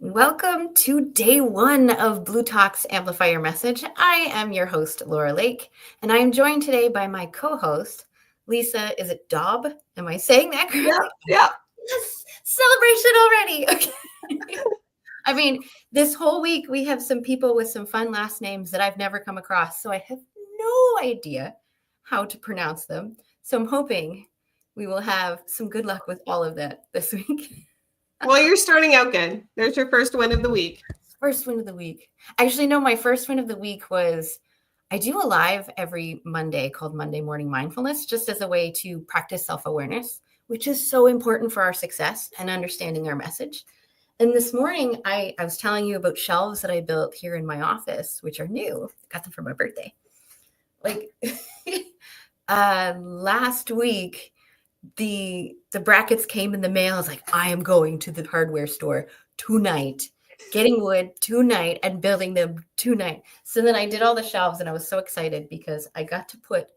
Welcome to day one of bLU Talk's Amplify Your Message. I am your host, Laura Lake, and I am joined today by my co-host, Lisa. Is it Daub? Am I saying that correctly? Yeah. Yes, celebration already. Okay. I mean, this whole week we have some people with some fun last names that I've never come across, so I have no idea how to pronounce them. So I'm hoping we will have some good luck with all of that this week. Well, you're starting out good. There's your first win of the week. First win of the week. Actually, no, my first win of the week was I do a live every Monday called Monday Morning Mindfulness, just as a way to practice self-awareness, which is so important for our success and understanding our message. And this morning, I was telling you about shelves that I built here in my office, which are new. I got them for my birthday. Like last week, the brackets came in the mail. I was like, I am going to the hardware store tonight, getting wood tonight and building them tonight. So then I did all the shelves and I was so excited because I got to put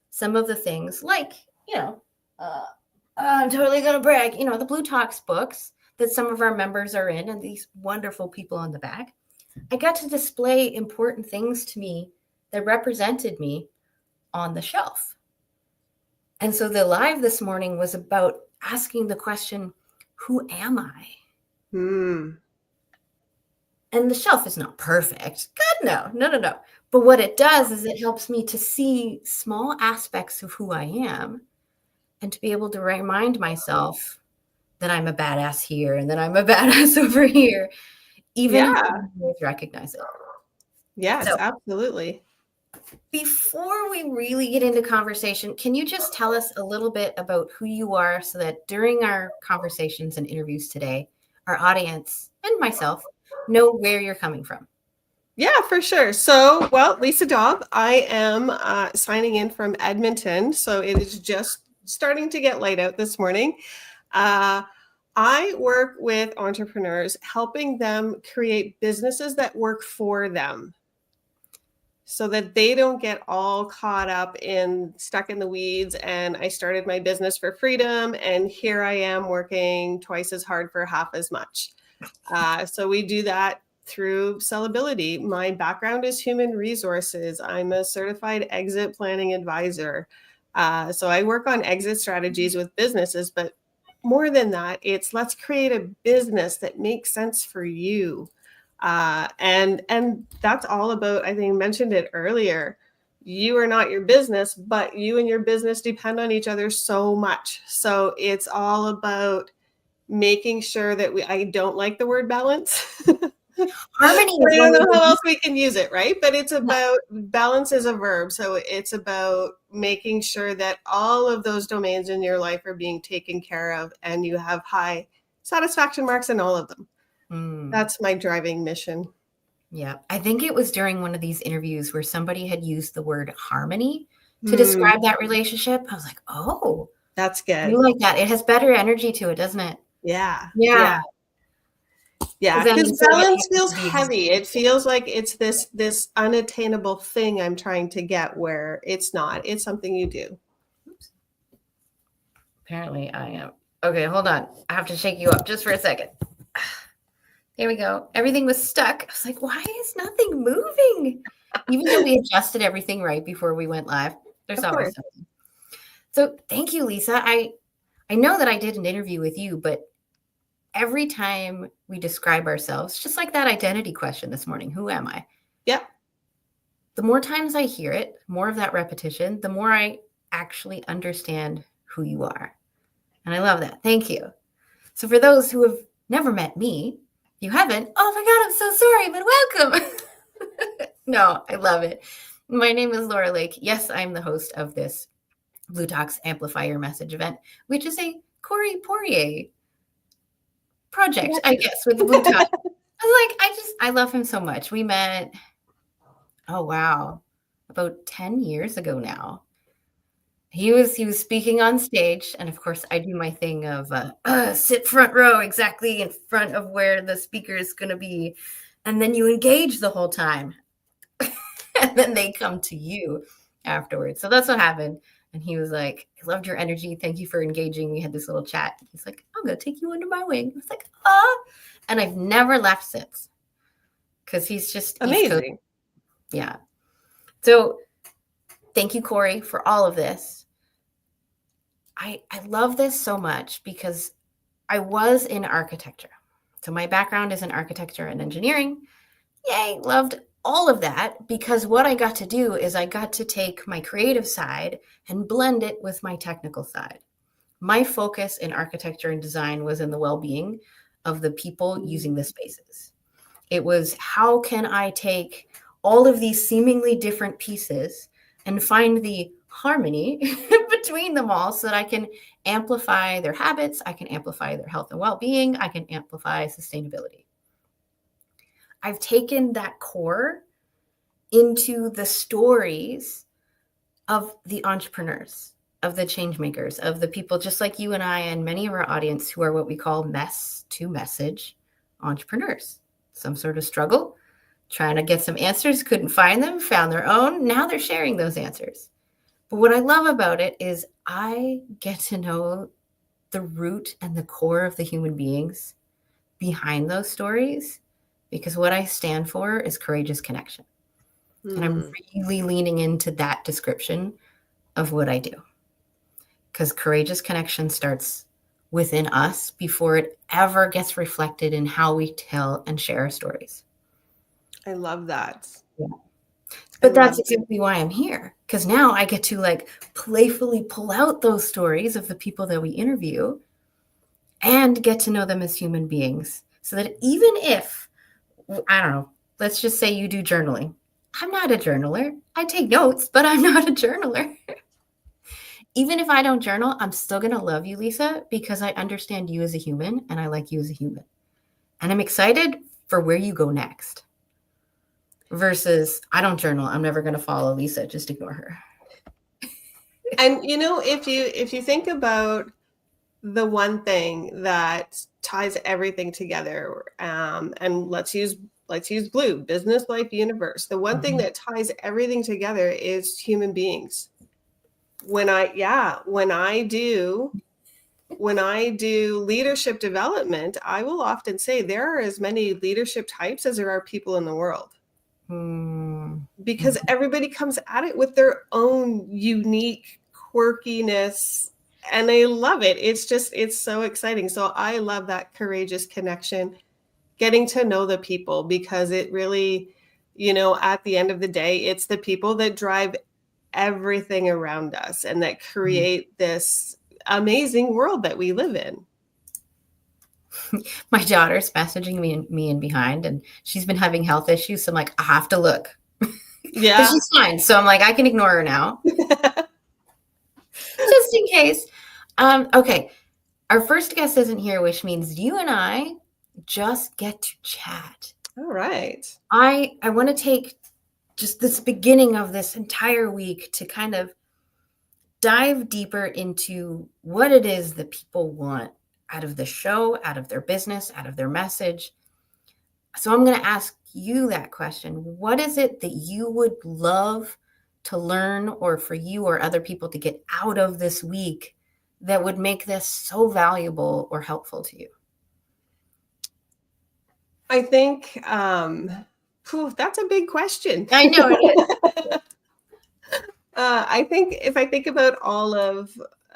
some of the things like, I'm totally going to brag, the bLU Talks books that some of our members are in and these wonderful people on the back. I got to display important things to me that represented me on the shelf. And so the live this morning was about asking the question, who am I? And the shelf is not perfect. God, no. But what it does is it helps me to see small aspects of who I am and to be able to remind myself that I'm a badass here and that I'm a badass over here, even if I don't recognize it. Yes, so, absolutely. Before we really get into conversation, can you just tell us a little bit about who you are so that during our conversations and interviews today, our audience and myself know where you're coming from? Yeah, for sure. So, Lisa Daub, I am signing in from Edmonton. So it is just starting to get light out this morning. I work with entrepreneurs, helping them create businesses that work for them, so that they don't get all caught up in stuck in the weeds. And I started my business for freedom, and here I am working twice as hard for half as much. So we do that through sellability. My background is human resources. I'm a certified exit planning advisor. So I work on exit strategies with businesses, but more than that, it's let's create a business that makes sense for you. And that's all about, I think, mentioned it earlier. You are not your business, but you and your business depend on each other so much. So it's all about making sure that I don't like the word balance. Harmony. I don't know how else we can use it, right? But it's about balance is a verb. So it's about making sure that all of those domains in your life are being taken care of and you have high satisfaction marks in all of them. That's my driving mission. Yeah. I think it was during one of these interviews where somebody had used the word harmony to describe that relationship. I was like, oh, that's good. You like that. It has better energy to it, doesn't it? Yeah. Yeah. Because balance feels heavy. It feels like it's this unattainable thing I'm trying to get, where it's not. It's something you do. Oops. Apparently I am. Okay, hold on. I have to shake you up just for a second. There we go. Everything was stuck. I was like, why is nothing moving? Even though we adjusted everything right before we went live, there's always something. So thank you, Lisa. I know that I did an interview with you, but every time we describe ourselves, just like that identity question this morning, who am I? Yep. The more times I hear it, more of that repetition, the more I actually understand who you are. And I love that. Thank you. So for those who have never met me, you haven't, oh my God, I'm so sorry, but welcome. No, I love it. My name is Laura Lake. Yes, I'm the host of this bLU Talks Amplify Your Message event, which is a Corey Poirier project, I guess, with the bLU Talk. I love him so much. We met, about 10 years ago now. He was speaking on stage, and of course I do my thing of sit front row exactly in front of where the speaker is going to be, and then you engage the whole time, and then they come to you afterwards. So that's what happened. And he was like, I loved your energy. Thank you for engaging. We had this little chat. He's like, I'm going to take you under my wing. I was like, And I've never left since, because he's just East Coast. Amazing. Yeah. So thank you, Corey, for all of this. I love this so much because I was in architecture. So my background is in architecture and engineering. Yay, loved all of that, because what I got to do is I got to take my creative side and blend it with my technical side. My focus in architecture and design was in the well-being of the people using the spaces. It was, how can I take all of these seemingly different pieces and find the harmony between them all so that I can amplify their habits, I can amplify their health and well-being, I can amplify sustainability. I've taken that core into the stories of the entrepreneurs, of the change makers, of the people just like you and I and many of our audience who are what we call mess to message entrepreneurs. Some sort of struggle, trying to get some answers, couldn't find them, found their own. Now they're sharing those answers. But what I love about it is I get to know the root and the core of the human beings behind those stories, because what I stand for is courageous connection. And I'm really leaning into that description of what I do, because courageous connection starts within us before it ever gets reflected in how we tell and share our stories. I love that. Yeah. But that's exactly why I'm here, because now I get to like playfully pull out those stories of the people that we interview and get to know them as human beings, so that even if, I don't know, let's just say you do journaling. I'm not a journaler. I take notes, but I'm not a journaler. Even if I don't journal, I'm still going to love you, Lisa, because I understand you as a human and I like you as a human. And I'm excited for where you go next. Versus, I don't journal, I'm never going to follow Lisa, just ignore her. And you know, if you think about the one thing that ties everything together, and let's use bLU, business, life, universe. The one thing that ties everything together is human beings. When I do leadership development, I will often say there are as many leadership types as there are people in the world. Because everybody comes at it with their own unique quirkiness, and I love it. It's so exciting. So I love that courageous connection, getting to know the people, because it really, you know, at the end of the day, it's the people that drive everything around us and that create this amazing world that we live in. My daughter's messaging me in behind, and she's been having health issues. So I'm like, I have to look. Yeah. But she's fine. So I'm like, I can ignore her now. Just in case. Okay. Our first guest isn't here, which means you and I just get to chat. All right. I want to take just this beginning of this entire week to kind of dive deeper into what it is that people want out of the show, out of their business, out of their message. So I'm going to ask you that question. What is it that you would love to learn, or for you or other people to get out of this week that would make this so valuable or helpful to you? I think that's a big question. I know it is. I think if I think about all of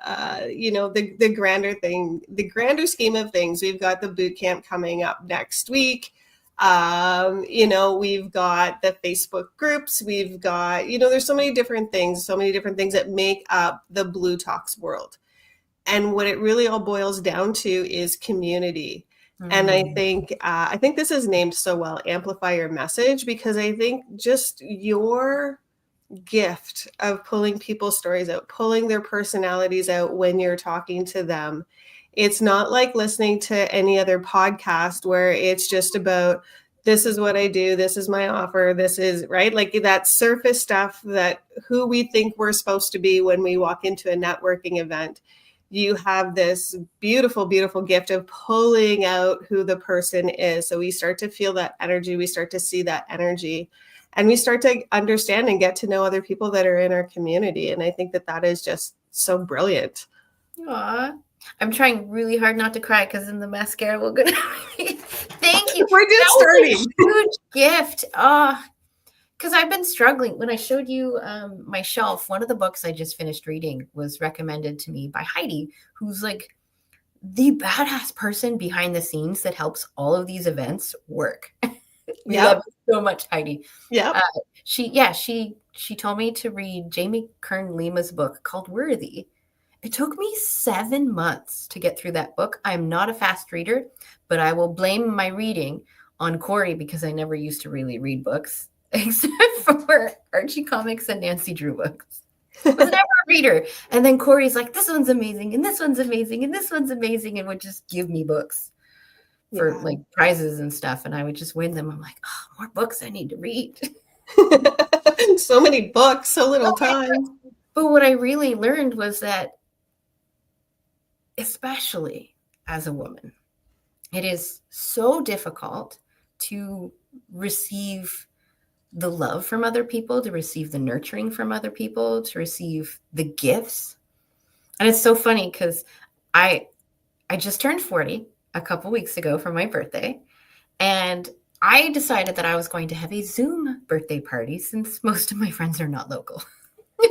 the grander scheme of things, we've got the boot camp coming up next week. We've got the Facebook groups, we've got, there's so many different things that make up the bLU Talks world. And what it really all boils down to is community. And I think this is named so well, Amplify Your Message, because I think just your gift of pulling people's stories out, pulling their personalities out when you're talking to them. It's not like listening to any other podcast where it's just about, this is what I do, this is my offer, this is right, like that surface stuff, that who we think we're supposed to be when we walk into a networking event. You have this beautiful, beautiful gift of pulling out who the person is. So we start to feel that energy, we start to see that energy, and we start to understand and get to know other people that are in our community. And I think that is just so brilliant. Aww. I'm trying really hard not to cry because then the mascara will go down. Thank you. We're just starting. A huge gift. Because I've been struggling. When I showed you my shelf, one of the books I just finished reading was recommended to me by Heidi, who's like the badass person behind the scenes that helps all of these events work. We love you so much, Heidi. Yeah. She told me to read Jamie Kern Lima's book called Worthy. It took me 7 months to get through that book. I'm not a fast reader, but I will blame my reading on Corey because I never used to really read books except for Archie comics and Nancy Drew books. I was never a reader. And then Corey's like, this one's amazing, and this one's amazing, and this one's amazing, and would just give me books for like prizes and stuff. And I would just win them. I'm like, oh, more books I need to read. So many books, so little time. But what I really learned was that, especially as a woman, it is so difficult to receive the love from other people, to receive the nurturing from other people, to receive the gifts. And it's so funny because I just turned 40 a couple weeks ago for my birthday, and I decided that I was going to have a Zoom birthday party since most of my friends are not local.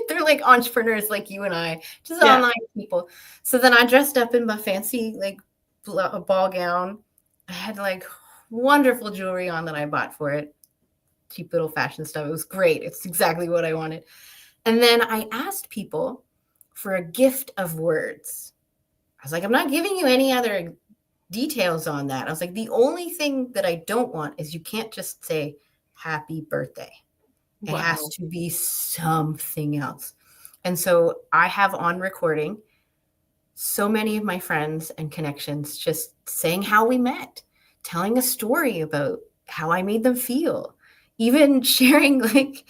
They're like entrepreneurs like you and I, just online people. So then I dressed up in my fancy like ball gown. I had like wonderful jewelry on that I bought for it. Cheap little fashion stuff. It was great. It's exactly what I wanted. And then I asked people for a gift of words. I was like, I'm not giving you any other details on that. I was like, the only thing that I don't want is you can't just say happy birthday. It has to be something else. And so I have on recording so many of my friends and connections just saying how we met, telling a story about how I made them feel, even sharing like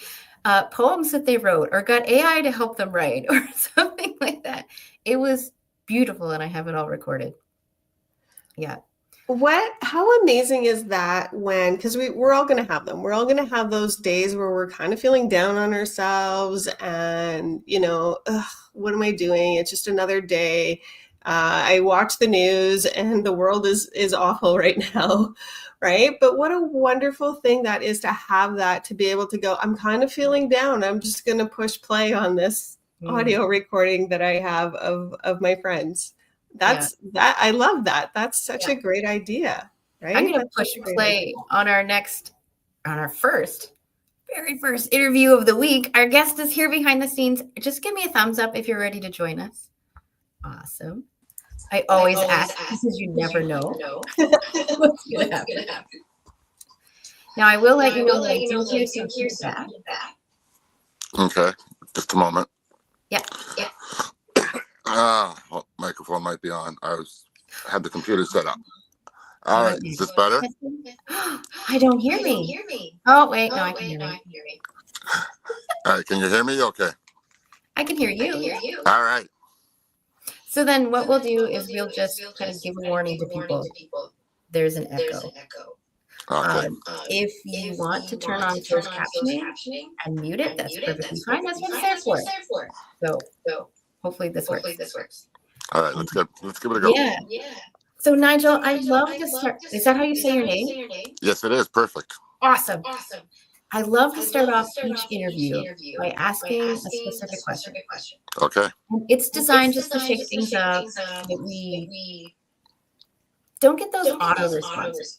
poems that they wrote or got AI to help them write or something like that. It was beautiful, and I have it all recorded. Yeah. How amazing is that because we're all going to have them. We're all going to have those days where we're kind of feeling down on ourselves and, what am I doing? It's just another day. I watch the news and the world is awful right now. Right. But what a wonderful thing that is to have that, to be able to go, I'm kind of feeling down. I'm just going to push play on this audio recording that I have of my friends. I love that. That's such a great idea, right? I'm going to push play on our very first interview of the week. Our guest is here behind the scenes. Just give me a thumbs up if you're ready to join us. Awesome. I always ask because you never know what's going to happen. Now, I will let you know that I do hear some feedback. Okay, just a moment. Yeah. Microphone might be on. I had the computer set up. All right, is this better? I don't hear me. Oh, wait, no, I can hear me. All right, can you hear me? Okay. I can hear you. All right. So then what we'll do is we'll just kind of give a warning to people. There's an echo. Okay. If you want to turn on closed captioning and mute it, that's perfectly fine. That's what it's there for. So hopefully this works. All right, let's give it a go. Yeah. So Nigel, I'd love to start. Is that how you say your name? Yes, it is. Perfect. Awesome. I love to start off each interview by asking a specific question. Okay. And it's designed just to shake things up so that we don't get those auto responses.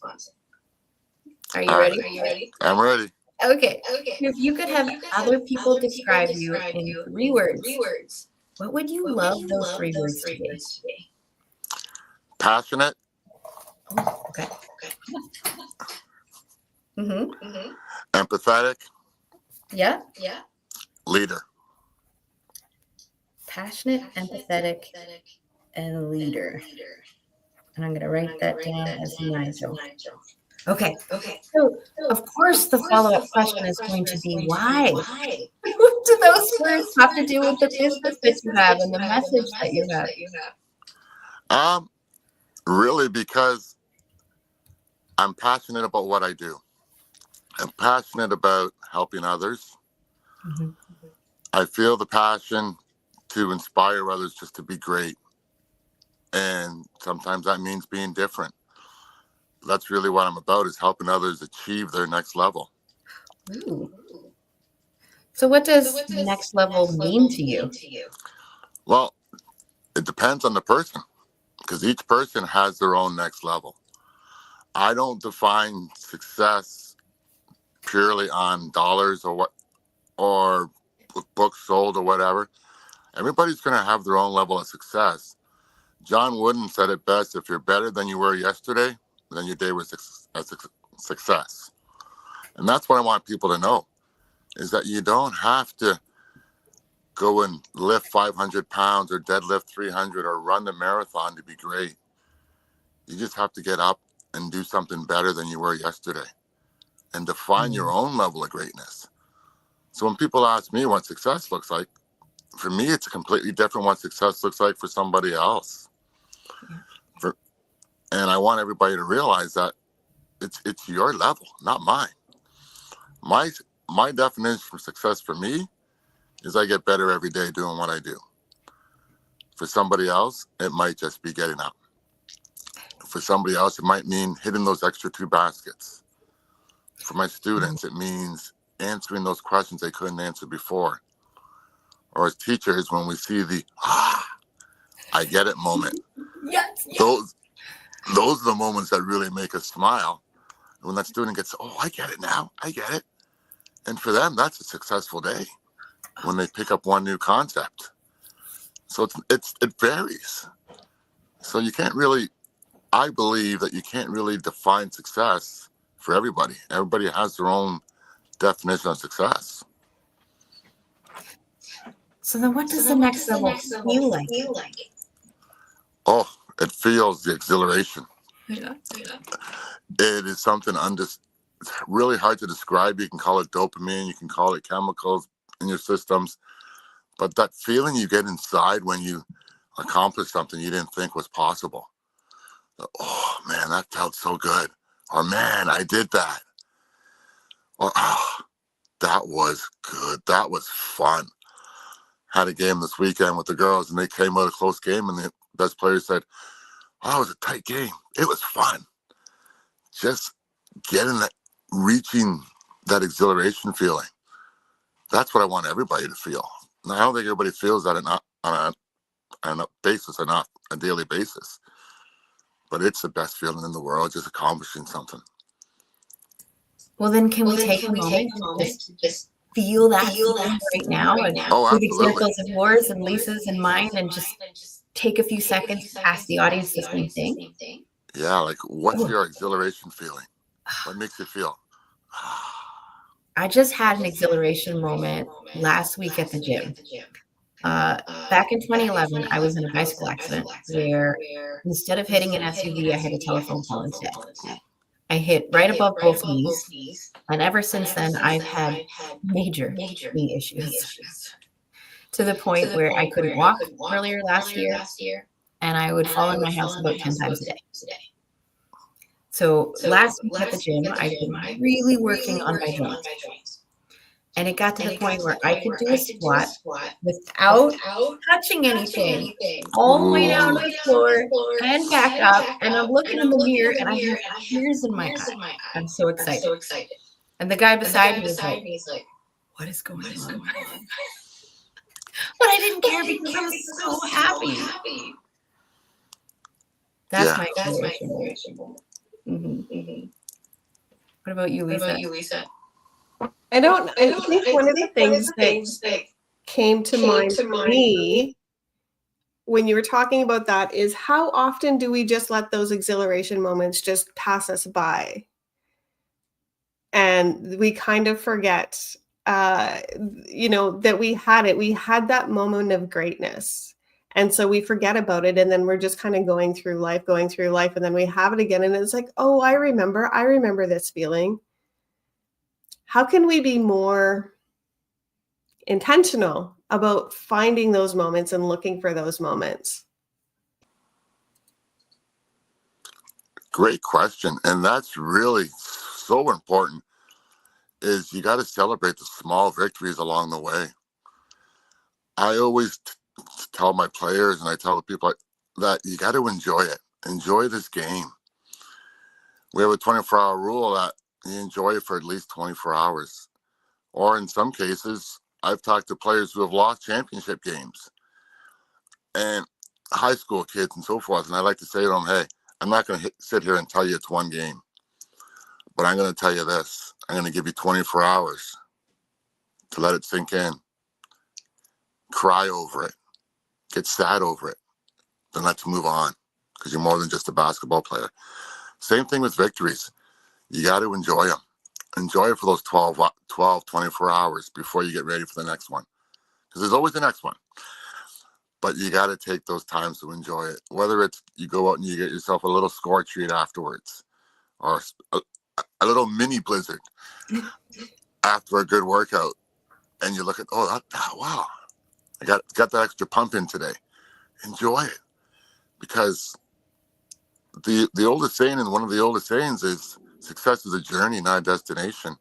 Are you ready? I'm ready. Okay. If you could have other people describe you in 3 words, what would you love those 3 words to be? Passionate. Oh, okay. Empathetic. Yeah. Leader. Passionate, empathetic, and leader. And I'm going to write that down as Nigel. Okay. So, of course, the follow-up question is going to be why? What do those words have to do with the business that you have and the message that you have? Really, because I'm passionate about what I do. I'm passionate about helping others. I feel the passion to inspire others just to be great. And sometimes that means being different. That's really what I'm about, is helping others achieve their next level. Ooh. So what does next level mean to you? Well, it depends on the person, because each person has their own next level. I don't define success purely on dollars or books sold or whatever. Everybody's going to have their own level of success. John Wooden said it best: if you're better than you were yesterday, then your day was a success. And that's what I want people to know, is that you don't have to go and lift 500 pounds or deadlift 300 or run the marathon to be great. You just have to get up and do something better than you were yesterday and define your own level of greatness. So when people ask me what success looks like, for me, it's a completely different what success looks like for somebody else. And I want everybody to realize that it's your level, not mine. My definition for success for me is I get better every day doing what I do. For somebody else, it might just be getting up. For somebody else, it might mean hitting those extra 2 baskets. For my students, it means answering those questions they couldn't answer before. Or as teachers, when we see the I get it moment. Yes. Those are the moments that really make us smile. When that student gets, I get it now. I get it. And for them, that's a successful day when they pick up one new concept. So it varies. So you can't really, I believe that you can't really define success for everybody. Everybody has their own definition of success. So then what does the next level feel like? Oh, it feels the exhilaration. Yeah. It is something it's really hard to describe. You can call it dopamine, you can call it chemicals in your systems, but that feeling you get inside when you accomplish something you didn't think was possible. Oh man, that felt so good. Or man, I did that. Or that was good. That was fun. Had a game this weekend with the girls, and they came out a close game, and the best player said, it was a tight game. It was fun. Just getting that, reaching that exhilaration feeling. That's what I want everybody to feel. Now, I don't think everybody feels that on a basis, on a daily basis. But it's the best feeling in the world, just accomplishing something. Well, then can we take a moment to just feel that feeling right now? And with examples of yours and Lisa's and mine, and just take a few seconds to ask the audience the same thing. Yeah, like what's your exhilaration feeling? What makes you feel? I just had an exhilaration moment last week at the gym. Back in 2011, I was in a bicycle accident where instead of hitting an SUV, I hit a telephone pole instead. I hit right above both knees, and ever since then, I've had major knee issues to the point where I couldn't walk earlier last year, and I would fall in my house about 10 times a day. So last week at the gym, I've been really working on my joints. And it got to the point where I could do a squat without touching anything, all the way down to the floor and back up. And I'm looking in the mirror and I have tears in my eye. I'm so excited. And the guy beside me is like, what is going on? But I didn't care because I was so happy. That's my exhilaration moment. What about you, Lisa? I think one of the things that came to mind for me when you were talking about that is how often do we just let those exhilaration moments just pass us by? And we kind of forget, that we had that moment of greatness. And so we forget about it. And then we're just kind of going through life. And then we have it again. And it's like, oh, I remember this feeling. How can we be more intentional about finding those moments and looking for those moments? Great question. And that's really so important, is you got to celebrate the small victories along the way. I always tell my players, and I tell the people that you got to enjoy it. Enjoy this game. We have a 24-hour rule that you enjoy it for at least 24 hours. Or in some cases, I've talked to players who have lost championship games and high school kids and so forth. And I like to say to them, hey, I'm not going to sit here and tell you it's one game, but I'm going to tell you this. I'm going to give you 24 hours to let it sink in. Cry over it. Get sad over it. Then let's move on, because you're more than just a basketball player. Same thing with victories. You got to enjoy them. Enjoy it for those 24 hours before you get ready for the next one. Because there's always the next one. But you got to take those times to enjoy it. Whether it's you go out and you get yourself a little score treat afterwards, or a little mini blizzard after a good workout, and you look at, wow, I got that extra pump in today. Enjoy it. Because the oldest saying, and one of the oldest sayings, is success is a journey, not a destination.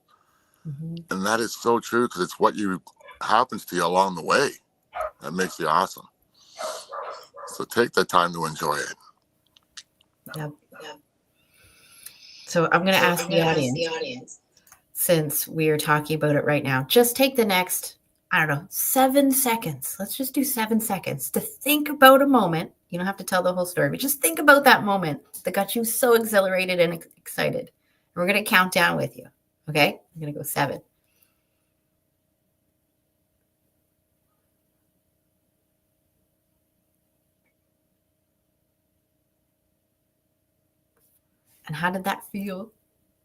Mm-hmm. And that is so true, because it's what happens to you along the way that makes you awesome. So take the time to enjoy it. Yep. So I'm going to ask the audience, since we are talking about it right now, just take the next, 7 seconds. Let's just do 7 seconds to think about a moment. You don't have to tell the whole story, but just think about that moment that got you so exhilarated and excited. And we're going to count down with you. Okay? I'm going to go 7. And how did that feel?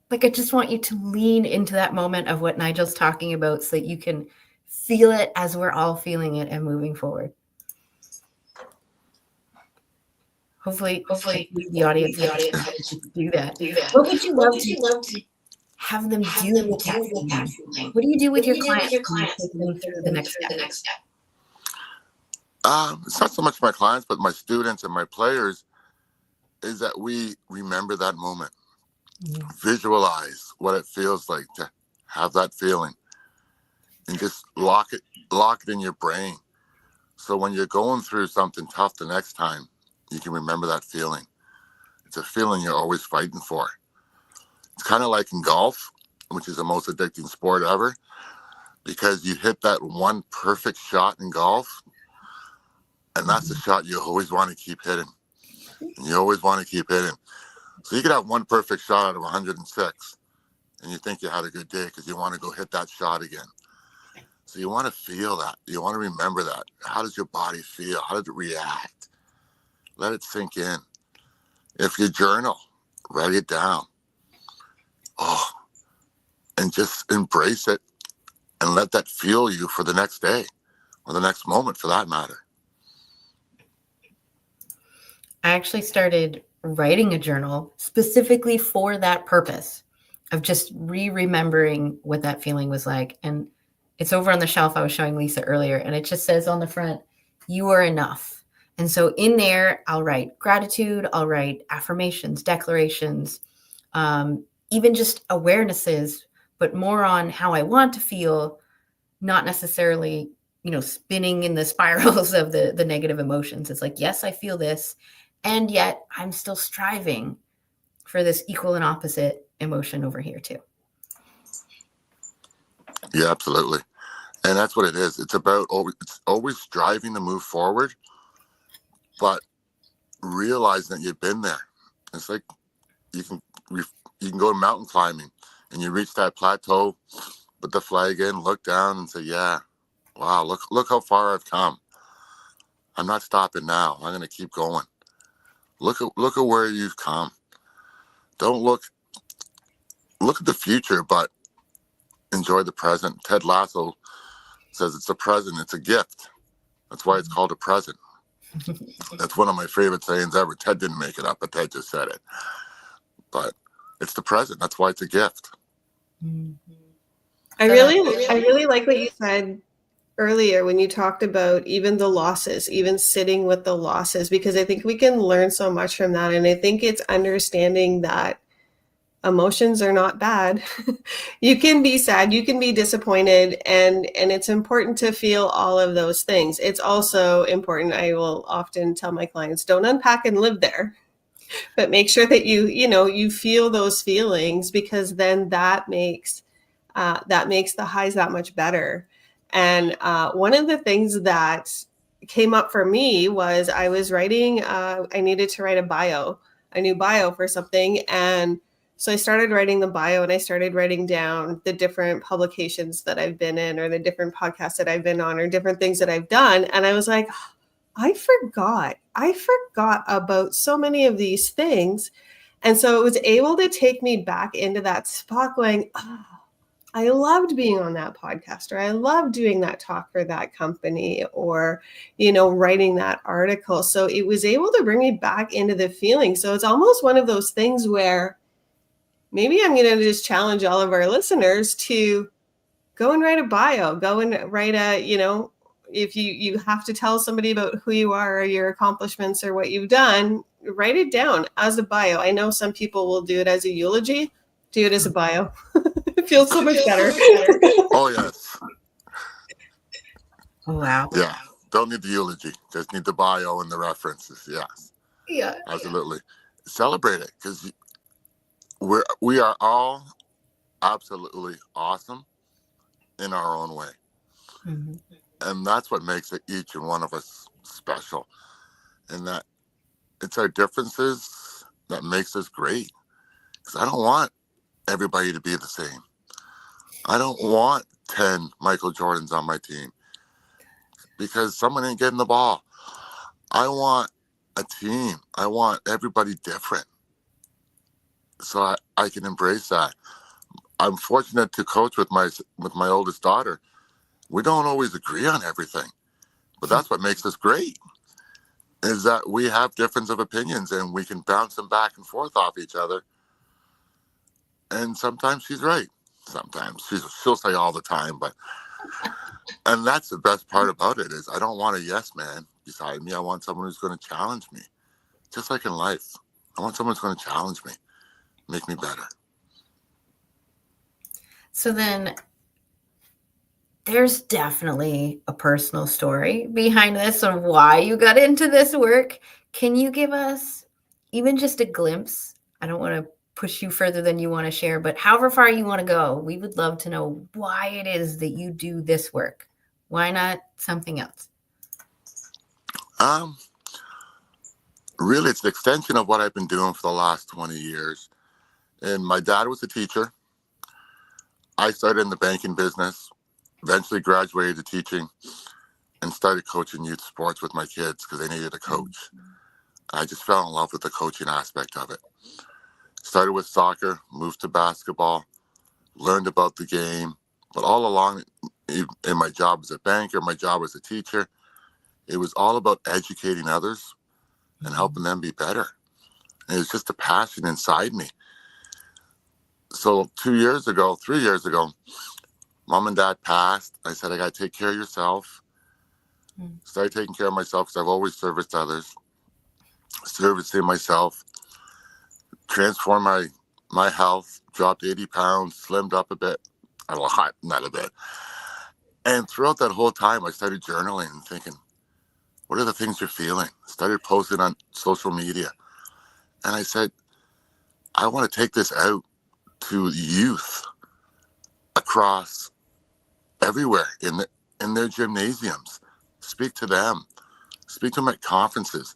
Like, I just want you to lean into that moment of what Nigel's talking about so that you can feel it as we're all feeling it and moving forward. Hopefully the audience do that. What would you love to have them do with that feeling? What do you do with your clients when you take them through the next step? It's not so much my clients, but my students and my players, is that we remember that moment. Mm-hmm. Visualize what it feels like to have that feeling, and just lock it in your brain. So when you're going through something tough the next time, you can remember that feeling. It's a feeling you're always fighting for. It's kind of like in golf, which is the most addicting sport ever, because you hit that one perfect shot in golf, and that's the shot you always want to keep hitting. And you always want to keep hitting. So you could have one perfect shot out of 106, and you think you had a good day because you want to go hit that shot again. So you want to feel that. You want to remember that. How does your body feel? How does it react? Let it sink in. If you journal, write it down. And just embrace it and let that fuel you for the next day, or the next moment for that matter. I actually started writing a journal specifically for that purpose of just remembering what that feeling was like. And it's over on the shelf I was showing Lisa earlier, and it just says on the front, "You are enough." And so in there, I'll write gratitude, I'll write affirmations, declarations, even just awarenesses, but more on how I want to feel, not necessarily, spinning in the spirals of the negative emotions. It's like, yes, I feel this, and yet I'm still striving for this equal and opposite emotion over here too. Yeah, absolutely. And that's what it is. It's always striving to move forward, but realizing that you've been there. It's like you can go mountain climbing, and you reach that plateau, put the flag in, look down, and say, yeah, wow, look how far I've come. I'm not stopping now. I'm going to keep going. Look at where you've come. Don't look at the future, but enjoy the present. Ted Lasso says it's a present, it's a gift. That's why it's called a present. That's one of my favorite sayings ever. Ted didn't make it up, but Ted just said it. But it's the present. That's why it's a gift. I really like what you said earlier when you talked about even the losses, even sitting with the losses, because I think we can learn so much from that. And I think it's understanding that emotions are not bad. You can be sad, you can be disappointed, and it's important to feel all of those things. It's also important, I will often tell my clients, don't unpack and live there, but make sure that you feel those feelings, because then that makes the highs that much better. And one of the things that came up for me was I was writing, I needed to write a new bio for something. And so I started writing the bio, and I started writing down the different publications that I've been in, or the different podcasts that I've been on, or different things that I've done. And I was like, I forgot about so many of these things. And so it was able to take me back into that spot going, oh, I loved being on that podcast, or I loved doing that talk for that company, or, writing that article. So it was able to bring me back into the feeling. So it's almost one of those things where maybe I'm going to just challenge all of our listeners to go and write a bio, go and write if you have to tell somebody about who you are, or your accomplishments, or what you've done, write it down as a bio. I know some people will do it as a eulogy. Do it as a bio. It feels so much better. Oh, yes. Oh, wow. Yeah. Don't need the eulogy. Just need the bio and the references. Yes. Yeah. Absolutely. Celebrate it, because we are all absolutely awesome in our own way. Mm-hmm. And that's what makes it, each and one of us, special. And that it's our differences that makes us great. Because I don't want everybody to be the same. I don't want 10 Michael Jordans on my team because someone ain't getting the ball. I want a team. I want everybody different. So I can embrace that. I'm fortunate to coach with my oldest daughter. We don't always agree on everything, but that's what makes us great, is that we have difference of opinions and we can bounce them back and forth off each other. And sometimes she's right. Sometimes she'll say all the time, and that's the best part about it, is I don't want a yes man beside me. I want someone who's going to challenge me, just like in life. I want someone who's going to challenge me, make me better. So then there's definitely a personal story behind this of why you got into this work. Can you give us even just a glimpse? I don't want to push you further than you want to share, but however far you want to go, we would love to know why it is that you do this work. Why not something else? Really, it's an extension of what I've been doing for the last 20 years. And my dad was a teacher. I started in the banking business, eventually graduated to teaching, and started coaching youth sports with my kids because they needed a coach. I just fell in love with the coaching aspect of it. Started with soccer, moved to basketball, learned about the game. But all along in my job as a banker, my job as a teacher, it was all about educating others and helping them be better. And it was just a passion inside me. So 3 years ago, Mom and Dad passed. I said, I got to take care of yourself. Started taking care of myself because I've always serviced others. Servicing myself. Transformed my health. Dropped 80 pounds. Slimmed up a bit. A lot, not a bit. And throughout that whole time, I started journaling and thinking, what are the things you're feeling? Started posting on social media. And I said, I want to take this out to youth across everywhere in their gymnasiums. Speak to them. Speak to them at conferences.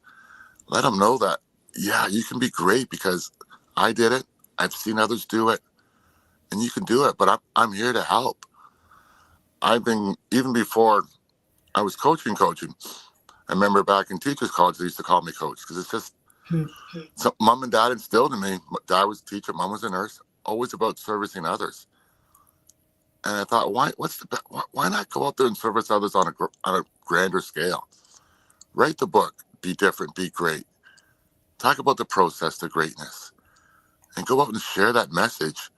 Let them know that, yeah, you can be great because I did it. I've seen others do it. And you can do it, but I'm here to help. Even before I was coaching. I remember back in teachers college, they used to call me coach because it's just, so Mom and Dad instilled in me. Dad was a teacher, Mom was a nurse, always about servicing others. And I thought, why not go out there and service others on a grander scale? Write the book, Be Different, Be Great. Talk about the process to greatness. And go out and share that message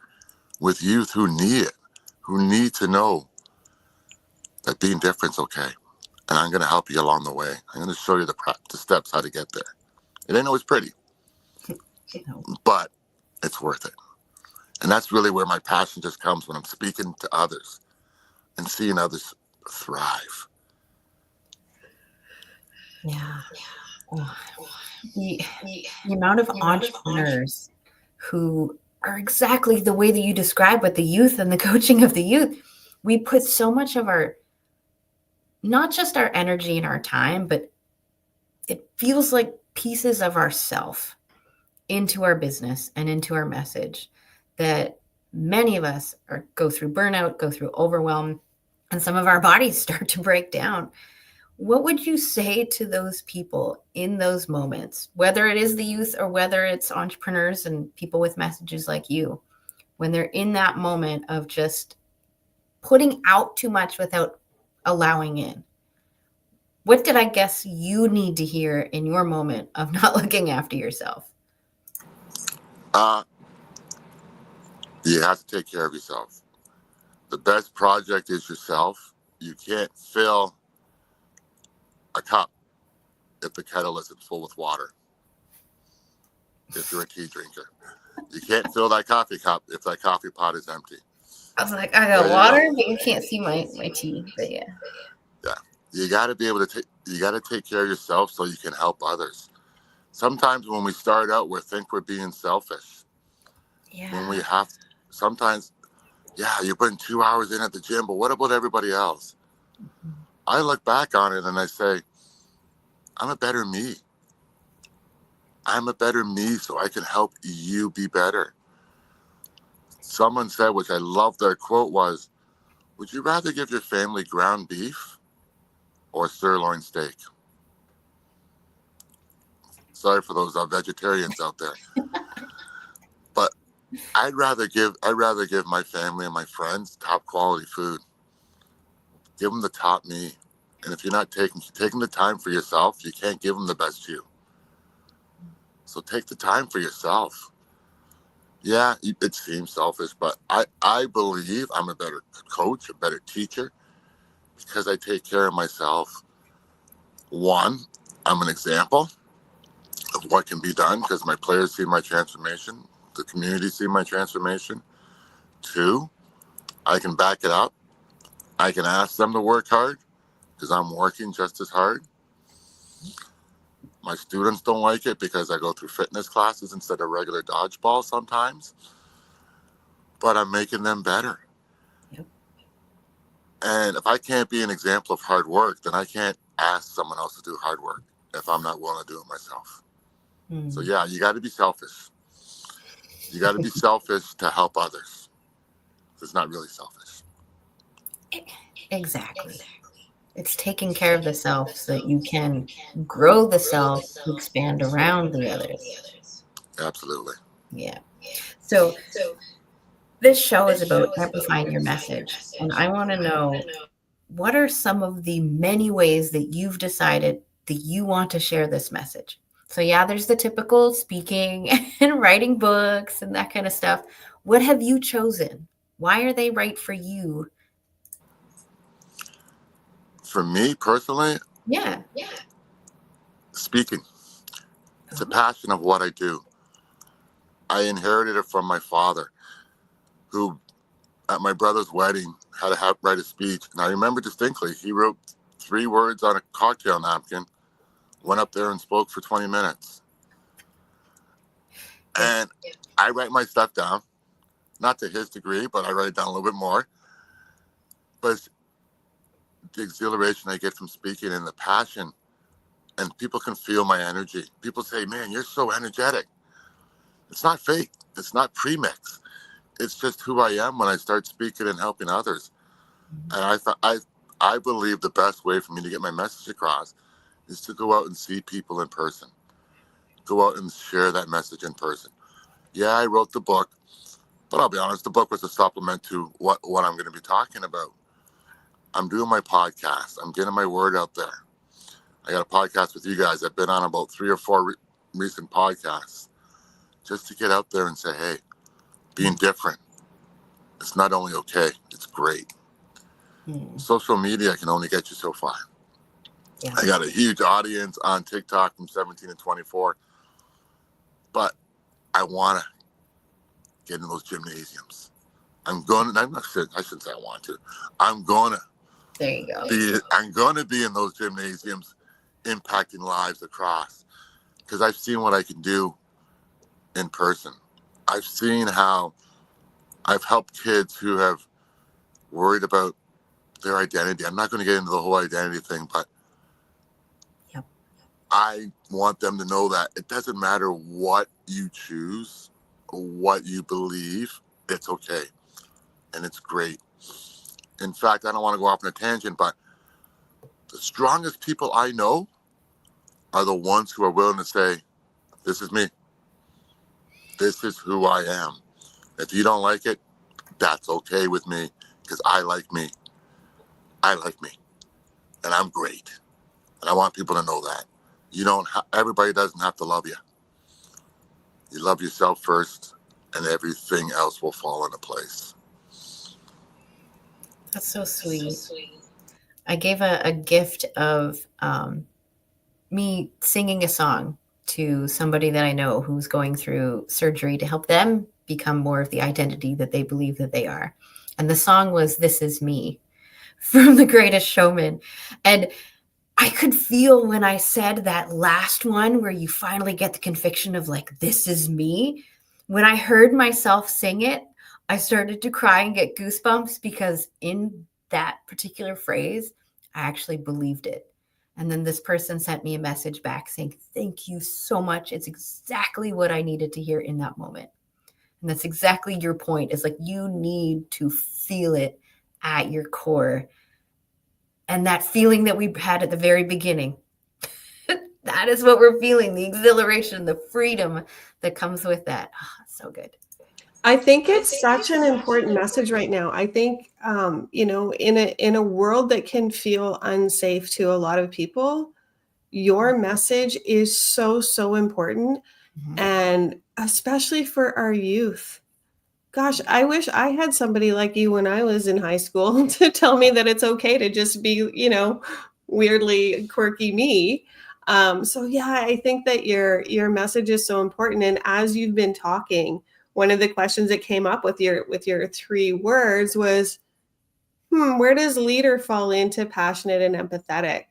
with youth who need it, who need to know that being different's okay. And I'm going to help you along the way. I'm going to show you the steps how to get there. It ain't always pretty, but it's worth it. And that's really where my passion just comes, when I'm speaking to others and seeing others thrive. Yeah. Oh, the, the amount of entrepreneurs who are exactly the way that you describe with the youth and the coaching of the youth. We put so much of not just our energy and our time, but it feels like pieces of ourself into our business and into our message, that many of us go through burnout, go through overwhelm, and some of our bodies start to break down. What would you say to those people in those moments, whether it is the youth or whether it's entrepreneurs and people with messages like you, when they're in that moment of just putting out too much without allowing in? What did I guess you need to hear in your moment of not looking after yourself? You have to take care of yourself. The best project is yourself. You can't fill a cup if the kettle isn't full with water. If you're a tea drinker, you can't fill that coffee cup if that coffee pot is empty. I was like, I got water, but you can't see my tea. But yeah. Yeah. You got to be able to take care of yourself so you can help others. Sometimes when we start out, we think we're being selfish. Yeah. When we have, sometimes, yeah, you're putting 2 hours in at the gym, but what about everybody else? Mm-hmm. I look back on it and I say, I'm a better me. I'm a better me so I can help you be better. Someone said, which I love their quote was, would you rather give your family ground beef or sirloin steak? Sorry for those vegetarians out there. But I'd rather give my family and my friends top quality food. Give them the top me. And if you're not taking the time for yourself, you can't give them the best you. So take the time for yourself. Yeah, it seems selfish, but I believe I'm a better coach, a better teacher, because I take care of myself. One, I'm an example of what can be done because my players see my transformation. The community see my transformation. Two, I can back it up. I can ask them to work hard because I'm working just as hard. My students don't like it because I go through fitness classes instead of regular dodgeball sometimes. But I'm making them better. Yep. And if I can't be an example of hard work, then I can't ask someone else to do hard work if I'm not willing to do it myself. So yeah, you got to be selfish. You got to be selfish to help others. It's not really selfish. Exactly. It's taking care of the self so that you can grow the self to expand around the others. Absolutely. Yeah. So this show is about amplifying your message. And I want to know, what are some of the many ways that you've decided that you want to share this message? So yeah, there's the typical speaking and writing books and that kind of stuff. What have you chosen? Why are they right for you? For me personally, yeah, speaking. It's a passion of what I do. I inherited it from my father, who at my brother's wedding had to write a speech. And I remember distinctly, he wrote 3 words on a cocktail napkin, went up there and spoke for 20 minutes. And I write my stuff down, not to his degree, but I write it down a little bit more. But the exhilaration I get from speaking and the passion, and people can feel my energy. People say, man, you're so energetic. It's not fake. It's not premix. It's just who I am when I start speaking and helping others. And I believe the best way for me to get my message across is to go out and see people in person. Go out and share that message in person. Yeah, I wrote the book, but I'll be honest, the book was a supplement to what I'm going to be talking about. I'm doing my podcast. I'm getting my word out there. I got a podcast with you guys. I've been on about 3 or 4 recent podcasts just to get out there and say, hey, being different, it's not only okay, it's great. Social media can only get you so far. Yeah. I got a huge audience on TikTok from 17 to 24, but I want to get in those gymnasiums. I shouldn't say I want to. I'm going to be in those gymnasiums impacting lives across, because I've seen what I can do in person. I've seen how I've helped kids who have worried about their identity. I'm not going to get into the whole identity thing, but yep. I want them to know that it doesn't matter what you choose or what you believe, it's okay. And it's great. In fact, I don't want to go off on a tangent, but the strongest people I know are the ones who are willing to say, this is me. This is who I am. If you don't like it, that's okay with me, because I like me. I like me. And I'm great. And I want people to know that. Everybody doesn't have to love you. You love yourself first, and everything else will fall into place. That's so sweet. I gave a gift of me singing a song to somebody that I know who's going through surgery to help them become more of the identity that they believe that they are. And the song was This Is Me from The Greatest Showman. And I could feel when I said that last one where you finally get the conviction of like, this is me. When I heard myself sing it, I started to cry and get goosebumps, because in that particular phrase, I actually believed it. And then this person sent me a message back saying, thank you so much. It's exactly what I needed to hear in that moment. And that's exactly your point. It's like, you need to feel it at your core. And that feeling that we had at the very beginning, that is what we're feeling, the exhilaration, the freedom that comes with that. Oh, so good. I think it's such an important message right now. I think, in a world that can feel unsafe to a lot of people, your message is so, so important. Mm-hmm. And especially for our youth. Gosh, I wish I had somebody like you when I was in high school to tell me that it's okay to just be, weirdly quirky me. So yeah, I think that your message is so important. And as you've been talking, one of the questions that came up with your 3 words was, where does leader fall into passionate and empathetic?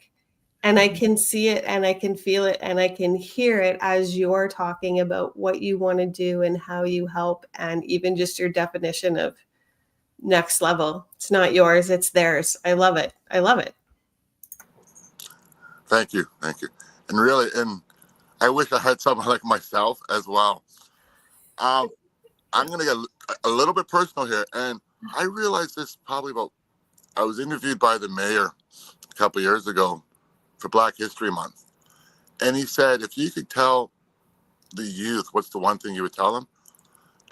And I can see it, and I can feel it, and I can hear it as you're talking about what you want to do and how you help, and even just your definition of next level. It's not yours, it's theirs. I love it. I love it. Thank you. And really, I wish I had someone like myself as well. I'm going to get a little bit personal here. And I realized this I was interviewed by the mayor a couple of years ago for Black History Month. And he said, if you could tell the youth, what's the one thing you would tell them?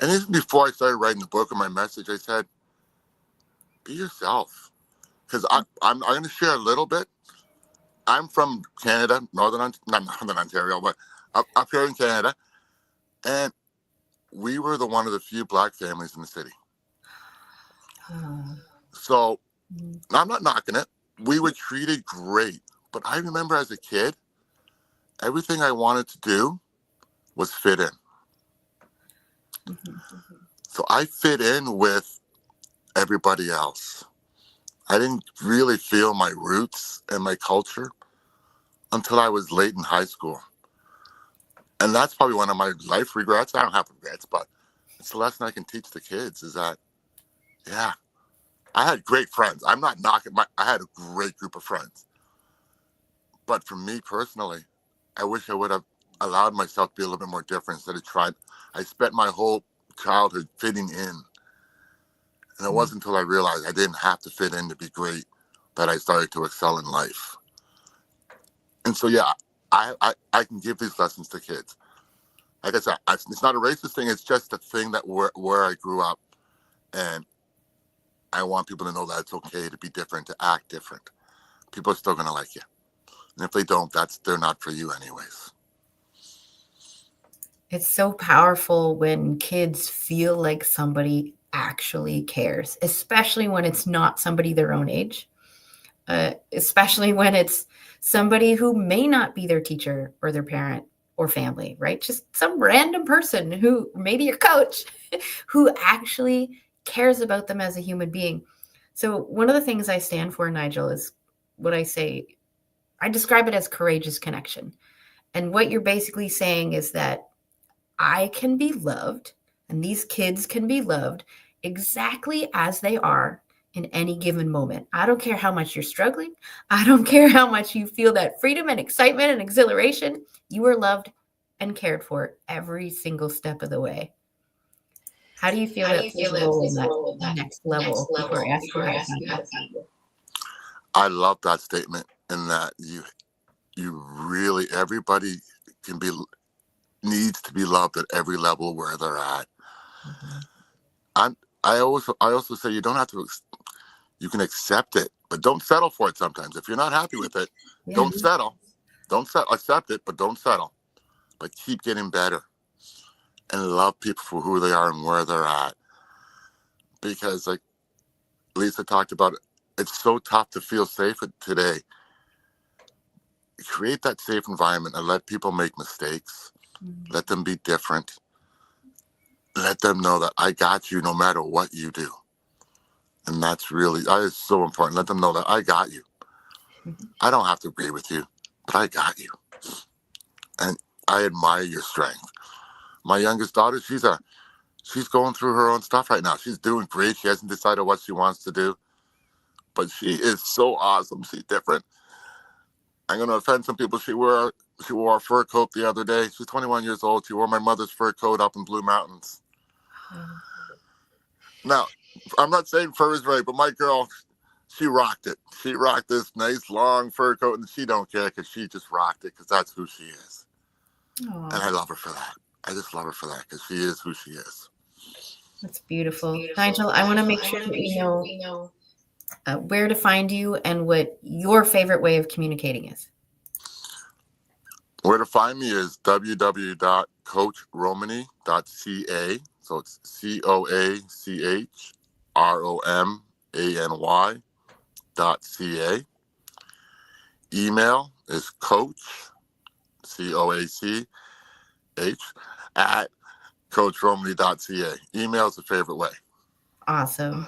And even before I started writing the book and my message, I said, be yourself. Because I'm going to share a little bit. I'm from Canada, not Northern Ontario, but up here in Canada. And we were one of the few Black families in the city. So I'm not knocking it. We were treated great. But I remember as a kid, everything I wanted to do was fit in. So I fit in with everybody else. I didn't really feel my roots and my culture until I was late in high school. And that's probably one of my life regrets. I don't have regrets, but it's the lesson I can teach the kids is that, yeah, I had great friends. I'm not knocking I had a great group of friends. But for me personally, I wish I would have allowed myself to be a little bit more different instead of trying. I spent my whole childhood fitting in. And it wasn't until I realized I didn't have to fit in to be great that I started to excel in life. And so, yeah, I can give these lessons to kids. Like I said, it's not a racist thing. It's just a thing that where I grew up. And I want people to know that it's okay to be different, to act different. People are still going to like you. And if they don't, they're not for you anyways. It's so powerful when kids feel like somebody actually cares, especially when it's not somebody their own age, especially when it's somebody who may not be their teacher or their parent or family, right? Just some random person who maybe your coach. who actually cares about them as a human being. So one of the things I stand for, Nigel, is what I say, I describe it as courageous connection. And what you're basically saying is that I can be loved and these kids can be loved exactly as they are in any given moment. I don't care how much you're struggling. I don't care how much you feel that freedom and excitement and exhilaration. You are loved and cared for every single step of the way. How do you feel that plays a role in that next level before I ask you how to find it? I love that statement, in that you really, everybody needs to be loved at every level where they're at. I also say you don't have to. You can accept it, but don't settle for it. Sometimes, if you're not happy with it, don't settle. Accept it, but don't settle. But keep getting better, and love people for who they are and where they're at. Because, like Lisa talked about, it's so tough to feel safe today. Create that safe environment and let people make mistakes. Let them be different. Let them know that I got you no matter what you do. And that's so important. Let them know that I got you. I don't have to agree with you, but I got you. And I admire your strength. My youngest daughter, she's going through her own stuff right now. She's doing great. She hasn't decided what she wants to do, but she is so awesome. She's different. I'm going to offend some people. She wore a fur coat the other day. She's 21 years old. She wore my mother's fur coat up in Blue Mountains. Now, I'm not saying fur is right, but my girl, she rocked it. She rocked this nice long fur coat, and she don't care because she just rocked it because that's who she is. Aww. And I love her for that. I just love her for that because she is who she is. That's beautiful. Nigel, I want to make sure that we know where to find you and what your favorite way of communicating is. Where to find me is www.coachromany.ca. So it's CoachRomany.ca. Email is coach, COACH, at coachromany.ca. Email is the favorite way. Awesome.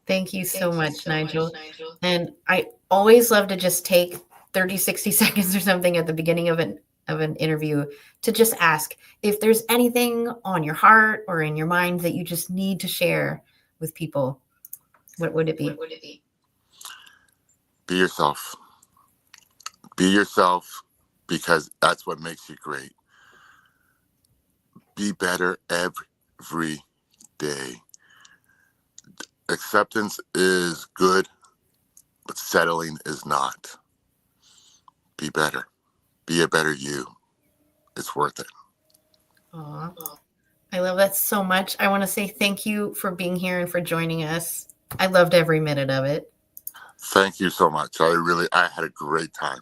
Thank you so much, Nigel. And I always love to just take 30, 60 seconds or something at the beginning of an interview to just ask if there's anything on your heart or in your mind that you just need to share with people. What would it be? Be yourself. Be yourself, because that's what makes you great. Be better every day. Acceptance is good, but settling is not. Be better. Be a better you. It's worth it. Aww. I love that so much. I want to say thank you for being here and for joining us. I loved every minute of it. Thank you so much. I had a great time.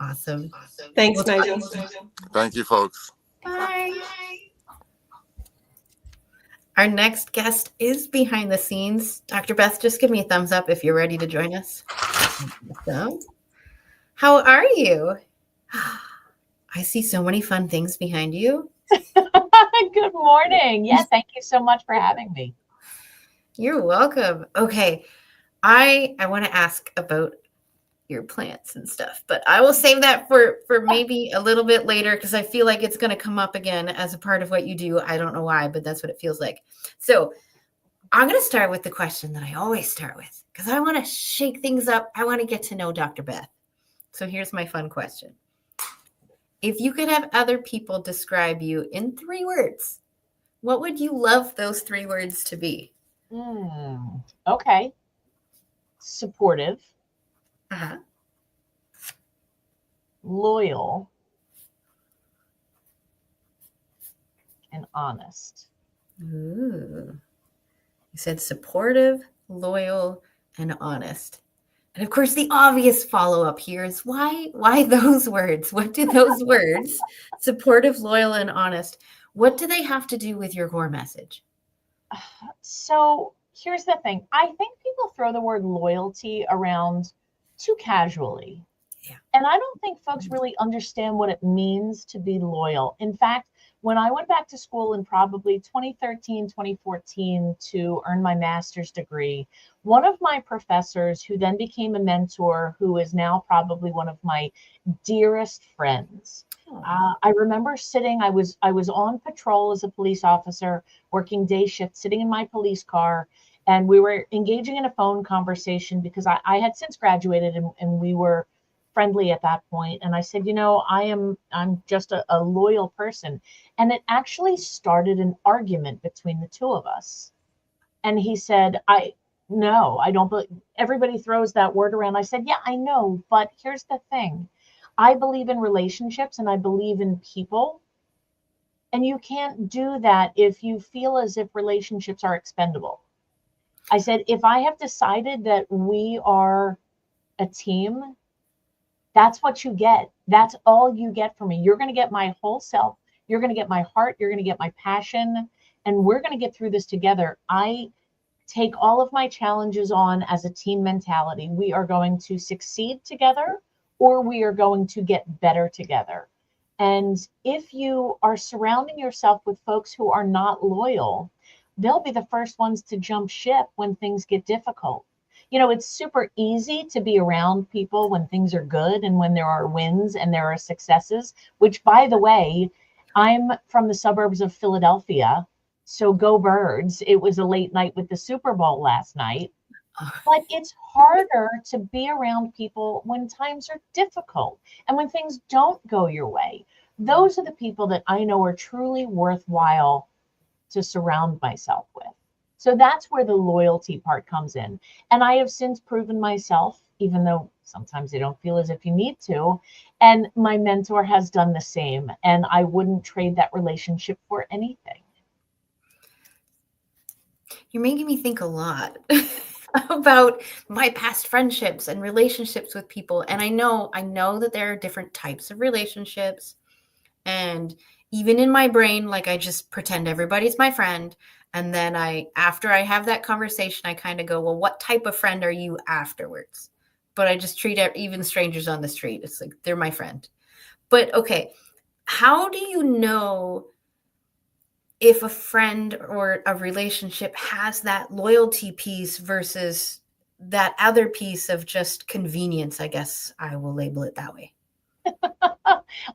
Awesome. Thanks, Nigel. Thank you, folks. Bye. Our next guest is behind the scenes. Dr. Beth, just give me a thumbs up if you're ready to join us. Awesome. How are you? I see so many fun things behind you. Good morning. Yeah, thank you so much for having me. You're welcome. Okay. I want to ask about your plants and stuff, but I will save that for maybe a little bit later because I feel like it's going to come up again as a part of what you do. I don't know why, but that's what it feels like. So I'm going to start with the question that I always start with because I want to shake things up. I want to get to know Dr. Beth. So here's my fun question. If you could have other people describe you in 3 words, what would you love those 3 words to be? Okay. Supportive. Uh-huh. Loyal. And honest. Ooh. You said supportive, loyal, and honest. And of course, the obvious follow-up here is why those words? What do those words, supportive, loyal, and honest, what do they have to do with your core message? So here's the thing. I think people throw the word loyalty around too casually. Yeah. And I don't think folks really understand what it means to be loyal. In fact, when I went back to school in probably 2013, 2014 to earn my master's degree, one of my professors, who then became a mentor, who is now probably one of my dearest friends. I remember sitting, I was on patrol as a police officer, working day shift, sitting in my police car, and we were engaging in a phone conversation because I had since graduated, and we were friendly at that point. And I said, I'm just a loyal person. And it actually started an argument between the two of us. And he said, no, I don't believe. Everybody throws that word around. I said, yeah, I know, but here's the thing. I believe in relationships and I believe in people. And you can't do that if you feel as if relationships are expendable. I said, if I have decided that we are a team, that's what you get. That's all you get from me. You're going to get my whole self. You're going to get my heart. You're going to get my passion. And we're going to get through this together. I take all of my challenges on as a team mentality. We are going to succeed together, or we are going to get better together. And if you are surrounding yourself with folks who are not loyal, they'll be the first ones to jump ship when things get difficult. It's super easy to be around people when things are good and when there are wins and there are successes, which, by the way, I'm from the suburbs of Philadelphia. So go Birds. It was a late night with the Super Bowl last night. But it's harder to be around people when times are difficult and when things don't go your way. Those are the people that I know are truly worthwhile to surround myself with. So that's where the loyalty part comes in. And I have since proven myself, even though sometimes they don't feel as if you need to. And my mentor has done the same. And I wouldn't trade that relationship for anything. You're making me think a lot about my past friendships and relationships with people. And I know that there are different types of relationships. And even in my brain, like, I just pretend everybody's my friend. And then after I have that conversation, I kind of go, well, what type of friend are you afterwards? But I just treat even strangers on the street. It's like, they're my friend. But okay, how do you know if a friend or a relationship has that loyalty piece versus that other piece of just convenience? I guess I will label it that way.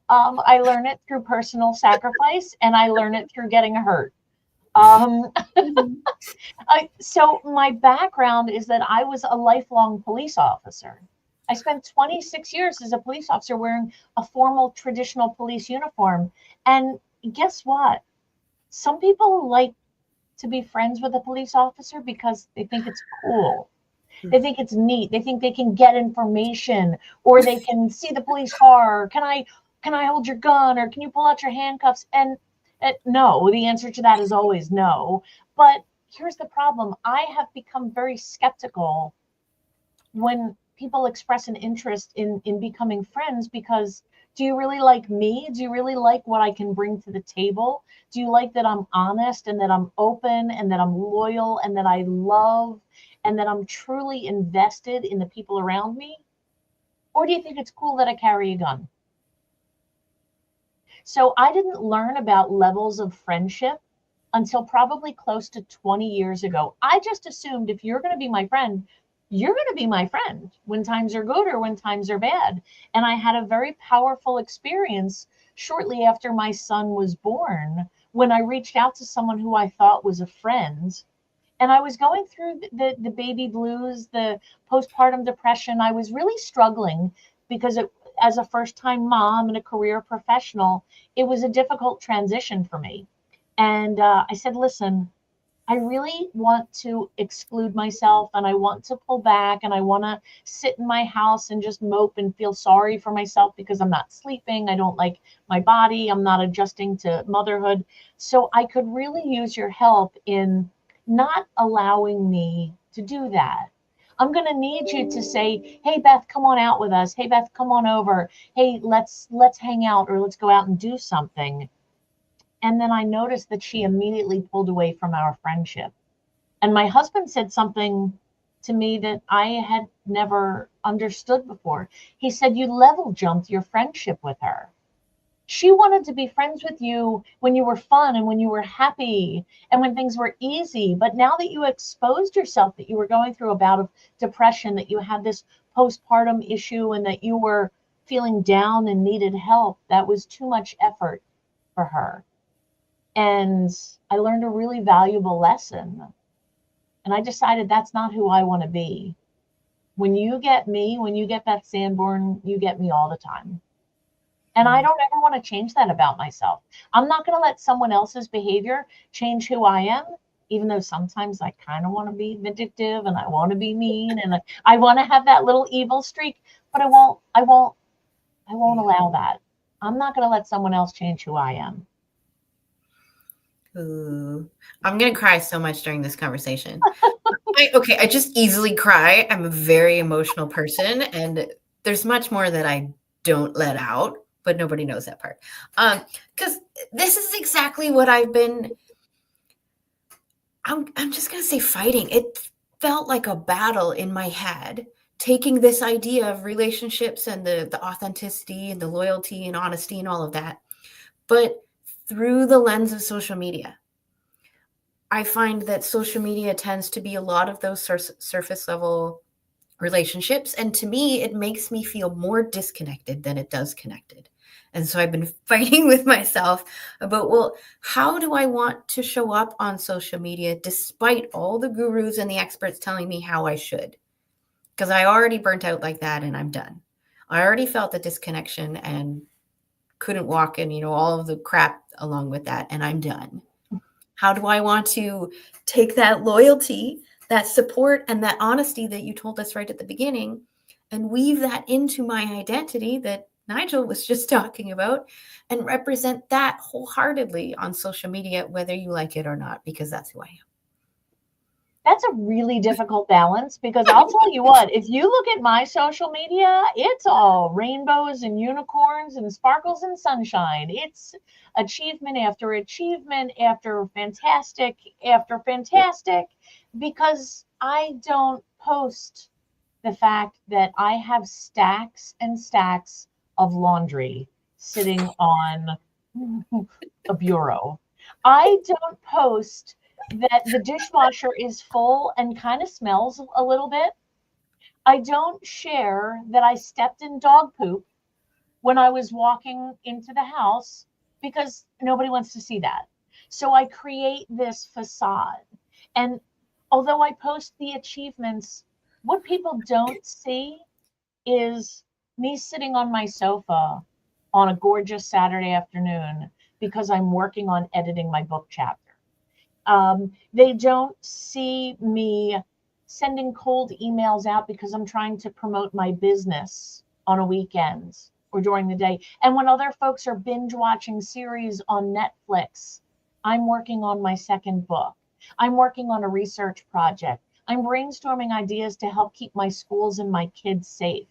I learn it through personal sacrifice, and I learn it through getting hurt. So my background is that I was a lifelong police officer. I spent 26 years as a police officer wearing a formal traditional police uniform. And guess what? Some people like to be friends with a police officer because they think it's cool. They think it's neat. They think they can get information, or they can see the police car. Can I hold your gun, or can you pull out your handcuffs? And no, the answer to that is always no. But here's the problem. I have become very skeptical when people express an interest in becoming friends, because do you really like me? Do you really like what I can bring to the table? Do you like that I'm honest and that I'm open and that I'm loyal and that I love and that I'm truly invested in the people around me? Or do you think it's cool that I carry a gun? So I didn't learn about levels of friendship until probably close to 20 years ago. I just assumed if you're going to be my friend, you're going to be my friend when times are good or when times are bad. And I had a very powerful experience shortly after my son was born, when I reached out to someone who I thought was a friend. And I was going through the baby blues, the postpartum depression. I was really struggling because as a first-time mom and a career professional, it was a difficult transition for me. And I said, listen, I really want to exclude myself, and I want to pull back, and I want to sit in my house and just mope and feel sorry for myself because I'm not sleeping. I don't like my body. I'm not adjusting to motherhood. So I could really use your help in not allowing me to do that. I'm going to need you to say, hey, Beth, come on out with us. Hey, Beth, come on over. Hey, let's hang out, or let's go out and do something. And then I noticed that she immediately pulled away from our friendship. And my husband said something to me that I had never understood before. He said, you level jumped your friendship with her. She wanted to be friends with you when you were fun and when you were happy and when things were easy. But now that you exposed yourself, that you were going through a bout of depression, that you had this postpartum issue, and that you were feeling down and needed help, that was too much effort for her. And I learned a really valuable lesson. And I decided that's not who I want to be. When you get me, when you get Beth Sanborn, you get me all the time. And I don't ever want to change that about myself. I'm not going to let someone else's behavior change who I am, even though sometimes I kind of want to be vindictive and I want to be mean and I want to have that little evil streak, but I won't allow that. I'm not going to let someone else change who I am. Ooh, I'm going to cry so much during this conversation. I just easily cry. I'm a very emotional person, and there's much more that I don't let out, but nobody knows that part. Because this is exactly what I've been, I'm just going to say fighting. It felt like a battle in my head, taking this idea of relationships and the authenticity and the loyalty and honesty and all of that, but through the lens of social media. I find that social media tends to be a lot of those surface level relationships. And to me, it makes me feel more disconnected than it does connected. And so I've been fighting with myself about, well, how do I want to show up on social media despite all the gurus and the experts telling me how I should? Because I already burnt out like that and I'm done. I already felt the disconnection and couldn't walk in, all of the crap along with that. And I'm done. How do I want to take that loyalty, that support, and that honesty that you told us right at the beginning and weave that into my identity that Nigel was just talking about and represent that wholeheartedly on social media, whether you like it or not, because that's who I am. That's a really difficult balance, because I'll tell you what, if you look at my social media, it's all rainbows and unicorns and sparkles and sunshine. It's achievement after achievement after fantastic, because I don't post the fact that I have stacks and stacks of laundry sitting on a bureau. I don't post that the dishwasher is full and kind of smells a little bit. I don't share that I stepped in dog poop when I was walking into the house, because nobody wants to see that. So I create this facade. And although I post the achievements, what people don't see is me sitting on my sofa on a gorgeous Saturday afternoon because I'm working on editing my book chapter. They don't see me sending cold emails out because I'm trying to promote my business on a weekend or during the day. And when other folks are binge watching series on Netflix, I'm working on my second book. I'm working on a research project. I'm brainstorming ideas to help keep my schools and my kids safe.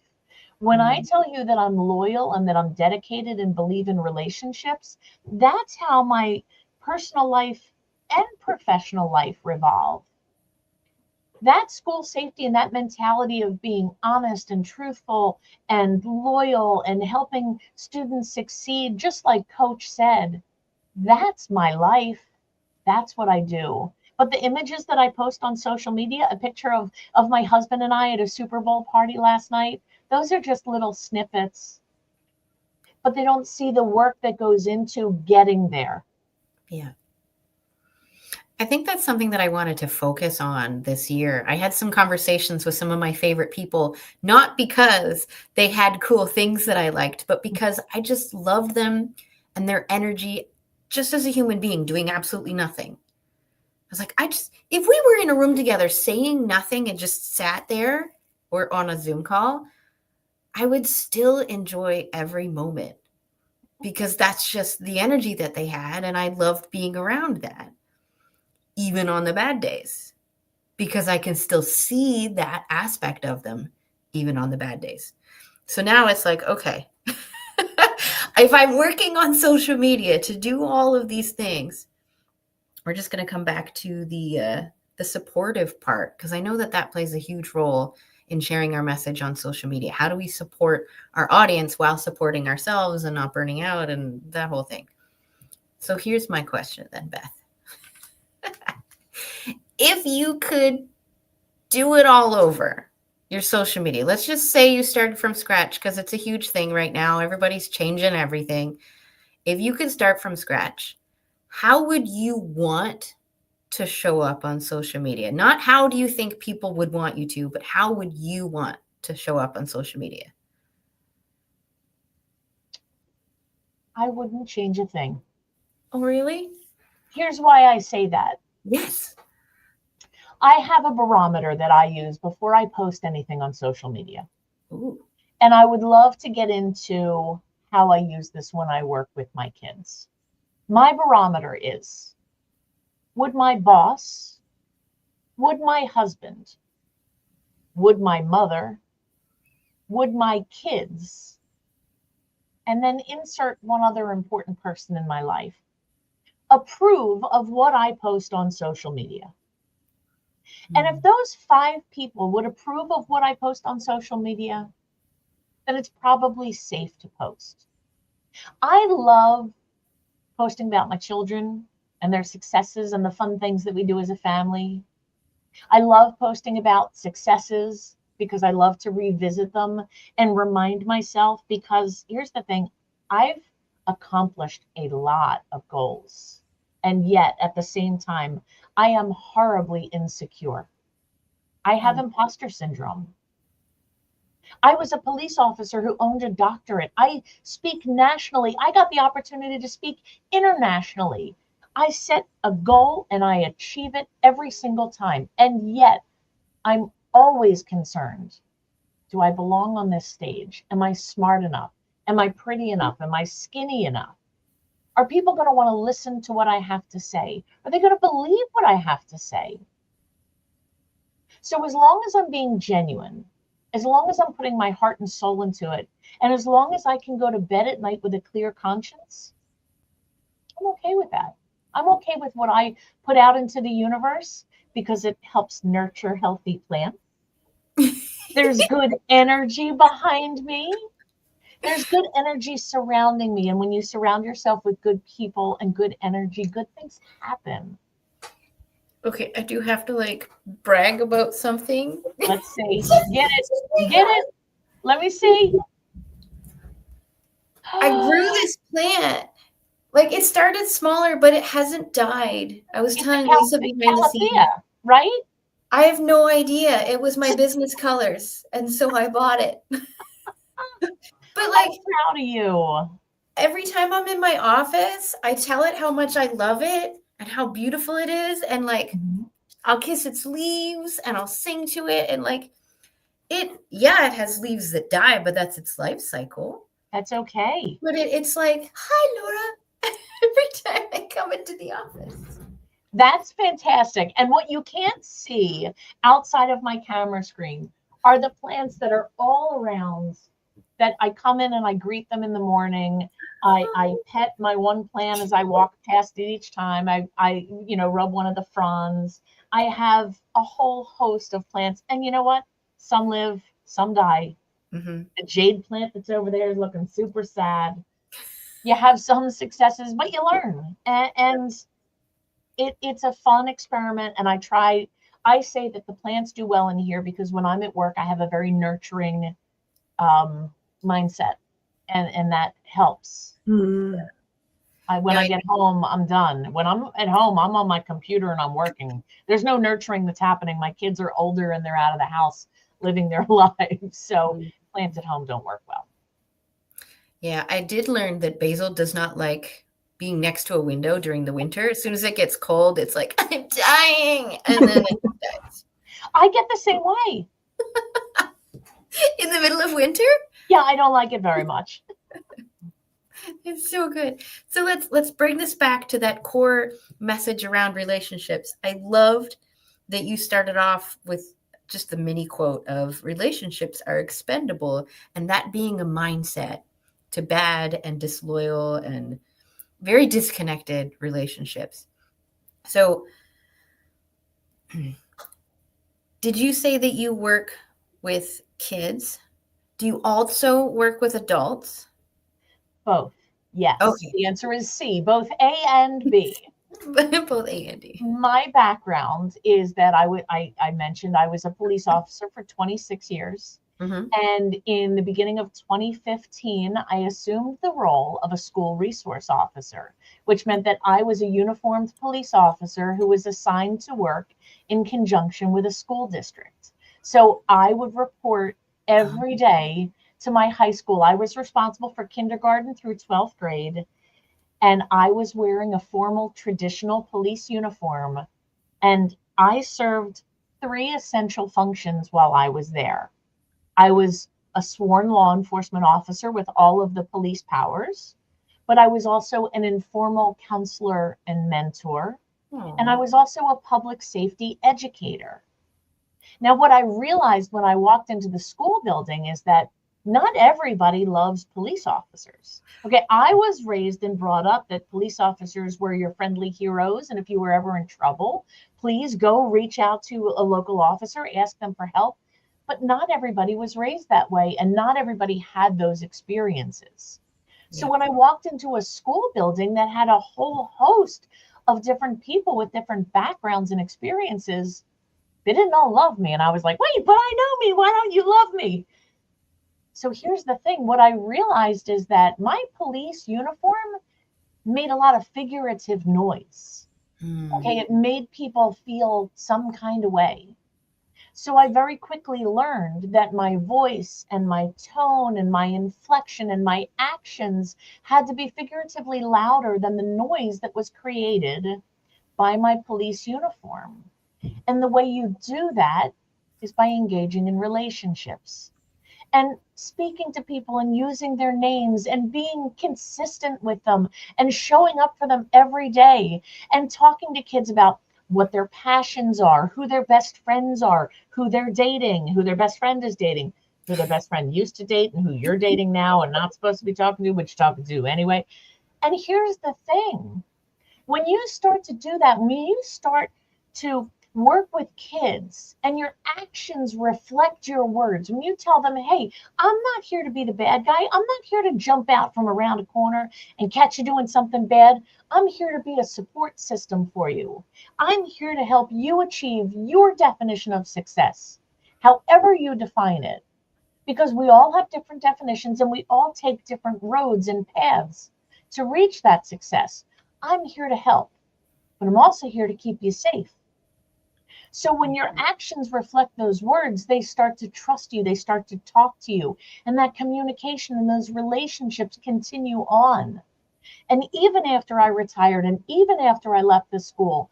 When I tell you that I'm loyal and that I'm dedicated and believe in relationships, that's how my personal life and professional life revolve. That school safety and that mentality of being honest and truthful and loyal and helping students succeed, just like Coach said, that's my life. That's what I do. But the images that I post on social media, a picture of my husband and I at a Super Bowl party last night, those are just little snippets. But they don't see the work that goes into getting there. Yeah. I think that's something that I wanted to focus on this year. I had some conversations with some of my favorite people, not because they had cool things that I liked, but because I just loved them and their energy just as a human being doing absolutely nothing. I was like, if we were in a room together saying nothing and just sat there or on a Zoom call, I would still enjoy every moment because that's just the energy that they had. And I loved being around that, even on the bad days, because I can still see that aspect of them, even on the bad days. So now it's like, okay, if I'm working on social media to do all of these things, we're just going to come back to the supportive part, because I know that plays a huge role in sharing our message on social media? How do we support our audience while supporting ourselves and not burning out and that whole thing? So here's my question then, Beth. If you could do it all over, your social media, let's just say you started from scratch, because it's a huge thing right now. Everybody's changing everything. If you could start from scratch, how would you want to show up on social media? Not how do you think people would want you to, but how would you want to show up on social media? I wouldn't change a thing. Oh, really? Here's why I say that. Yes. I have a barometer that I use before I post anything on social media. Ooh. And I would love to get into how I use this when I work with my kids. My barometer is, would my boss, would my husband, would my mother, would my kids, and then insert one other important person in my life, approve of what I post on social media? And if those 5 people would approve of what I post on social media, then it's probably safe to post. I love posting about my children and their successes and the fun things that we do as a family. I love posting about successes because I love to revisit them and remind myself, because here's the thing, I've accomplished a lot of goals. And yet at the same time, I am horribly insecure. I have imposter syndrome. I was a police officer who owned a doctorate. I speak nationally. I got the opportunity to speak internationally. I set a goal and I achieve it every single time. And yet I'm always concerned. Do I belong on this stage? Am I smart enough? Am I pretty enough? Am I skinny enough? Are people going to want to listen to what I have to say? Are they going to believe what I have to say? So as long as I'm being genuine, as long as I'm putting my heart and soul into it, and as long as I can go to bed at night with a clear conscience, I'm okay with that. I'm okay with what I put out into the universe because it helps nurture healthy plants. There's good energy behind me. There's good energy surrounding me. And when you surround yourself with good people and good energy, good things happen. Okay, I do have to brag about something. Let's see. Get it. Get it. Let me see. I grew this plant. It started smaller, but it hasn't died. I was telling Lisa behind the scenes. Right? I have no idea. It was my business colors, and so I bought it. But I'm proud of you. Every time I'm in my office, I tell it how much I love it and how beautiful it is, and I'll kiss its leaves and I'll sing to it, and it has leaves that die, but that's its life cycle. That's okay. But it's like, hi, Laura, every time I come into the office. That's fantastic. And what you can't see outside of my camera screen are the plants that are all around, that I come in and I greet them in the morning. I pet my one plant as I walk past it each time. I rub one of the fronds. I have a whole host of plants. And you know what? Some live, some die. Mm-hmm. The jade plant that's over there is looking super sad. You have some successes, but you learn. And it's a fun experiment. And I say that the plants do well in here because when I'm at work, I have a very nurturing mindset, and that helps. When I get home, I'm done. When I'm at home, I'm on my computer and I'm working. There's no nurturing that's happening. My kids are older and they're out of the house living their lives. So plants at home don't work well. Yeah, I did learn that basil does not like being next to a window during the winter. As soon as it gets cold, it's like, I'm dying. And then it dies. I get the same way. In the middle of winter? Yeah, I don't like it very much. It's so good. So let's bring this back to that core message around relationships. I loved that you started off with just the mini quote of relationships are expendable, and that being a mindset to bad and disloyal and very disconnected relationships. So did you say that you work with kids. Do you also work with adults? Both. Yes. Okay. The answer is C, both A and B. Both A and D. My background is that I mentioned I was a police officer for 26 years. Mm-hmm. And in the beginning of 2015, I assumed the role of a school resource officer, which meant that I was a uniformed police officer who was assigned to work in conjunction with a school district. So I would report every day to my high school. I was responsible for kindergarten through 12th grade, and I was wearing a formal traditional police uniform. And I served 3 essential functions while I was there. I was a sworn law enforcement officer with all of the police powers, but I was also an informal counselor and mentor. And I was also a public safety educator. Now, what I realized when I walked into the school building is that not everybody loves police officers. Okay, I was raised and brought up that police officers were your friendly heroes. And if you were ever in trouble, please go reach out to a local officer, ask them for help. But not everybody was raised that way, and not everybody had those experiences. So when I walked into a school building that had a whole host of different people with different backgrounds and experiences, they didn't all love me. And I was like, wait, but I know me. Why don't you love me? So here's the thing. What I realized is that my police uniform made a lot of figurative noise. Okay, it made people feel some kind of way. So I very quickly learned that my voice and my tone and my inflection and my actions had to be figuratively louder than the noise that was created by my police uniform. And the way you do that is by engaging in relationships and speaking to people and using their names and being consistent with them and showing up for them every day and talking to kids about what their passions are, who their best friends are, who they're dating, who their best friend is dating, who their best friend used to date and who you're dating now and not supposed to be talking to, but you're talking to anyway. And here's the thing. When you start to do that, when you start to work with kids and your actions reflect your words, when you tell them, hey, I'm not here to be the bad guy. I'm not here to jump out from around a corner and catch you doing something bad. I'm here to be a support system for you. I'm here to help you achieve your definition of success, however you define it, because we all have different definitions and we all take different roads and paths to reach that success. I'm here to help, but I'm also here to keep you safe. So when your actions reflect those words, they start to trust you, they start to talk to you, and that communication and those relationships continue on. And even after I retired and even after I left the school,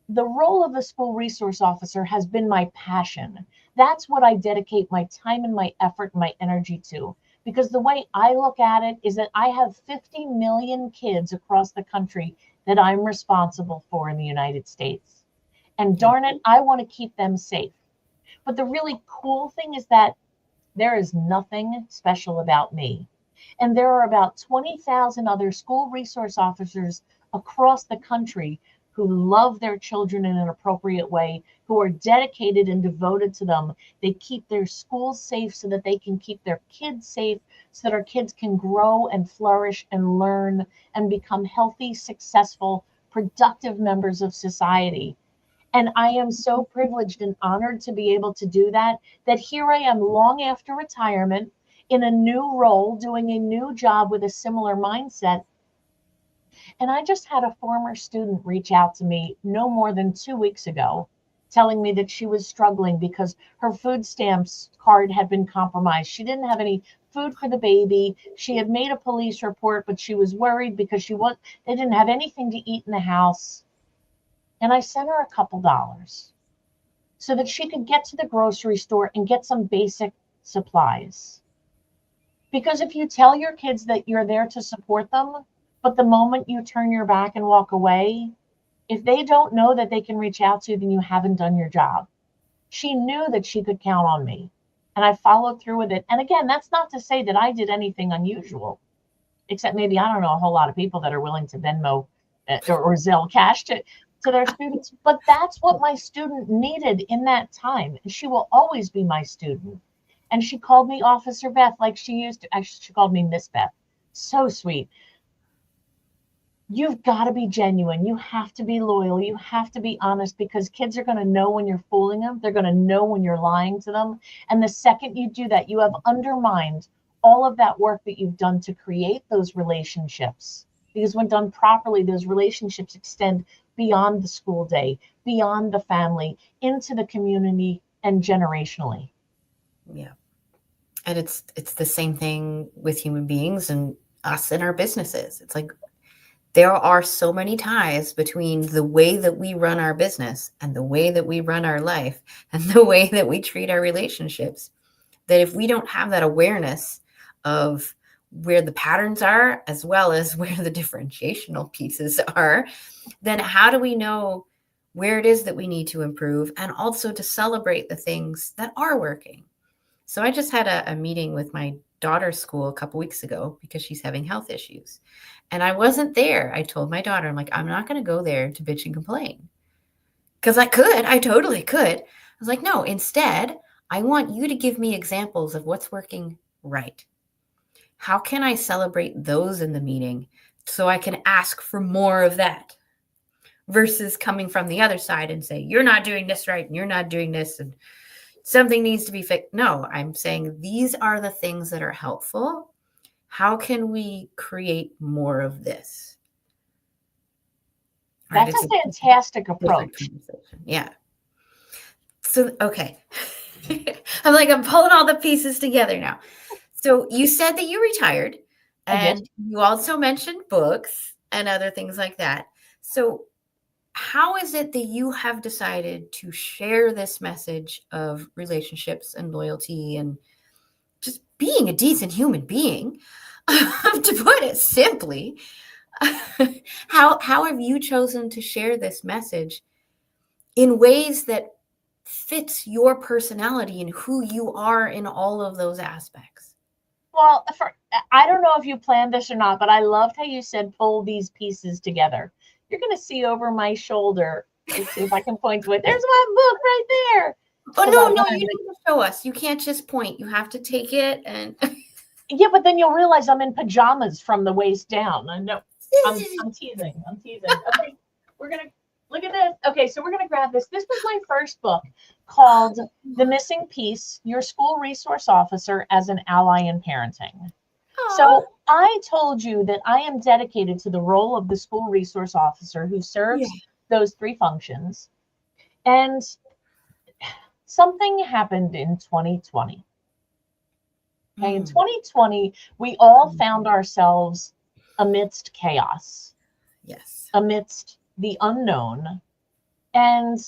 the role of the school resource officer has been my passion. That's what I dedicate my time and my effort and my energy to. Because the way I look at it is that I have 50 million kids across the country that I'm responsible for in the United States. And darn it, I want to keep them safe. But the really cool thing is that there is nothing special about me. And there are about 20,000 other school resource officers across the country who love their children in an appropriate way, who are dedicated and devoted to them. They keep their schools safe so that they can keep their kids safe, so that our kids can grow and flourish and learn and become healthy, successful, productive members of society. And I am so privileged and honored to be able to do that, that here I am long after retirement in a new role, doing a new job with a similar mindset. And I just had a former student reach out to me no more than 2 weeks ago, telling me that she was struggling because her food stamps card had been compromised. She didn't have any food for the baby. She had made a police report, but she was worried because they didn't have anything to eat in the house. And I sent her a couple dollars so that she could get to the grocery store and get some basic supplies. Because if you tell your kids that you're there to support them, but the moment you turn your back and walk away, if they don't know that they can reach out to you, then you haven't done your job. She knew that she could count on me, and I followed through with it. And again, that's not to say that I did anything unusual, except maybe, I don't know, a whole lot of people that are willing to Venmo or Zelle cash to. to their students. But that's what my student needed in that time. She will always be my student. And she called me Officer Beth like she used to. Actually, she called me Miss Beth. So sweet. You've got to be genuine. You have to be loyal. You have to be honest, because kids are going to know when you're fooling them. They're going to know when you're lying to them. And the second you do that, you have undermined all of that work that you've done to create those relationships. Because when done properly, those relationships extend beyond the school day, beyond the family, into the community, and generationally. Yeah. And it's the same thing with human beings and us and our businesses. It's like there are so many ties between the way that we run our business and the way that we run our life and the way that we treat our relationships, that if we don't have that awareness of where the patterns are, as well as where the differentiational pieces are, then how do we know where it is that we need to improve, and also to celebrate the things that are working? So I just had a meeting with my daughter's school a couple weeks ago because she's having health issues. And I wasn't there. I told my daughter, I'm like, I'm not going to go there to bitch and complain. Because I totally could. I was like, no, instead, I want you to give me examples of what's working right. How can I celebrate those in the meeting so I can ask for more of that, versus coming from the other side and say, you're not doing this right and you're not doing this and something needs to be fixed. No, I'm saying these are the things that are helpful. How can we create more of this? That's a fantastic approach. Yeah. So, okay. I'm pulling all the pieces together now. So you said that you retired, and you also mentioned books and other things like that. So how is it that you have decided to share this message of relationships and loyalty and just being a decent human being, to put it simply? How have you chosen to share this message in ways that fits your personality and who you are in all of those aspects? Well, I don't know if you planned this or not, but I loved how you said pull these pieces together. You're going to see over my shoulder. Let's see if I can point to it. There's my book right there. Oh, no, you need to show us. You can't just point. You have to take it and... Yeah, but then you'll realize I'm in pajamas from the waist down. I know. I'm teasing. Okay, we're going to look at this. Okay, so we're going to grab this. This was my first book, called The Missing Piece, Your School Resource Officer as an Ally in Parenting. Aww. So I told you that I am dedicated to the role of the school resource officer who serves those three functions. And something happened in 2020. Okay, in 2020, we all found ourselves amidst chaos. Yes. Amidst the unknown. And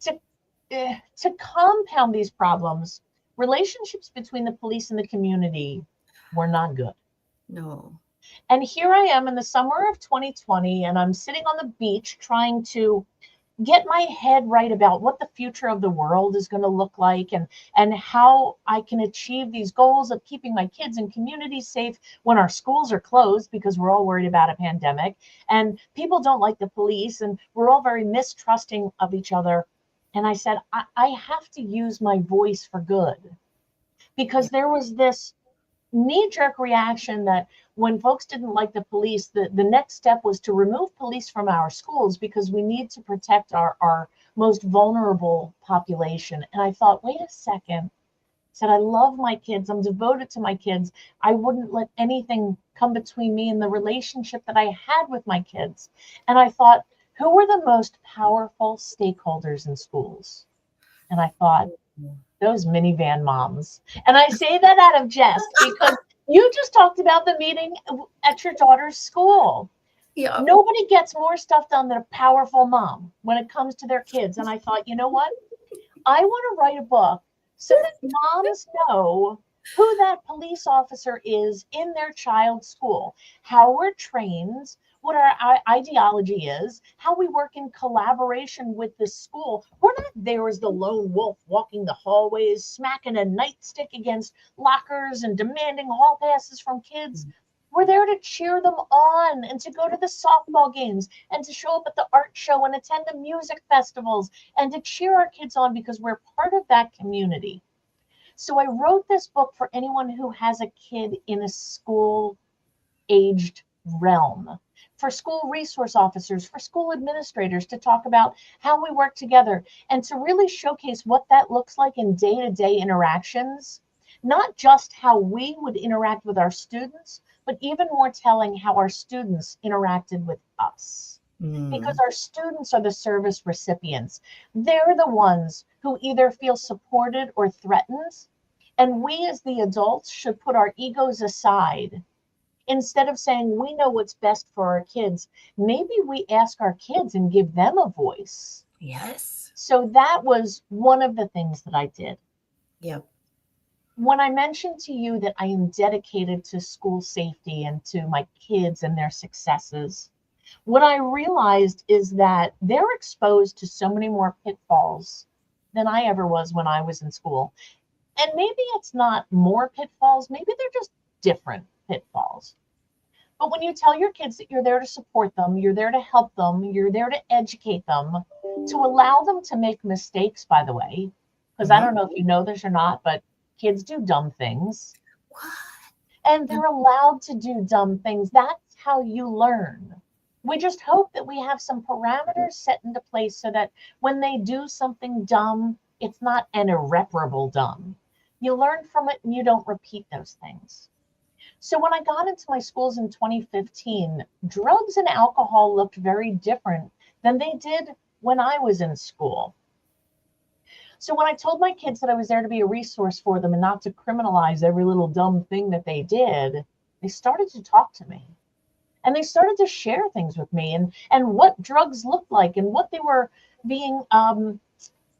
to compound these problems, relationships between the police and the community were not good. No. And here I am in the summer of 2020, and I'm sitting on the beach trying to get my head right about what the future of the world is going to look like, and how I can achieve these goals of keeping my kids and communities safe when our schools are closed, because we're all worried about a pandemic and people don't like the police and we're all very mistrusting of each other. And I said, I have to use my voice for good, because there was this knee-jerk reaction that when folks didn't like the police, the next step was to remove police from our schools because we need to protect our most vulnerable population. And I thought, wait a second. I said, I love my kids. I'm devoted to my kids. I wouldn't let anything come between me and the relationship that I had with my kids. And I thought, who were the most powerful stakeholders in schools? And I thought, those minivan moms. And I say that out of jest because you just talked about the meeting at your daughter's school. Yeah. Nobody gets more stuff done than a powerful mom when it comes to their kids. And I thought, you know what? I want to write a book so that moms know who that police officer is in their child's school, how we're trained, what our ideology is, how we work in collaboration with the school. We're not there as the lone wolf walking the hallways, smacking a nightstick against lockers and demanding hall passes from kids. We're there to cheer them on and to go to the softball games and to show up at the art show and attend the music festivals and to cheer our kids on because we're part of that community. So I wrote this book for anyone who has a kid in a school aged realm, for school resource officers, for school administrators, to talk about how we work together and to really showcase what that looks like in day-to-day interactions, not just how we would interact with our students, but even more telling how our students interacted with us. Because our students are the service recipients. They're the ones who either feel supported or threatened. And we as the adults should put our egos aside. Instead of saying we know what's best for our kids, maybe we ask our kids and give them a voice. Yes. So that was one of the things that I did. Yep. When I mentioned to you that I am dedicated to school safety and to my kids and their successes, what I realized is that they're exposed to so many more pitfalls than I ever was when I was in school. And maybe it's not more pitfalls, maybe they're just different pitfalls. But when you tell your kids that you're there to support them, you're there to help them, you're there to educate them, to allow them to make mistakes, by the way, because I don't know if you know this or not, but kids do dumb things. What? And they're allowed to do dumb things. That's how you learn. We just hope that we have some parameters set into place so that when they do something dumb, it's not an irreparable dumb. You learn from it and you don't repeat those things. So when I got into my schools in 2015, drugs and alcohol looked very different than they did when I was in school. So when I told my kids that I was there to be a resource for them and not to criminalize every little dumb thing that they did, they started to talk to me. And they started to share things with me and what drugs looked like and what they were being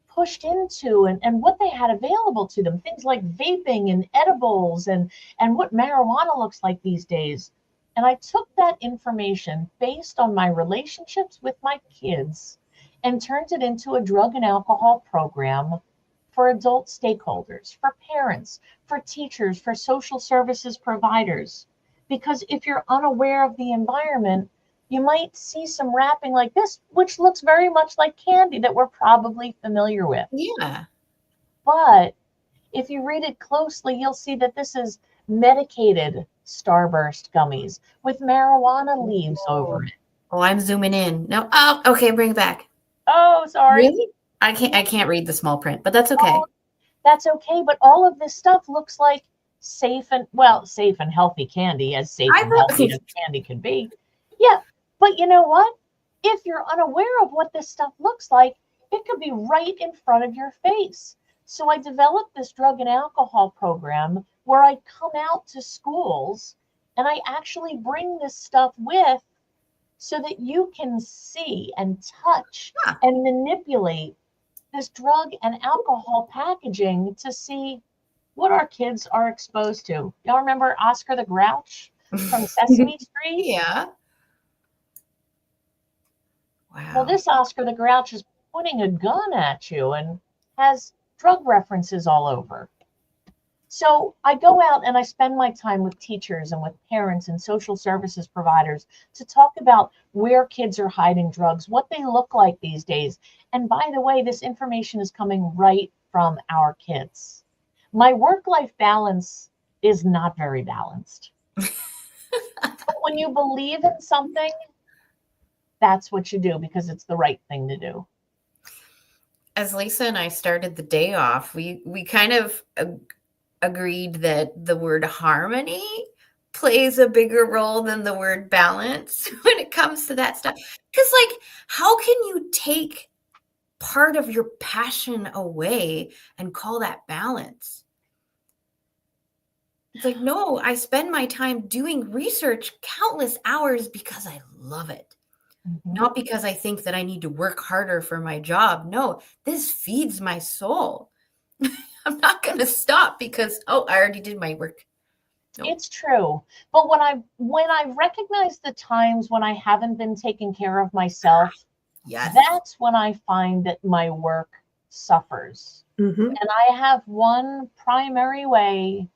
pushed into and what they had available to them. Things like vaping and edibles and what marijuana looks like these days. And I took that information based on my relationships with my kids and turned it into a drug and alcohol program for adult stakeholders, for parents, for teachers, for social services providers. Because if you're unaware of the environment, you might see some wrapping like this, which looks very much like candy that we're probably familiar with. Yeah. But if you read it closely, you'll see that this is medicated Starburst gummies with marijuana leaves over it. Oh, I'm zooming in. No. Oh, okay, bring it back. Oh, sorry. Really? I can't read the small print, but that's okay. Oh, that's okay. But all of this stuff looks like safe and healthy candy, as safe and healthy as candy can be. Yeah. But you know what? If you're unaware of what this stuff looks like, it could be right in front of your face. So I developed this drug and alcohol program where I come out to schools and I actually bring this stuff with so that you can see and touch and manipulate this drug and alcohol packaging to see what our kids are exposed to. Y'all remember Oscar the Grouch from Sesame Street? Yeah. Wow. Well, this Oscar the Grouch is pointing a gun at you and has drug references all over. So I go out and I spend my time with teachers and with parents and social services providers to talk about where kids are hiding drugs, what they look like these days. And by the way, this information is coming right from our kids. My work-life balance is not very balanced. But when you believe in something, that's what you do because it's the right thing to do. As Lisa and I started the day off, we kind of agreed that the word harmony plays a bigger role than the word balance when it comes to that stuff. Because, like, how can you take part of your passion away and call that balance? It's like, no, I spend my time doing research countless hours because I love it. Mm-hmm. Not because I think that I need to work harder for my job. No, this feeds my soul. I'm not going to stop because, I already did my work. Nope. It's true. But when I recognize the times when I haven't been taking care of myself, yes, that's when I find that my work suffers. Mm-hmm. And I have one primary way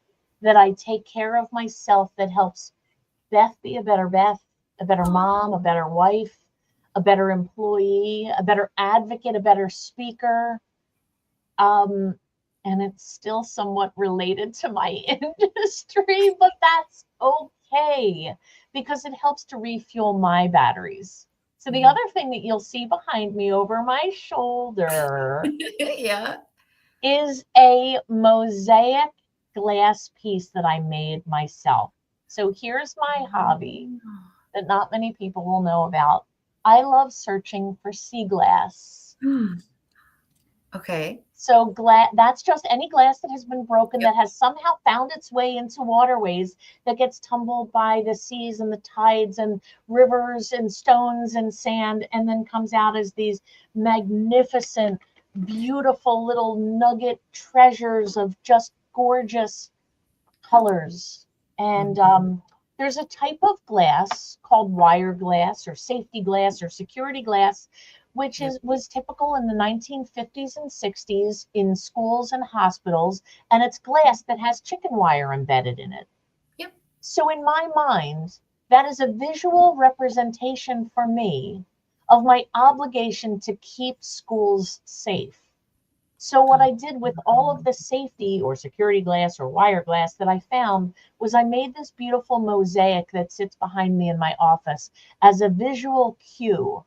that I take care of myself that helps Beth be a better Beth, a better mom, a better wife, a better employee, a better advocate, a better speaker. And it's still somewhat related to my industry, but that's okay because it helps to refuel my batteries. So the other thing that you'll see behind me over my shoulder Yeah. is a mosaic glass piece that I made myself. So here's my hobby that not many people will know about. I love searching for sea glass. Okay. So that's just any glass that has been broken Yep. that has somehow found its way into waterways that gets tumbled by the seas and the tides and rivers and stones and sand and then comes out as these magnificent, beautiful little nugget treasures of just gorgeous colors. And there's a type of glass called wire glass or safety glass or security glass, which was typical in the 1950s and 60s in schools and hospitals. And it's glass that has chicken wire embedded in it. Yep. So in my mind, that is a visual representation for me of my obligation to keep schools safe. So what I did with all of the safety or security glass or wire glass that I found was I made this beautiful mosaic that sits behind me in my office as a visual cue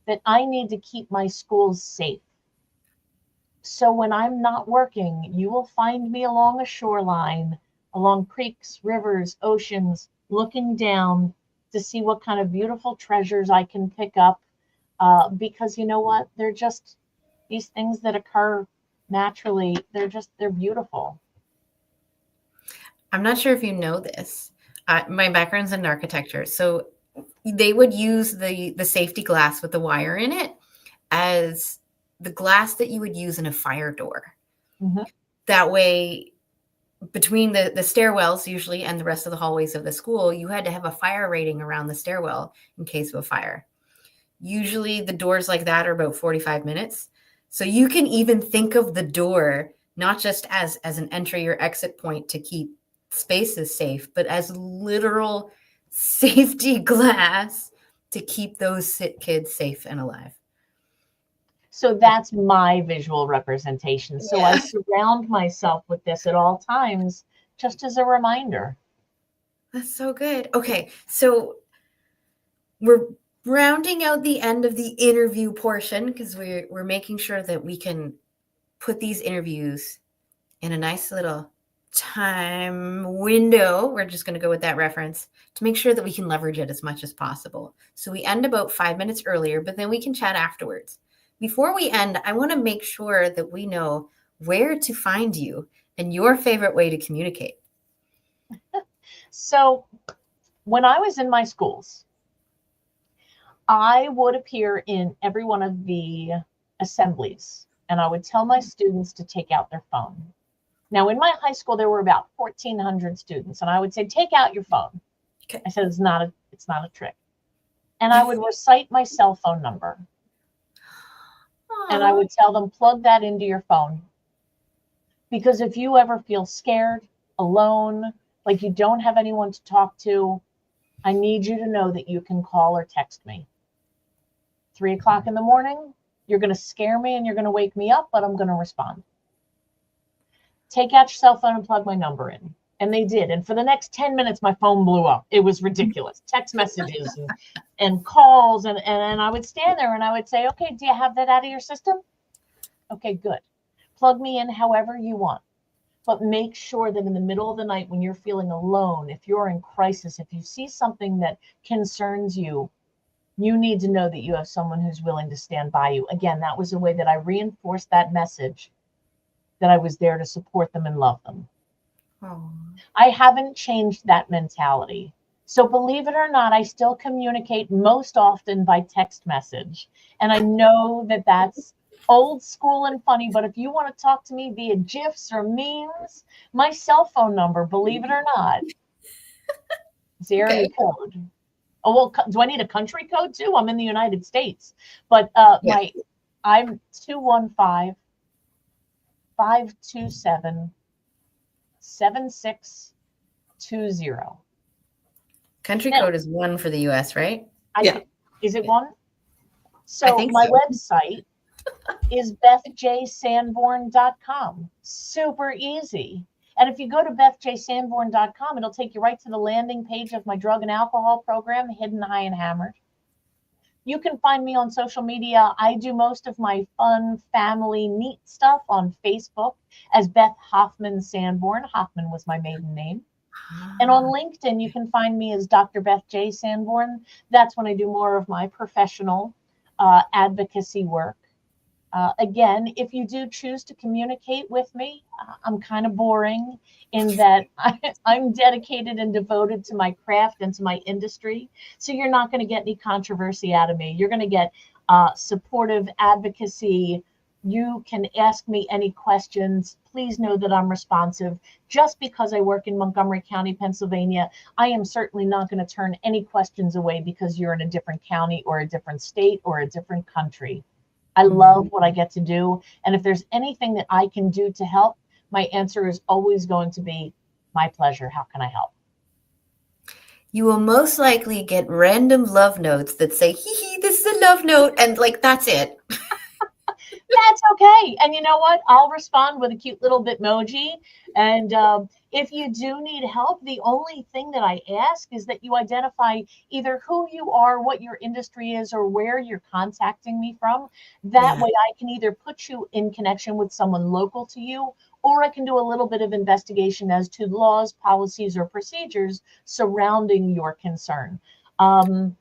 that I need to keep my schools safe. So when I'm not working, you will find me along a shoreline, along creeks, rivers, oceans, looking down to see what kind of beautiful treasures I can pick up. Because you know what? They're just these things that occur naturally. They're beautiful. I'm not sure if you know this. My background's in architecture, so they would use the safety glass with the wire in it as the glass that you would use in a fire door. Mm-hmm. That way, between the stairwells usually and the rest of the hallways of the school, you had to have a fire rating around the stairwell in case of a fire. Usually the doors like that are about 45 minutes. So you can even think of the door not just as an entry or exit point to keep spaces safe, but as literal safety glass to keep those kids safe and alive. So that's my visual representation. So Yeah. I surround myself with this at all times, just as a reminder. That's so good. Okay, so we're rounding out the end of the interview portion because we're making sure that we can put these interviews in a nice little time window. We're just going to go with that reference to make sure that we can leverage it as much as possible. So we end about 5 minutes earlier, but then we can chat afterwards. Before we end, I want to make sure that we know where to find you and your favorite way to communicate. So when I was in my schools, I would appear in every one of the assemblies and I would tell my students to take out their phone. Now, in my high school, there were about 1,400 students, and I would say, take out your phone. Okay. I said, it's not a trick. And I would recite my cell phone number. And I would tell them, plug that into your phone. Because if you ever feel scared, alone, like you don't have anyone to talk to, I need you to know that you can call or text me. 3 o'clock in the morning, you're going to scare me and you're going to wake me up, but I'm going to respond. Take out your cell phone and plug my number in. And they did. And for the next 10 minutes, my phone blew up. It was ridiculous. Text messages and calls. And I would stand there and I would say, okay, do you have that out of your system? Okay, good. Plug me in however you want. But make sure that in the middle of the night when you're feeling alone, if you're in crisis, if you see something that concerns you, you need to know that you have someone who's willing to stand by you. Again, that was a way that I reinforced that message that I was there to support them and love them. Oh. I haven't changed that mentality. So believe it or not, I still communicate most often by text message. And I know that that's old school and funny, but if you want to talk to me via GIFs or memes, my cell phone number, believe it or not, is area code. Oh, well, do I need a country code too? I'm in the United States. But I'm 215 527 7620. Country Now, code is 1 for the US, right? Yeah. Is it Yeah. one? I So think my so. website is bethjsanborn.com. Super easy. And if you go to bethjsanborn.com, it'll take you right to the landing page of my drug and alcohol program, Hidden, High, and Hammered. You can find me on social media. I do most of my fun, family, neat stuff on Facebook as Beth Hoffman Sanborn. Hoffman was my maiden name. And on LinkedIn, you can find me as Dr. Beth J. Sanborn. That's when I do more of my professional advocacy work. Again, if you do choose to communicate with me, I'm kind of boring in that I'm dedicated and devoted to my craft and to my industry. So you're not going to get any controversy out of me. You're going to get supportive advocacy. You can ask me any questions. Please know that I'm responsive. Just because I work in Montgomery County, Pennsylvania, I am certainly not going to turn any questions away because you're in a different county or a different state or a different country. I love what I get to do. And if there's anything that I can do to help, my answer is always going to be my pleasure. How can I help? You will most likely get random love notes that say, hee hee, this is a love note. And like, that's it. That's okay. And you know what? I'll respond with a cute little Bitmoji. And if you do need help, the only thing that I ask is that you identify either who you are, what your industry is, or where you're contacting me from. That way I can either put you in connection with someone local to you, or I can do a little bit of investigation as to laws, policies, or procedures surrounding your concern. I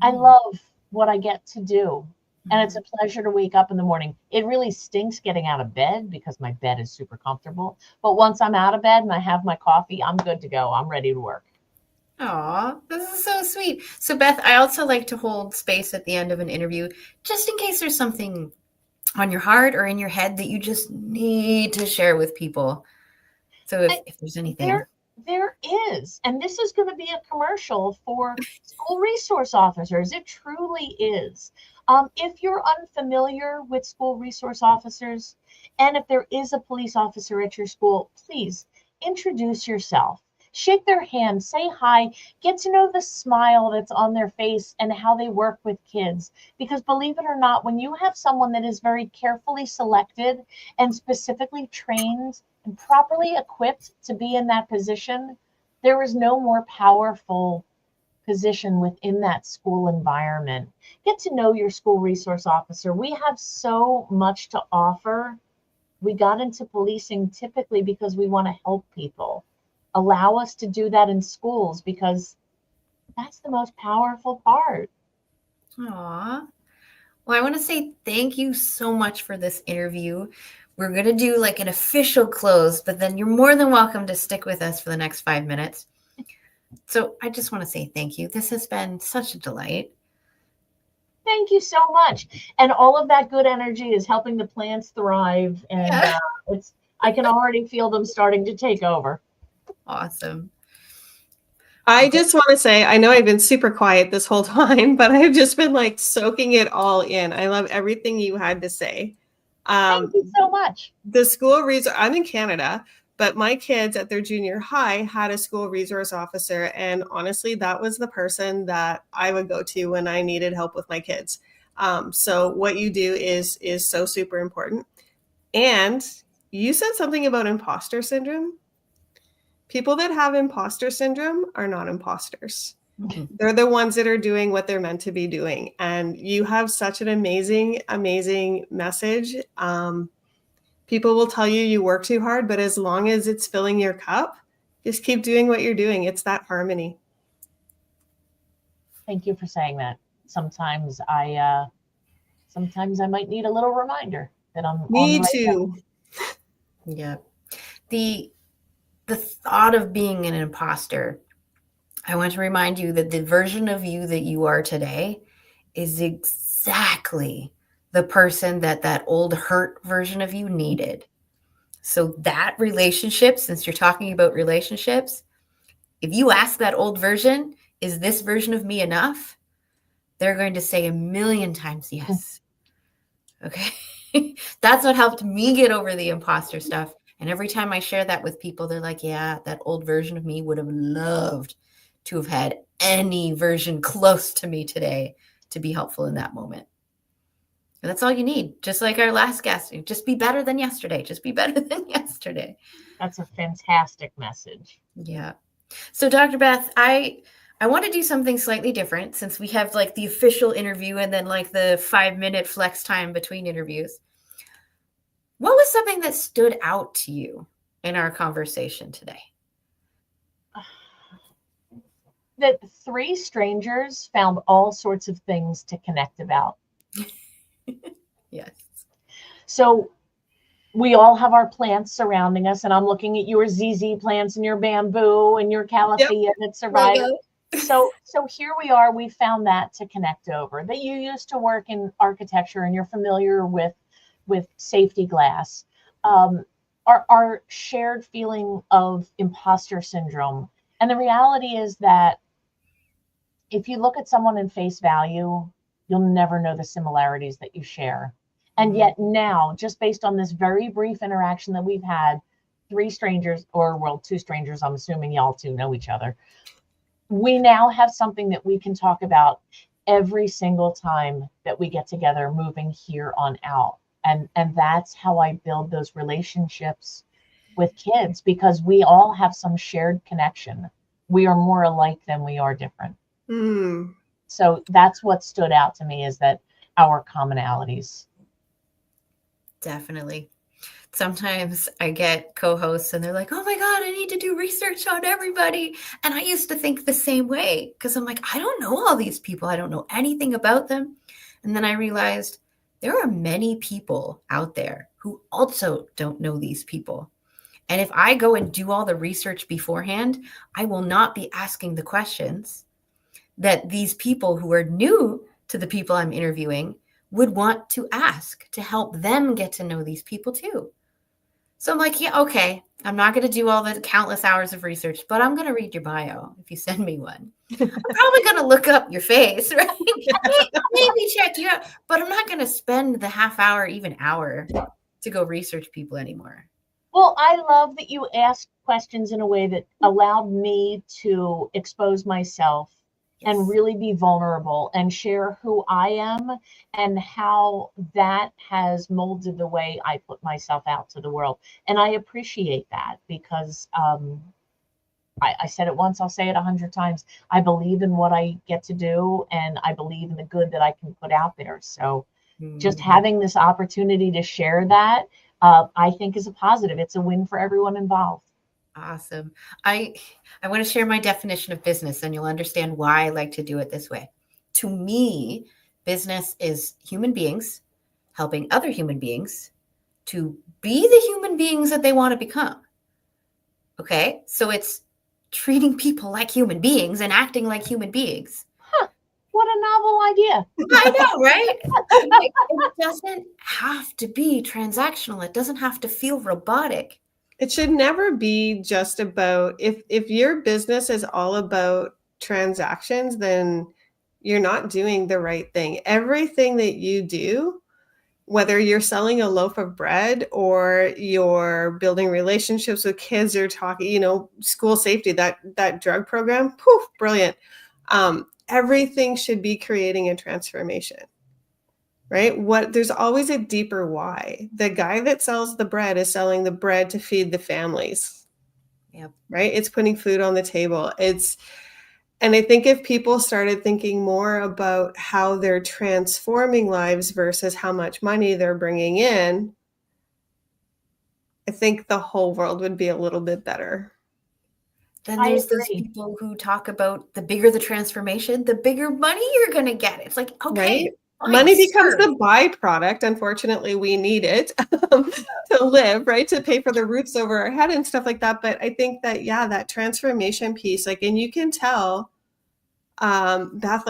love what I get to do. And it's a pleasure to wake up in the morning. It really stinks getting out of bed because my bed is super comfortable. But once I'm out of bed and I have my coffee, I'm good to go. I'm ready to work. Aw, this is so sweet. So, Beth, I also like to hold space at the end of an interview just in case there's something on your heart or in your head that you just need to share with people. So, if there's anything. There is. And this is going to be a commercial for school resource officers. It truly is. If you're unfamiliar with school resource officers, and if there is a police officer at your school, please introduce yourself. Shake their hand, say hi, get to know the smile that's on their face and how they work with kids. Because believe it or not, when you have someone that is very carefully selected and specifically trained and properly equipped to be in that position, there is no more powerful position within that school environment. Get to know your school resource officer. We have so much to offer. We got into policing typically because we want to help people. Allow us to do that in schools because that's the most powerful part. Aw. Well, I want to say thank you so much for this interview. We're going to do like an official close, but then you're more than welcome to stick with us for the next 5 minutes. So I just want to say thank you. This has been such a delight. Thank you so much. And all of that good energy is helping the plants thrive. And I can already feel them starting to take over. Awesome. I just want to say, I know I've been super quiet this whole time, but I've just been like soaking it all in. I love everything you had to say. Thank you so much. The school resource, I'm in Canada, but my kids at their junior high had a school resource officer. And honestly, that was the person that I would go to when I needed help with my kids. So what you do is so super important. And you said something about imposter syndrome. People that have imposter syndrome are not imposters. They're the ones that are doing what they're meant to be doing. And you have such an amazing, amazing message. People will tell you you work too hard, but as long as it's filling your cup, just keep doing what you're doing. It's that harmony. Thank you for saying that. Sometimes I might need a little reminder that I'm Me on the right too. track. Yeah. The thought of being an imposter, I want to remind you that the version of you that you are today is exactly the person that old hurt version of you needed. So that relationship, since you're talking about relationships, if you ask that old version, is this version of me enough? They're going to say 1,000,000 times yes. Okay. That's what helped me get over the imposter stuff. And every time I share that with people, they're like, yeah, that old version of me would have loved to have had any version close to me today to be helpful in that moment. And that's all you need. Just like our last guest, just be better than yesterday. Just be better than yesterday. That's a fantastic message. Yeah. So Dr. Beth, I want to do something slightly different since we have like the official interview and then like the 5-minute flex time between interviews. What was something that stood out to you in our conversation today? That 3 strangers found all sorts of things to connect about. Yes. So we all have our plants surrounding us, and I'm looking at your ZZ plants and your bamboo and your calathea that survived. So here we are. We found that to connect over. That you used to work in architecture and you're familiar with safety glass. Our shared feeling of imposter syndrome. And the reality is that if you look at someone in face value, you'll never know the similarities that you share. And yet now, just based on this very brief interaction that we've had, 3 strangers, or well, 2 strangers, I'm assuming y'all 2 know each other. We now have something that we can talk about every single time that we get together moving here on out. And that's how I build those relationships with kids, because we all have some shared connection. We are more alike than we are different. So that's what stood out to me, is that our commonalities. Definitely. Sometimes I get co-hosts and they're like, oh my God, I need to do research on everybody. And I used to think the same way because I'm like, I don't know all these people. I don't know anything about them. And then I realized there are many people out there who also don't know these people. And if I go and do all the research beforehand, I will not be asking the questions that these people who are new to the people I'm interviewing would want to ask to help them get to know these people too. So I'm like, yeah, okay, I'm not going to do all the countless hours of research, but I'm going to read your bio if you send me one. I'm probably going to look up your face, right? Maybe check you out, but I'm not going to spend the half hour, even hour to go research people anymore. Well, I love that you asked questions in a way that allowed me to expose myself. Yes. And really be vulnerable and share who I am and how that has molded the way I put myself out to the world. And I appreciate that because I said it once, I'll say it 100 times. I believe in what I get to do, and I believe in the good that I can put out there. So just having this opportunity to share that, I think is a positive. It's a win for everyone involved. Awesome. I want to share my definition of business, and you'll understand why I like to do it this way. To me, business is human beings helping other human beings to be the human beings that they want to become. Okay? So it's treating people like human beings and acting like human beings. What a novel idea. I know, right? It doesn't have to be transactional. It doesn't have to feel robotic. It should never be just about, if your business is all about transactions, then you're not doing the right thing. Everything that you do, whether you're selling a loaf of bread or you're building relationships with kids or talking, school safety, that drug program, poof, brilliant. Everything should be creating a transformation. Right? There's always a deeper why. The guy that sells the bread is selling the bread to feed the families. Yep. Right? It's putting food on the table. And I think if people started thinking more about how they're transforming lives versus how much money they're bringing in, I think the whole world would be a little bit better. Then there's those people who talk about the bigger the transformation, the bigger money you're going to get. It's like, okay. Right? Money becomes the byproduct. Unfortunately, we need it to live, right? To pay for the roofs over our head and stuff like that. But I think that, that transformation piece, and you can tell, Beth,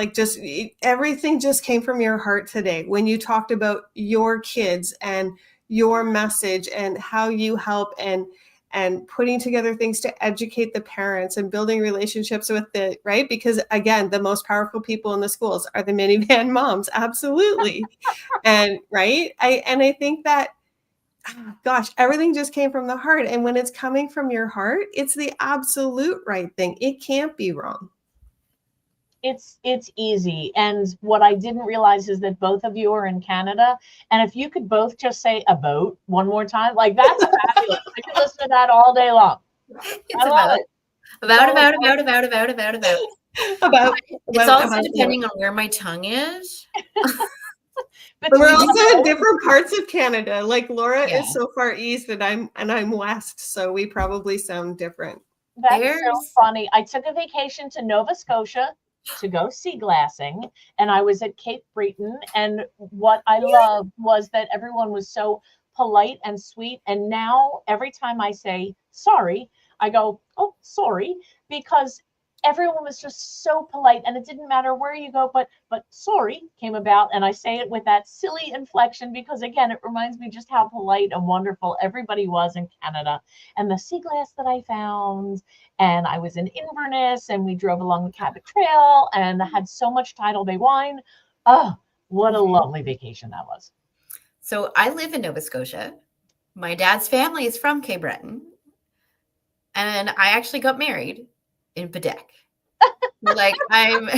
everything just came from your heart today when you talked about your kids and your message and how you help and putting together things to educate the parents and building relationships with right? Because again, the most powerful people in the schools are the minivan moms. Absolutely. And right. I think that, gosh, everything just came from the heart. And when it's coming from your heart, it's the absolute right thing. It can't be wrong. It's easy. And what I didn't realize is that both of you are in Canada. And if you could both just say a boat one more time, like that's fabulous. I could listen to that all day long. It's I love about, it. about, It's all about, about, about, about, about, about. It's also depending on where my tongue is. But we're between also in both. different parts of Canada. Like Laura Yeah. is so far east and I'm west, so we probably sound different. That's so funny. I took a vacation to Nova Scotia to go sea glassing, and I was at Cape Breton. And what I loved was that everyone was so polite and sweet. And now every time I say sorry, I go, oh, sorry, because everyone was just so polite, and it didn't matter where you go, but sorry came about, and I say it with that silly inflection because again, it reminds me just how polite and wonderful everybody was in Canada. And the sea glass that I found, and I was in Inverness, and we drove along the Cabot Trail and had so much Tidal Bay wine. Oh, what a lovely vacation that was. So I live in Nova Scotia. My dad's family is from Cape Breton. And I actually got married in Badek. Like, I'm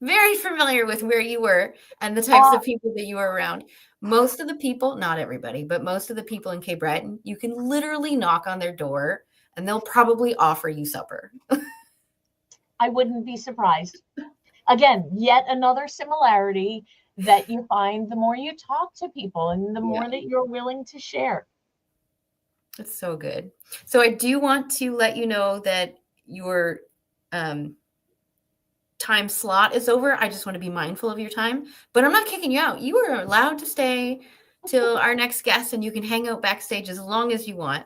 very familiar with where you were and the types of people that you were around. Most of the people, not everybody, but most of the people in Cape Breton, you can literally knock on their door and they'll probably offer you supper. I wouldn't be surprised. Again, yet another similarity that you find the more you talk to people and the more that you're willing to share. It's so good. So I do want to let you know that your time slot is over. I just want to be mindful of your time, but I'm not kicking you out. You are allowed to stay till our next guest, and you can hang out backstage as long as you want.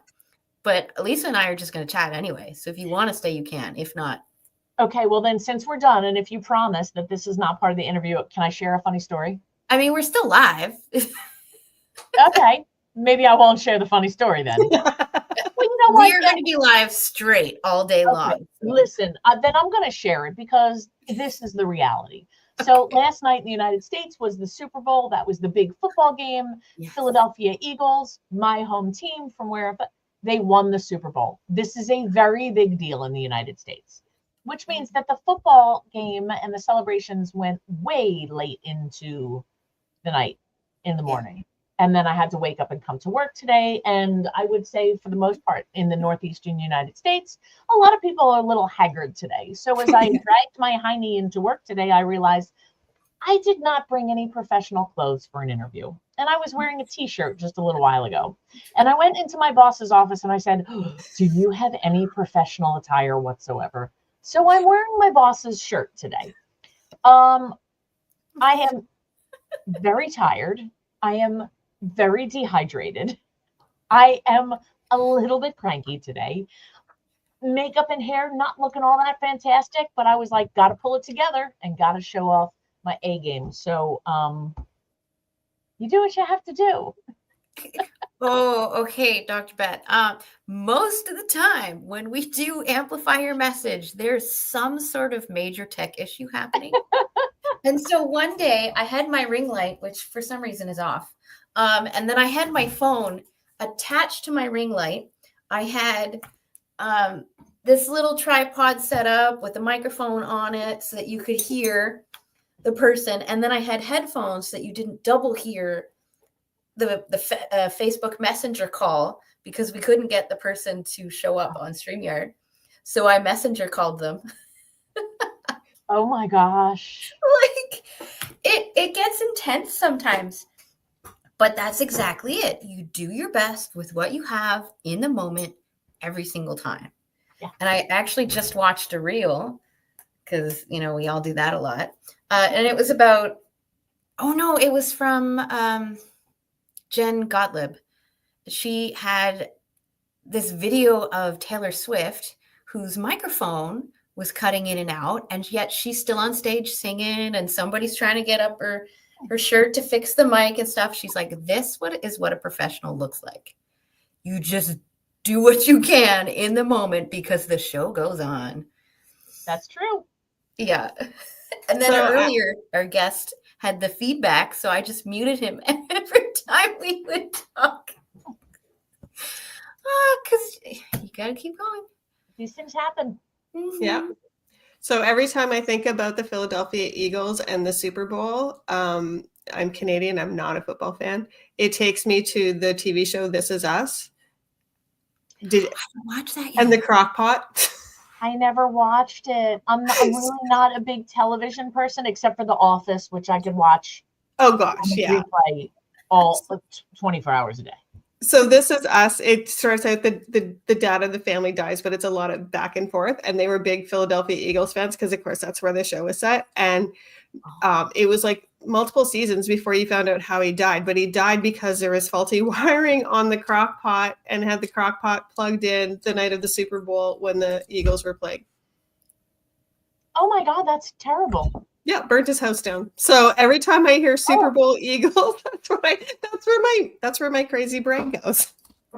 But Lisa and I are just going to chat anyway. So if you want to stay, you can. If not. Okay, well then, since we're done, and if you promise that this is not part of the interview, can I share a funny story? I mean, we're still live. Okay, maybe I won't share the funny story then. Well, you know what? We're going to be live straight all day long. So. Listen, then I'm going to share it because this is the reality. So last night in the United States was the Super Bowl. That was the big football game. Yes. Philadelphia Eagles, my home team from wherever, they won the Super Bowl. This is a very big deal in the United States, which means that the football game and the celebrations went way late into the night in the morning. And then I had to wake up and come to work today. And I would say for the most part in the Northeastern United States, a lot of people are a little haggard today. So as I dragged my hiney into work today, I realized I did not bring any professional clothes for an interview. And I was wearing a t-shirt just a little while ago. And I went into my boss's office and I said, do you have any professional attire whatsoever? So I'm wearing my boss's shirt today. I am very tired. I am very dehydrated. I am a little bit cranky today. Makeup and hair not looking all that fantastic, but I was like, gotta pull it together and gotta show off my A game. So you do what you have to do. Oh, okay, Dr. Beth. Most of the time when we do amplify your message, there's some sort of major tech issue happening. And so one day I had my ring light, which for some reason is off. And then I had my phone attached to my ring light. I had this little tripod set up with a microphone on it so that you could hear the person. And then I had headphones so that you didn't double hear the Facebook Messenger call because we couldn't get the person to show up on StreamYard. So I Messenger called them. Oh my gosh. Like it gets intense sometimes. But that's exactly it. You do your best with what you have in the moment every single time. Yeah. And I actually just watched a reel because, you know, we all do that a lot. And it was about, it was from Jen Gottlieb. She had this video of Taylor Swift, whose microphone was cutting in and out, and yet she's still on stage singing, and somebody's trying to get up her shirt to fix the mic and stuff. She's like, this is what a professional looks like. You just do what you can in the moment because the show goes on. That's true. Yeah. And then earlier, our guest had the feedback, so I just muted him every time we would talk. Because you got to keep going. These things happen. Mm-hmm. Yeah. So every time I think about the Philadelphia Eagles and the Super Bowl, I'm Canadian. I'm not a football fan. It takes me to the TV show This Is Us. I haven't watched that yet. And the crock pot. I never watched it. I'm really not a big television person, except for The Office, which I could watch. Oh gosh, yeah. Replay all 24 hours a day. So This Is Us. It starts out the dad of the family dies, but it's a lot of back and forth. And they were big Philadelphia Eagles fans because, of course, that's where the show was set. And it was like multiple seasons before you found out how he died. But he died because there was faulty wiring on the crock pot and had the crock pot plugged in the night of the Super Bowl when the Eagles were playing. Oh my God, that's terrible. Yeah, burnt his house down. So every time I hear Super Bowl Eagles, that's where my crazy brain goes.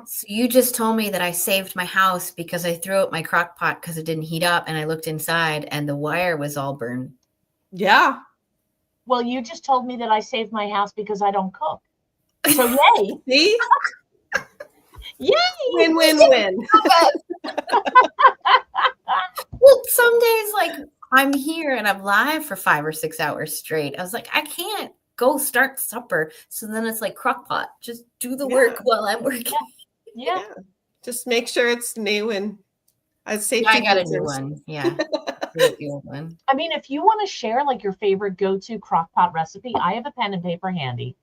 So you just told me that I saved my house because I threw out my crock pot because it didn't heat up, and I looked inside and the wire was all burned. Yeah. Well, you just told me that I saved my house because I don't cook. So yay. See? Yay. Win, win, win. Well, some days, like, I'm here and I'm live for 5 or 6 hours straight. I was like, I can't go start supper. So then it's like crock pot. Just do the work while I'm working. Yeah. Just make sure it's new and as safety. I got a new one. Yeah. One. I mean, if you want to share like your favorite go-to crock pot recipe, I have a pen and paper handy.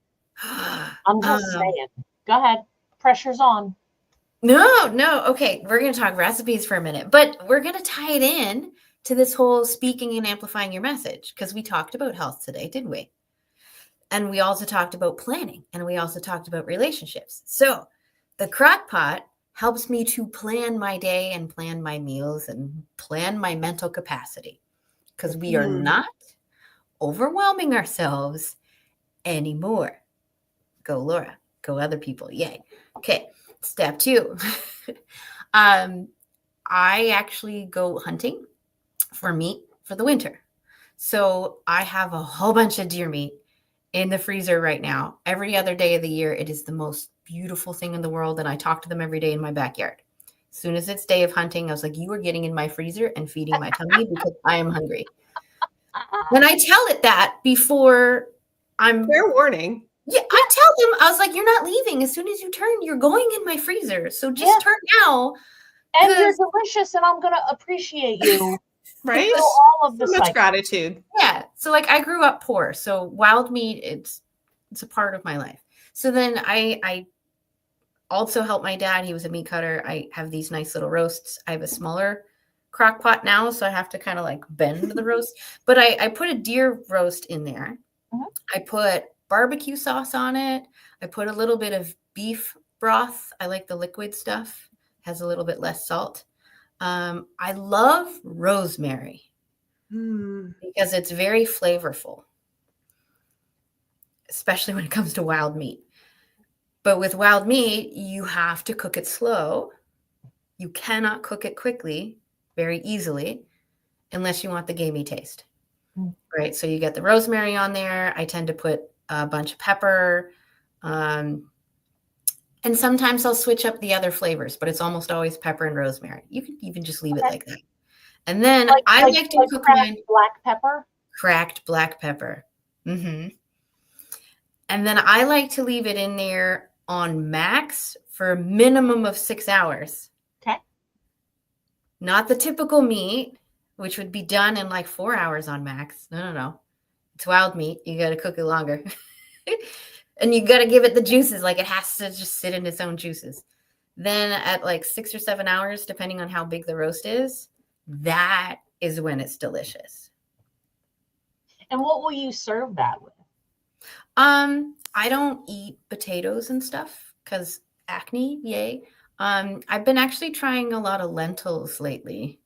I'm just saying. Go ahead. Pressure's on. No. Okay. We're going to talk recipes for a minute, but we're going to tie it in to this whole speaking and amplifying your message, because we talked about health today, didn't we? And we also talked about planning, and we also talked about relationships. So the crock pot helps me to plan my day and plan my meals and plan my mental capacity, because we are not overwhelming ourselves anymore. Go, Laura. Go, other people. Yay. Okay. Step 2. I actually go hunting for meat for the winter. So I have a whole bunch of deer meat in the freezer right now. Every other day of the year, it is the most beautiful thing in the world. And I talk to them every day in my backyard. As soon as it's day of hunting, I was like, you are getting in my freezer and feeding my tummy because I am hungry. When I tell it that before I'm... Fair warning. Yeah, I tell them, I was like, you're not leaving. As soon as you turn, you're going in my freezer. So just turn now. And you're delicious, and I'm going to appreciate you. Right? All of the so much gratitude. Yeah. So like I grew up poor. So wild meat, it's a part of my life. So then I also helped my dad. He was a meat cutter. I have these nice little roasts. I have a smaller crock pot now, so I have to kind of like bend the roast. But I put a deer roast in there. Mm-hmm. I put barbecue sauce on it. I put a little bit of beef broth. I like the liquid stuff. Has a little bit less salt. I love rosemary because it's very flavorful, especially when it comes to wild meat. But with wild meat, you have to cook it slow. You cannot cook it quickly, very easily, unless you want the gamey taste. Right? So you get the rosemary on there. I tend to put a bunch of pepper. And sometimes I'll switch up the other flavors, but it's almost always pepper and rosemary. You can even just leave it like that. And then I like to cook mine. Black pepper? Cracked black pepper. Mm-hmm. And then I like to leave it in there on max for a minimum of 6 hours. Okay. Not the typical meat, which would be done in like 4 hours on max. No. It's wild meat. You got to cook it longer. And you got to give it the juices. Like it has to just sit in its own juices. Then at like 6 or 7 hours, depending on how big the roast is, that is when it's delicious. And what will you serve that with? I don't eat potatoes and stuff because acne, yay. I've been actually trying a lot of lentils lately.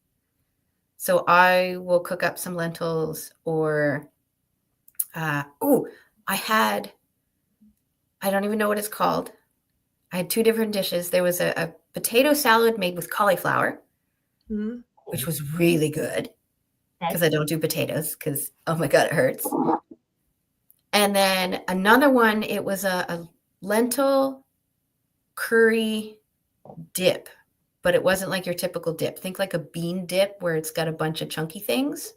So I will cook up some lentils or, I don't even know what it's called. I had 2 different dishes. There was a potato salad made with cauliflower, which was really good because I don't do potatoes because, oh my God, it hurts. And then another one, it was a lentil curry dip. but it wasn't like your typical dip. Think like a bean dip where it's got a bunch of chunky things.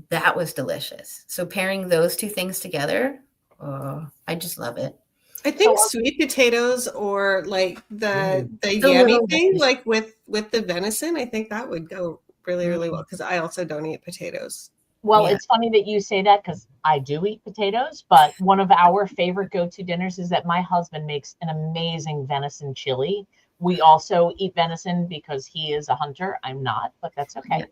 That was delicious. So pairing those two things together, oh, I just love it. I think sweet potatoes or like the The yummy little thing, fish. like with the venison, I think that would go really, really well because I also don't eat potatoes. Well, Yeah. it's funny that you say that because I do eat potatoes, but one of our favorite go-to dinners is that my husband makes an amazing venison chili. We also eat venison because he is a hunter. I'm not, but that's okay.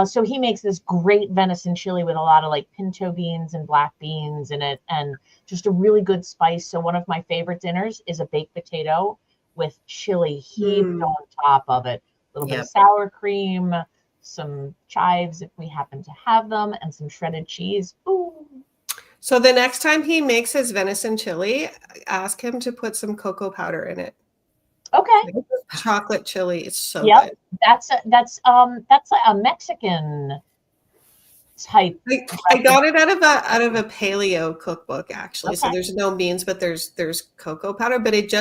So he makes this great venison chili with a lot of like pinto beans and black beans in it and just a really good spice. So one of my favorite dinners is a baked potato with chili heaped on top of it. A little bit of sour cream, some chives if we happen to have them, and some shredded cheese. Ooh. So the next time he makes his venison chili, ask him to put some cocoa powder in it. Okay. Like chocolate chili. It's so good. That's a Mexican type. I got it out of a paleo cookbook actually. So Okay. there's no beans, but there's cocoa powder, but it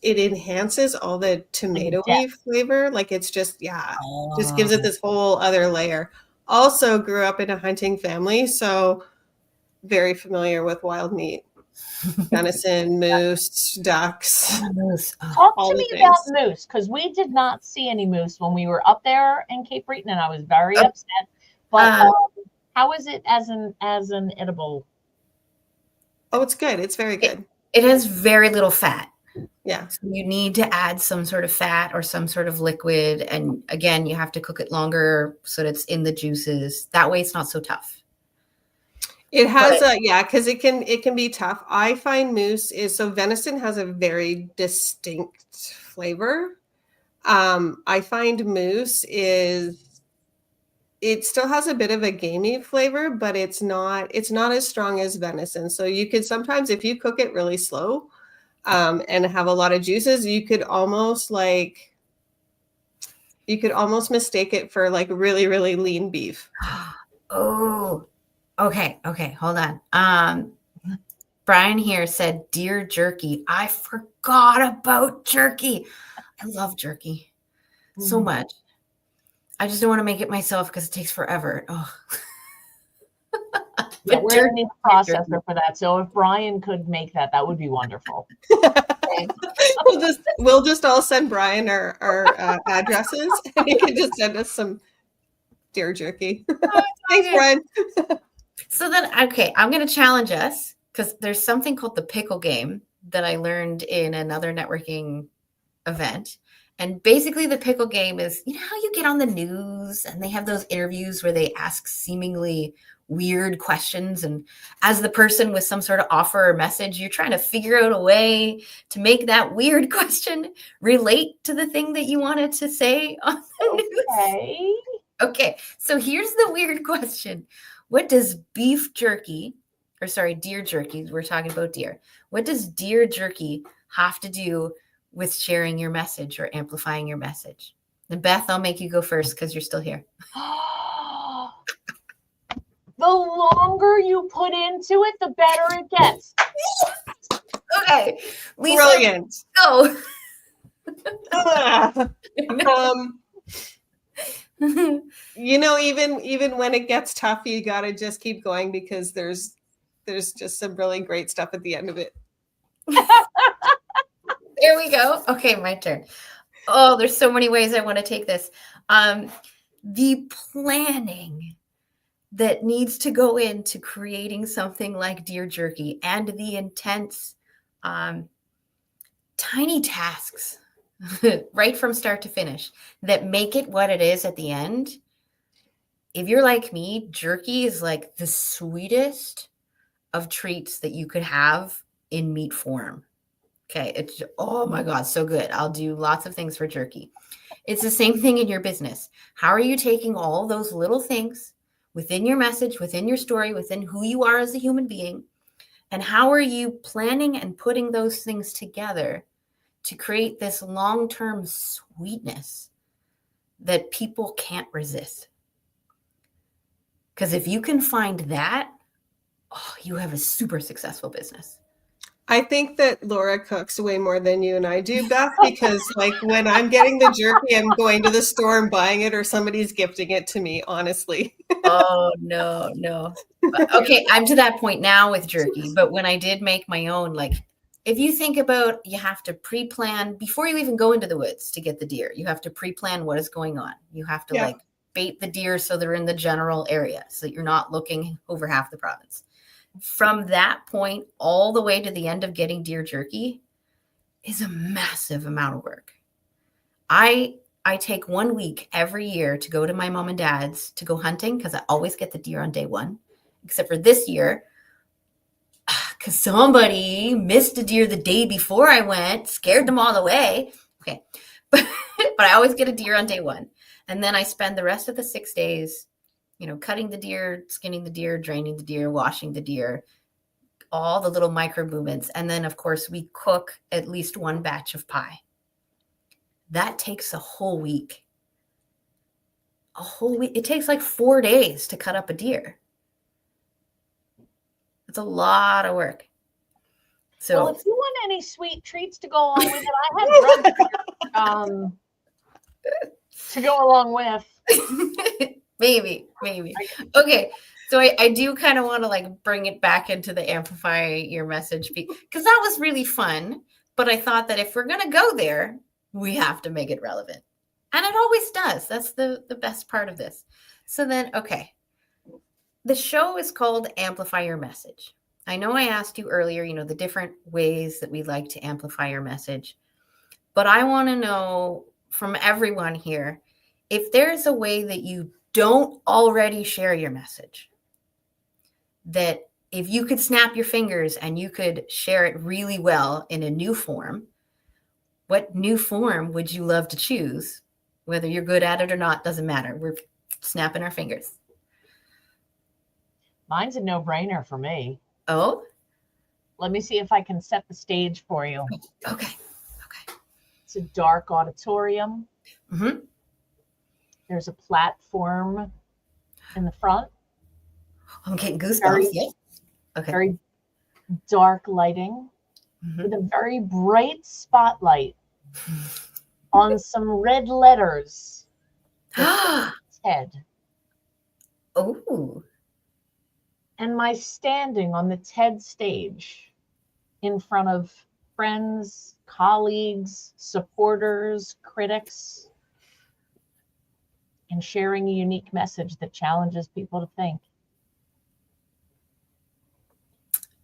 enhances all the tomatoey flavor. Like it's just just gives it this whole other layer. Also grew up in a hunting family, so very familiar with wild meat. Venison, moose, ducks. Talk to me about moose, because we did not see any moose when we were up there in Cape Breton, and I was very upset. But how is it as an edible? Oh, it's good. It's very good. It has very little fat. Yeah. So you need to add some sort of fat or some sort of liquid. And again, you have to cook it longer so that it's in the juices. That way it's not so tough. It has because it can be tough. I find moose so venison has a very distinct flavor. I find moose it still has a bit of a gamey flavor, but it's not as strong as venison. So you could sometimes, if you cook it really slow, and have a lot of juices, you could almost mistake it for like really, really lean beef. Oh, okay. Hold on. Brian here said deer jerky. I forgot about jerky. I love jerky so much. I just don't want to make it myself because it takes forever. Oh. Yeah, we're going to need a processor for that. So if Brian could make that, that would be wonderful. We'll just all send Brian our addresses, and he can just send us some deer jerky. Thanks, Brian. So then, okay, I'm going to challenge us because there's something called the pickle game that I learned in another networking event. And basically the pickle game is, you know how you get on the news and they have those interviews where they ask seemingly weird questions, and as the person with some sort of offer or message, you're trying to figure out a way to make that weird question relate to the thing that you wanted to say on the news. Okay, so here's the weird question. What does deer jerky, we're talking about deer. What does deer jerky have to do with sharing your message or amplifying your message? And Beth, I'll make you go first because you're still here. The longer you put into it, the better it gets. Okay, Lisa, brilliant. Go. Even when it gets tough, you gotta just keep going because there's just some really great stuff at the end of it. There we go. Okay, my turn. Oh, there's so many ways I want to take this. The planning that needs to go into creating something like deer jerky and the intense tiny tasks right from start to finish that make it what it is at the end. If you're like me, jerky is like the sweetest of treats that you could have in meat form. Okay, it's, oh my God, so good. I'll do lots of things for jerky. It's the same thing in your business. How are you taking all those little things within your message, within your story, within who you are as a human being, and how are you planning and putting those things together to create this long-term sweetness that people can't resist? Because if you can find that, you have a super successful business. I think that Laura cooks way more than you and I do, Beth, because like when I'm getting the jerky, I'm going to the store and buying it, or somebody's gifting it to me, honestly. Oh, no, no. Okay, I'm to that point now with jerky, but when I did make my own, like, if you think about, you have to pre-plan before you even go into the woods to get the deer. You have to pre-plan what is going on. You have to like bait the deer so they're in the general area so that you're not looking over half the province. From that point all the way to the end of getting deer jerky is a massive amount of work. I take 1 week every year to go to my mom and dad's to go hunting because I always get the deer on day one, except for this year because somebody missed a deer the day before I went, scared them all away. Okay, but I always get a deer on day one, and then I spend the rest of the 6 days, cutting the deer, skinning the deer, draining the deer, washing the deer, all the little micro movements. And then, of course, we cook at least one batch of pie. That takes a whole week. A whole week. It takes like 4 days to cut up a deer. It's a lot of work. So, well, if you want any sweet treats to go along with it, I have bread to go along with. Maybe. Okay. So I do kind of want to like bring it back into the Amplify Your Message because that was really fun. But I thought that if we're going to go there, we have to make it relevant. And it always does. That's the best part of this. So then, okay. The show is called Amplify Your Message. I know I asked you earlier, the different ways that we like to amplify your message. But I want to know from everyone here, if there's a way that you don't already share your message, that if you could snap your fingers and you could share it really well in a new form, what new form would you love to choose? Whether you're good at it or not, doesn't matter. We're snapping our fingers. Mine's a no-brainer for me. Oh? Let me see if I can set the stage for you. Okay. It's a dark auditorium. Mm-hmm. There's a platform in the front. I'm getting goosebumps. Yeah. Okay. Very dark lighting with a very bright spotlight on some red letters. TED. Oh. And my standing on the TED stage in front of friends, colleagues, supporters, critics, and sharing a unique message that challenges people to think.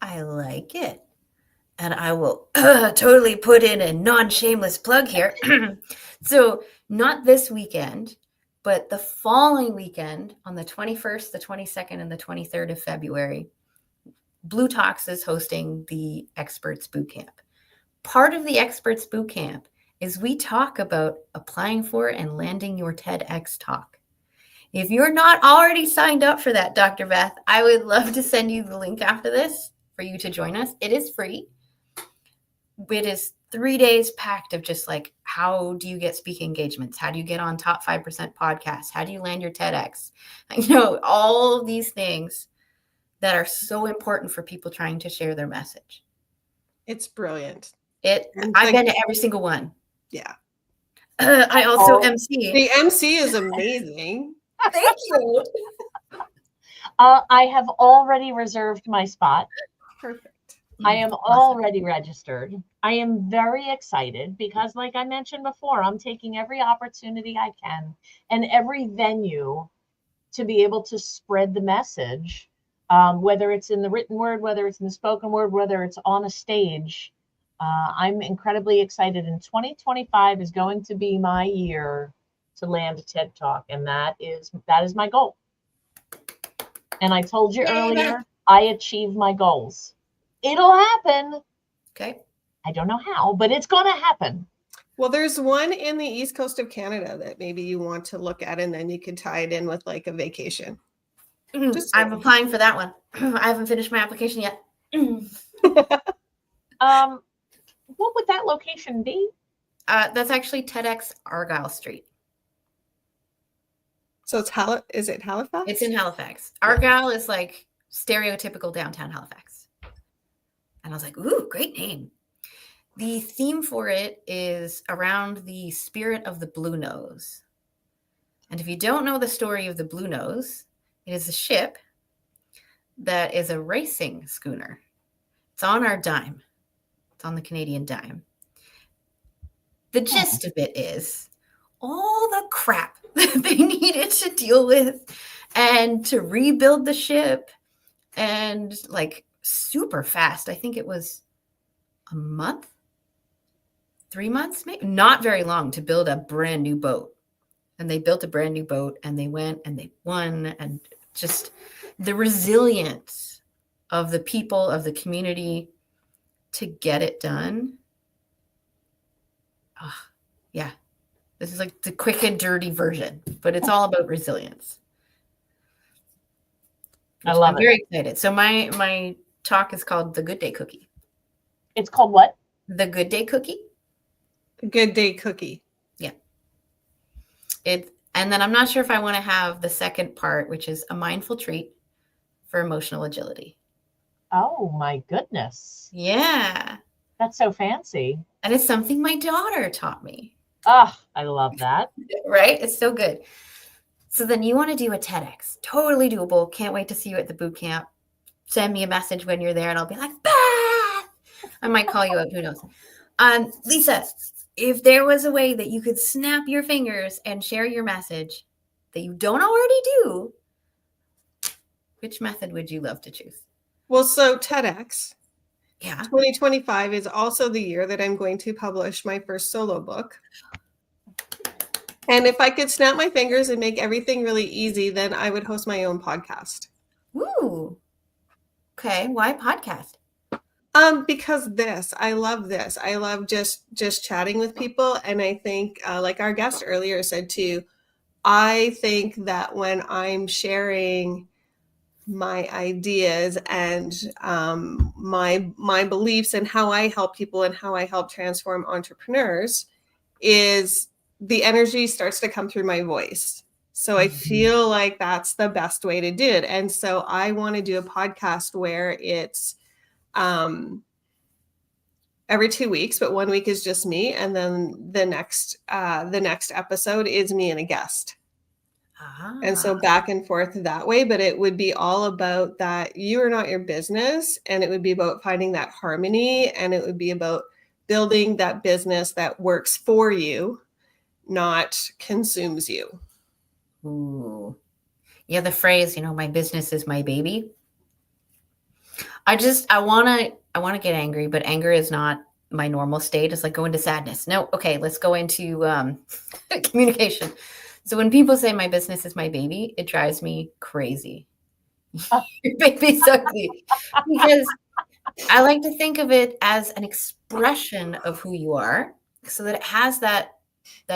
I like it. And I will totally put in a non-shameless plug here. So not this weekend, but the following weekend on the 21st, the 22nd, and the 23rd of February, bLU Talks is hosting the Experts Bootcamp. Part of the Experts Bootcamp is we talk about applying for and landing your TEDx talk. If you're not already signed up for that, Dr. Beth, I would love to send you the link after this for you to join us. It is free. It is 3 days packed of just like, how do you get speaking engagements? How do you get on top 5% podcasts? How do you land your TEDx? All of these things that are so important for people trying to share their message. It's brilliant. I've been to every single one. Yeah. I also MC. The MC is amazing. Thank you. I have already reserved my spot. Perfect. I am already registered. I am very excited because, like I mentioned before, I'm taking every opportunity I can and every venue to be able to spread the message, whether it's in the written word, whether it's in the spoken word, whether it's on a stage. I'm incredibly excited, and 2025 is going to be my year to land a TED Talk, and that is my goal. And I told you earlier, I achieve my goals. It'll happen. Okay. I don't know how, but it's going to happen. Well, there's one in the east coast of Canada that maybe you want to look at, and then you could tie it in with like a vacation. I'm applying for that one. I haven't finished my application yet. What would that location be? That's actually TEDx Argyle Street. So it's is it Halifax? It's in Halifax. Argyle is like stereotypical downtown Halifax. And I was like, ooh, great name. The theme for it is around the spirit of the blue nose. And if you don't know the story of the blue nose, it is a ship that is a racing schooner. It's on our dime. It's on the Canadian dime. The gist of it is all the crap that they needed to deal with and to rebuild the ship, and like super fast. I think it was a month, 3 months, maybe not very long, to build a brand new boat. And they built a brand new boat, and they went and they won, and just the resilience of the people of the community to get it done. Oh, yeah. This is like the quick and dirty version, but it's all about resilience. I love I'm very excited. So my talk is called The Good Day Cookie. It's called what? The Good Day Cookie. Good day cookie. Yeah. And then I'm not sure if I want to have the second part, which is a mindful treat for emotional agility. Oh my goodness. Yeah. That's so fancy. And it's something my daughter taught me. Oh, I love that. Right? It's so good. So then you want to do a TEDx. Totally doable. Can't wait to see you at the boot camp. Send me a message when you're there and I'll be like, Beth! I might call you up. Who knows? Lisa, if there was a way that you could snap your fingers and share your message that you don't already do, which method would you love to choose? Well, so TEDx. Yeah. 2025 is also the year that I'm going to publish my first solo book. And if I could snap my fingers and make everything really easy, then I would host my own podcast. Ooh. Okay. Why podcast? Because I love this. I love just chatting with people. And I think, like our guest earlier said too, I think that when I'm sharing my ideas and my beliefs and how I help people and how I help transform entrepreneurs, is the energy starts to come through my voice. So I feel like that's the best way to do it. And so I want to do a podcast where it's every 2 weeks, but 1 week is just me. And then the next episode is me and a guest. And so back and forth that way, but it would be all about that you are not your business. And it would be about finding that harmony. And it would be about building that business that works for you, not consumes you. Ooh. Yeah, the phrase, my business is my baby. I want to get angry, but anger is not my normal state. It's like go into sadness. No, okay, let's go into communication. So when people say my business is my baby, it drives me crazy. Your baby's ugly. Because I like to think of it as an expression of who you are, so that it has that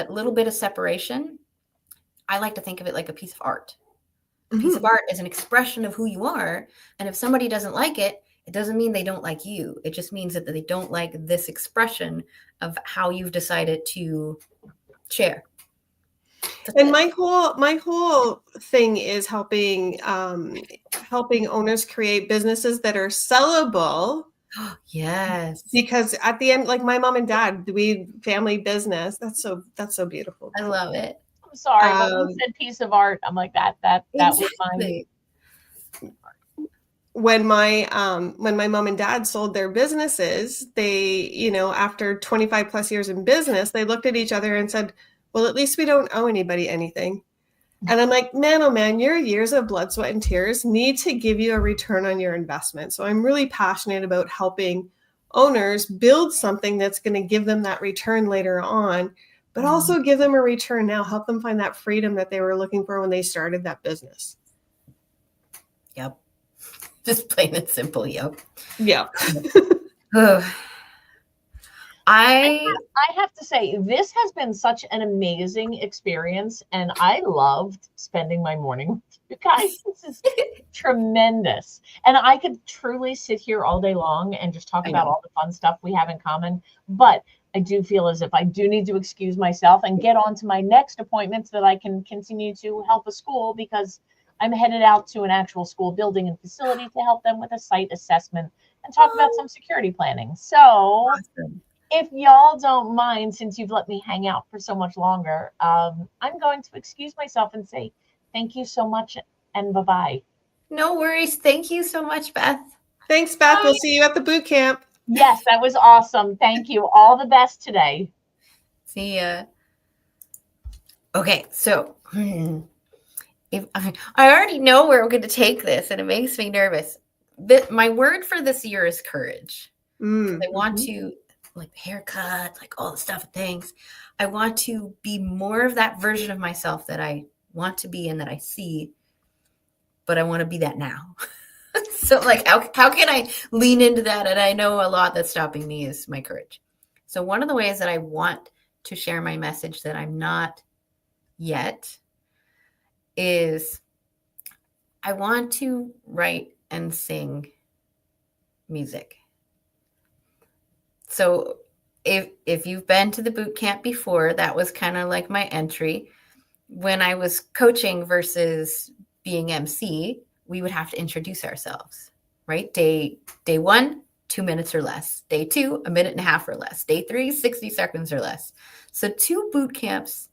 little bit of separation. I like to think of it like a piece of art. A piece of art is an expression of who you are. And if somebody doesn't like it, it doesn't mean they don't like you. It just means that they don't like this expression of how you've decided to share. And my whole thing is helping owners create businesses that are sellable. Yes. Because at the end, like my mom and dad, we family business. That's so beautiful. I love it. I'm sorry, but when you said piece of art, I'm like that was mine. When my mom and dad sold their businesses, they, after 25 plus years in business, they looked at each other and said, well, at least we don't owe anybody anything. And I'm like, man, oh man, your years of blood, sweat, and tears need to give you a return on your investment. So I'm really passionate about helping owners build something that's going to give them that return later on, but also give them a return now, help them find that freedom that they were looking for when they started that business. Yep. Just plain and simple. Yep. Yeah. I have to say, this has been such an amazing experience, and I loved spending my morning with you guys. This is tremendous. And I could truly sit here all day long and just talk about all the fun stuff we have in common. But I do feel as if I do need to excuse myself and get on to my next appointment so that I can continue to help a school, because I'm headed out to an actual school building and facility to help them with a site assessment and talk about some security planning. So Awesome. if y'all don't mind, since you've let me hang out for so much longer, I'm going to excuse myself and say thank you so much and bye-bye. No worries. Thank you so much, Beth. Thanks, Beth. Bye. We'll see you at the boot camp. Yes, that was awesome. Thank you. All the best today. See ya. Okay, so if I already know where we're going to take this, and it makes me nervous. My word for this year is courage. Mm. I want to, like, haircut, like all the stuff and things. I want to be more of that version of myself that I want to be and that I see, but I want to be that now. So, like, how can I lean into that? And I know a lot that's stopping me is my courage. So one of the ways that I want to share my message that I'm not yet is I want to write and sing music. So if you've been to the boot camp before, that was kind of like my entry. When I was coaching versus being MC, we would have to introduce ourselves, right? Day 1, 2 minutes or less. Day 2, a minute and a half or less. Day 3, 60 seconds or less. So 2 boot camps.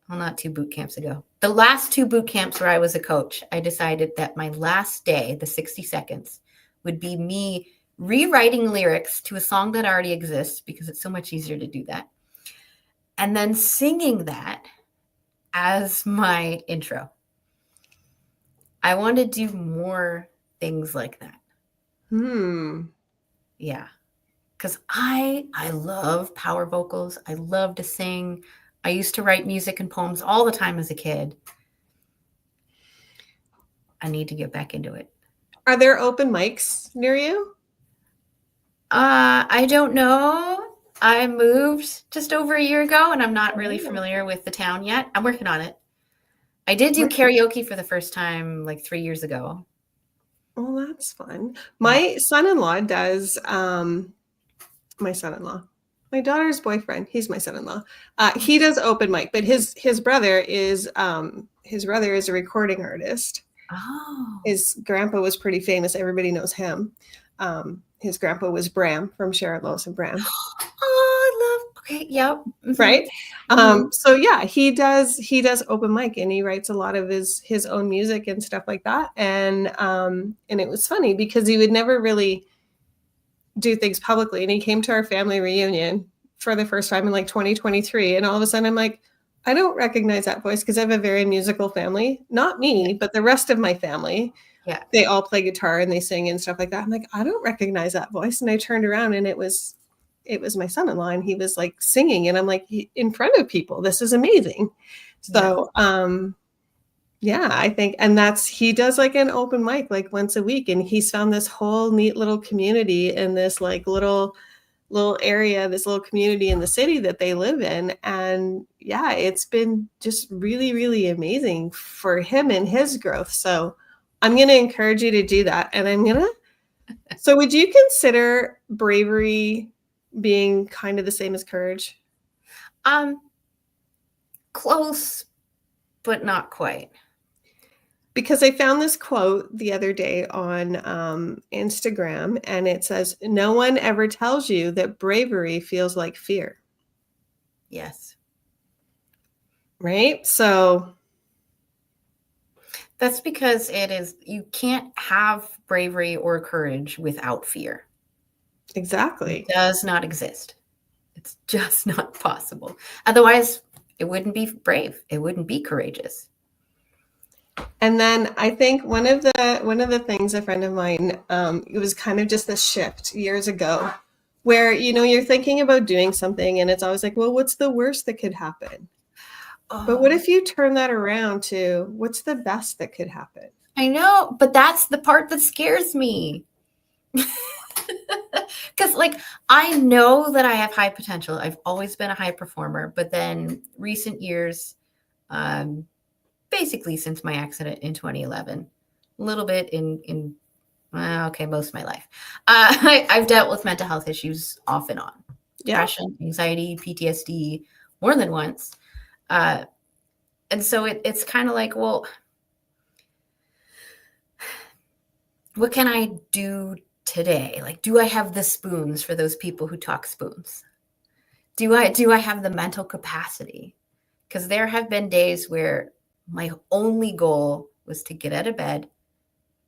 Well, not 2 boot camps ago. The last 2 boot camps where I was a coach, I decided that my last day, the 60 seconds, would be me rewriting lyrics to a song that already exists because it's so much easier to do that. And then singing that as my intro. I want to do more things like that. Yeah. Because I love power vocals. I love to sing. I used to write music and poems all the time as a kid. I need to get back into it. Are there open mics near you? I don't know. I moved just over a year ago, and I'm not really familiar with the town yet. I'm working on it. I did do karaoke for the first time like 3 years ago. Oh, that's fun. My son-in-law does, my son-in-law, my daughter's boyfriend, he's my son-in-law. He does open mic, but his brother is a recording artist. Oh. His grandpa was pretty famous. Everybody knows him. His grandpa was Bram from Sharon Lois and Bram. Oh, I love. Okay, yep. Mm-hmm. Right. So yeah, he does open mic, and he writes a lot of his own music and stuff like that. And it was funny because he would never really do things publicly. And he came to our family reunion for the first time in like 2023. And all of a sudden I'm like, I don't recognize that voice because I have a very musical family. Not me, but the rest of my family. Yeah. They all play guitar and they sing and stuff like that. I'm like, I don't recognize that voice. And I turned around and it was my son-in-law, and he was like singing, and I'm like, in front of people, this is amazing. So yeah, I think, and he does like an open mic like once a week, and he's found this whole neat little community in this like little area, this little community in the city that they live in. And yeah, it's been just really, really amazing for him and his growth. So I'm going to encourage you to do that. And so would you consider bravery being kind of the same as courage? Close, but not quite. Because I found this quote the other day on Instagram, and it says, "No one ever tells you that bravery feels like fear." Yes. Right? So that's because you can't have bravery or courage without fear. Exactly. It does not exist. It's just not possible. Otherwise, it wouldn't be brave. It wouldn't be courageous. And then I think one of the things, a friend of mine, it was kind of just this shift years ago where, you're thinking about doing something and it's always like, well, what's the worst that could happen? Oh. But what if you turn that around to what's the best that could happen? I know, but that's the part that scares me. Because I know that I have high potential. I've always been a high performer, but then recent years, basically since my accident in 2011, a little bit most of my life, I've dealt with mental health issues off and on. Depression, anxiety, PTSD, more than once. And so it's kind of like, well, what can I do today? Like, do I have the spoons for those people who talk spoons? Do I have the mental capacity? Because there have been days where my only goal was to get out of bed,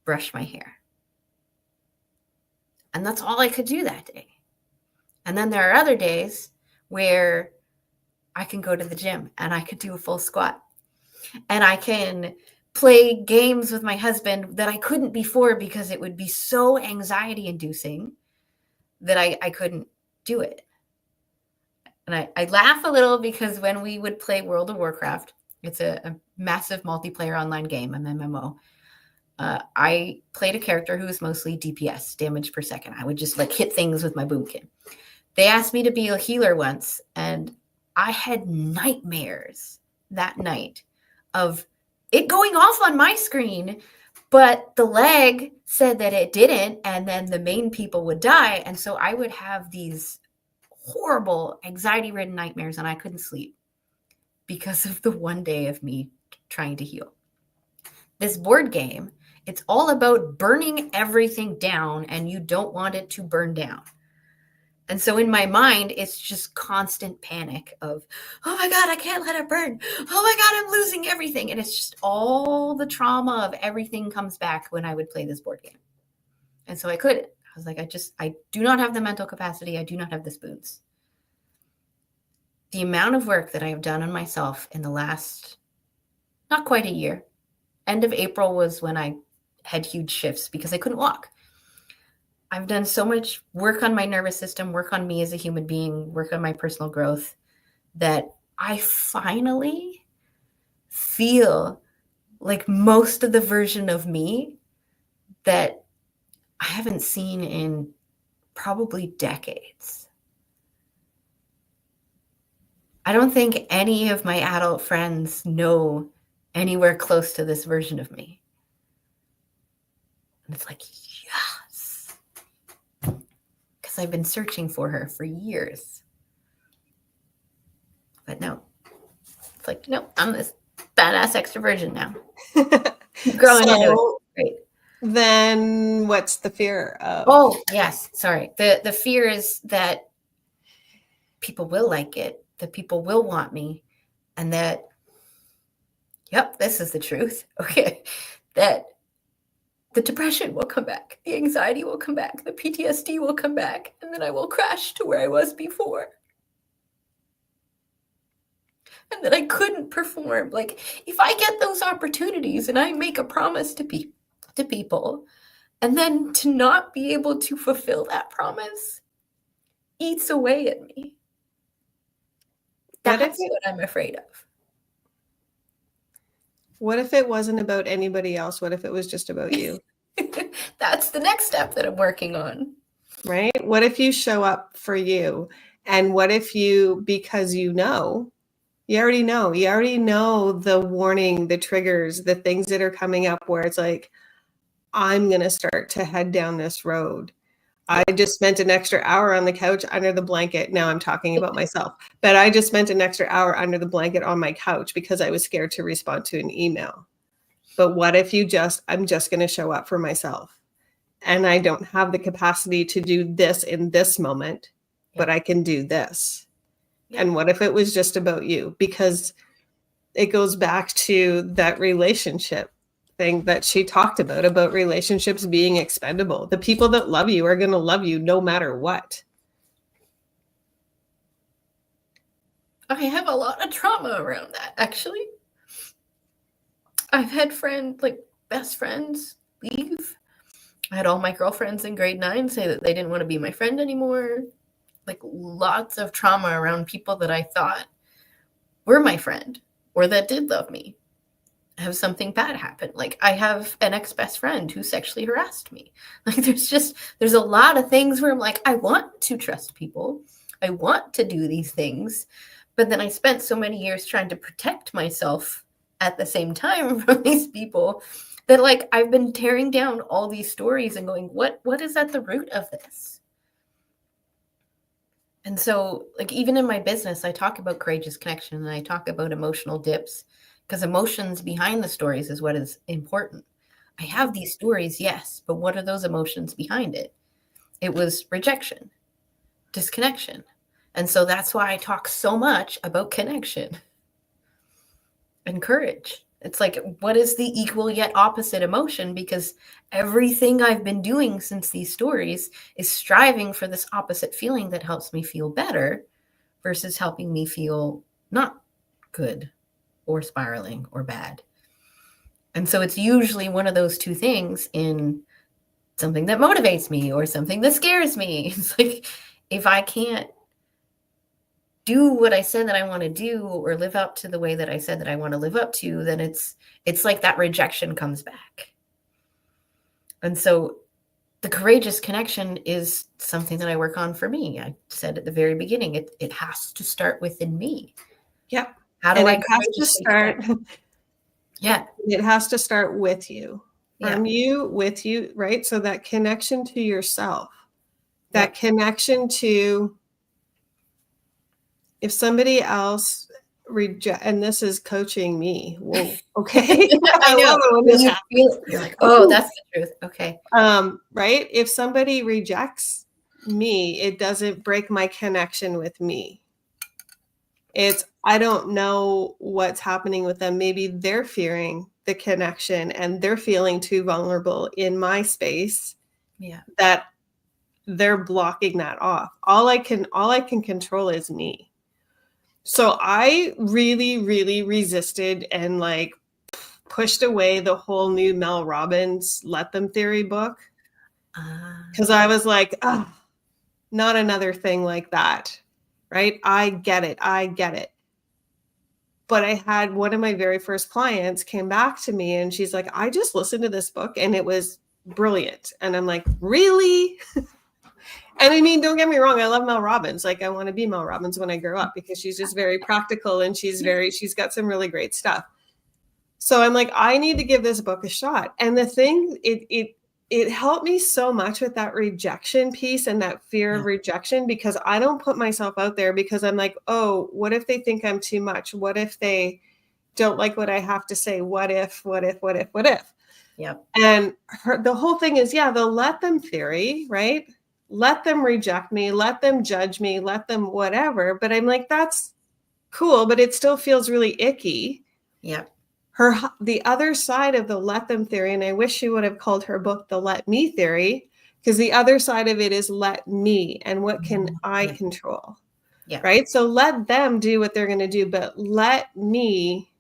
brush my hair. And that's all I could do that day. And then there are other days where I can go to the gym and I could do a full squat. And I can play games with my husband that I couldn't before because it would be so anxiety inducing that I couldn't do it. And I laugh a little because when we would play World of Warcraft, it's a massive multiplayer online game, an MMO. I played a character who was mostly DPS, damage per second. I would just like hit things with my boomkin. They asked me to be a healer once, and I had nightmares that night of it going off on my screen, but the leg said that it didn't, and then the main people would die. And so I would have these horrible anxiety-ridden nightmares, and I couldn't sleep because of the one day of me trying to heal. This board game, it's all about burning everything down, and you don't want it to burn down. And so in my mind, it's just constant panic of, oh my God, I can't let it burn. Oh my God, I'm losing everything. And it's just all the trauma of everything comes back when I would play this board game. And so I couldn't. I was like, I do not have the mental capacity. I do not have the spoons. The amount of work that I have done on myself in the last, not quite a year. End of April was when I had huge shifts because I couldn't walk. I've done so much work on my nervous system, work on me as a human being, work on my personal growth, that I finally feel like most of the version of me that I haven't seen in probably decades. I don't think any of my adult friends know anywhere close to this version of me. And it's like, yes. Because I've been searching for her for years. But no. It's like, no, I'm this badass extroversion now. Growing into it. Great. Then what's the fear of? Oh, yes. Sorry. The fear is that people will like it, that people will want me, and that, yep, this is the truth. Okay. That the depression will come back, the anxiety will come back, the PTSD will come back, and then I will crash to where I was before. And that I couldn't perform. Like, if I get those opportunities and I make a promise to people, and then to not be able to fulfill that promise eats away at me. That's what I'm afraid of. What if it wasn't about anybody else? What if it was just about you? That's the next step that I'm working on. Right? What if you show up for you? And what if you, because you already know the warning, the triggers, the things that are coming up where it's like, I'm going to start to head down this road. I just spent an extra hour on the couch under the blanket. Now I'm talking about myself, but I just spent an extra hour under the blanket on my couch because I was scared to respond to an email. But what if I'm just going to show up for myself, and I don't have the capacity to do this in this moment, but I can do this. Yeah. And what if it was just about you? Because it goes back to that relationship thing that she talked about relationships being expendable. The people that love you are going to love you no matter what. I have a lot of trauma around that, actually. I've had best friends leave. I had all my girlfriends in grade 9 say that they didn't want to be my friend anymore. Like, lots of trauma around people that I thought were my friend or that did love me. Have something bad happen. Like, I have an ex-best friend who sexually harassed me. Like, there's a lot of things where I'm like, I want to trust people. I want to do these things. But then I spent so many years trying to protect myself at the same time from these people that, like, I've been tearing down all these stories and going, what is at the root of this? And so, like, even in my business, I talk about courageous connection and I talk about emotional dips. Because emotions behind the stories is what is important. I have these stories, yes, but what are those emotions behind it? It was rejection, disconnection. And so that's why I talk so much about connection and courage. It's like, what is the equal yet opposite emotion? Because everything I've been doing since these stories is striving for this opposite feeling that helps me feel better versus helping me feel not good or spiraling or bad. And so it's usually one of those two things in something that motivates me or something that scares me. It's like, if I can't do what I said that I want to do or live up to the way that I said that I want to live up to, then it's like that rejection comes back. And so the courageous connection is something that I work on for me. I said at the very beginning, it has to start within me. Yep. How do and I it has to start? Yeah. It has to start with you, from Yeah. you, with you, right? So that connection to yourself, that connection to, if somebody else reject, and this is coaching me. Whoa, okay. I know. love it when When this you happens. feel it, you're like, oh, that's the truth. Okay. Right? If somebody rejects me, it doesn't break my connection with me. It's, I don't know what's happening with them. Maybe they're fearing the connection and they're feeling too vulnerable in my space. Yeah. That they're blocking that off. All I can control is me. So I really, really resisted and like pushed away the whole new Mel Robbins Let Them Theory book. Because I was like, oh, not another thing like that. Right? I get it. But I had one of my very first clients came back to me and she's like, I just listened to this book and it was brilliant. And I'm like, really? And I mean, don't get me wrong, I love Mel Robbins. Like, I want to be Mel Robbins when I grow up because she's just very practical and she's got some really great stuff. So I'm like, I need to give this book a shot. And the thing, it helped me so much with that rejection piece and that fear of rejection, because I don't put myself out there because I'm like, oh, what if they think I'm too much? What if they don't like what I have to say? What if? Yep. And the whole thing is, the let them theory, right? Let them reject me, let them judge me, let them whatever. But I'm like, that's cool, but it still feels really icky. Yep. The other side of the let them theory, and I wish she would have called her book the Let Me Theory, because the other side of it is let me, and what can I control? Yeah. Right? So let them do what they're going to do, but let me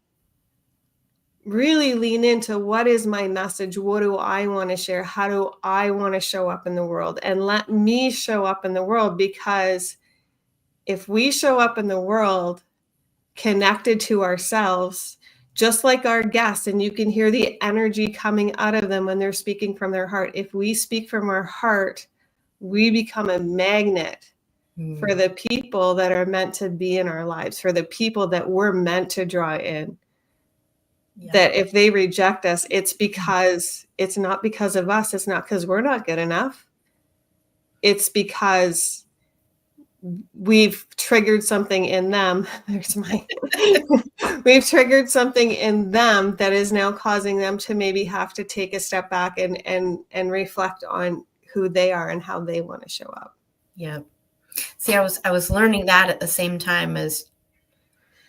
really lean into what is my message? What do I want to share? How do I want to show up in the world? And let me show up in the world, because if we show up in the world connected to ourselves, just like our guests, and you can hear the energy coming out of them when they're speaking from their heart. If we speak from our heart, we become a magnet for the people that are meant to be in our lives, for the people that we're meant to draw in. That if they reject us, it's because it's not because of us. It's not because we're not good enough. It's because we've triggered something in them. We've triggered something in them that is now causing them to maybe have to take a step back and reflect on who they are and how they want to show up. Yeah. See, I was learning that at the same time as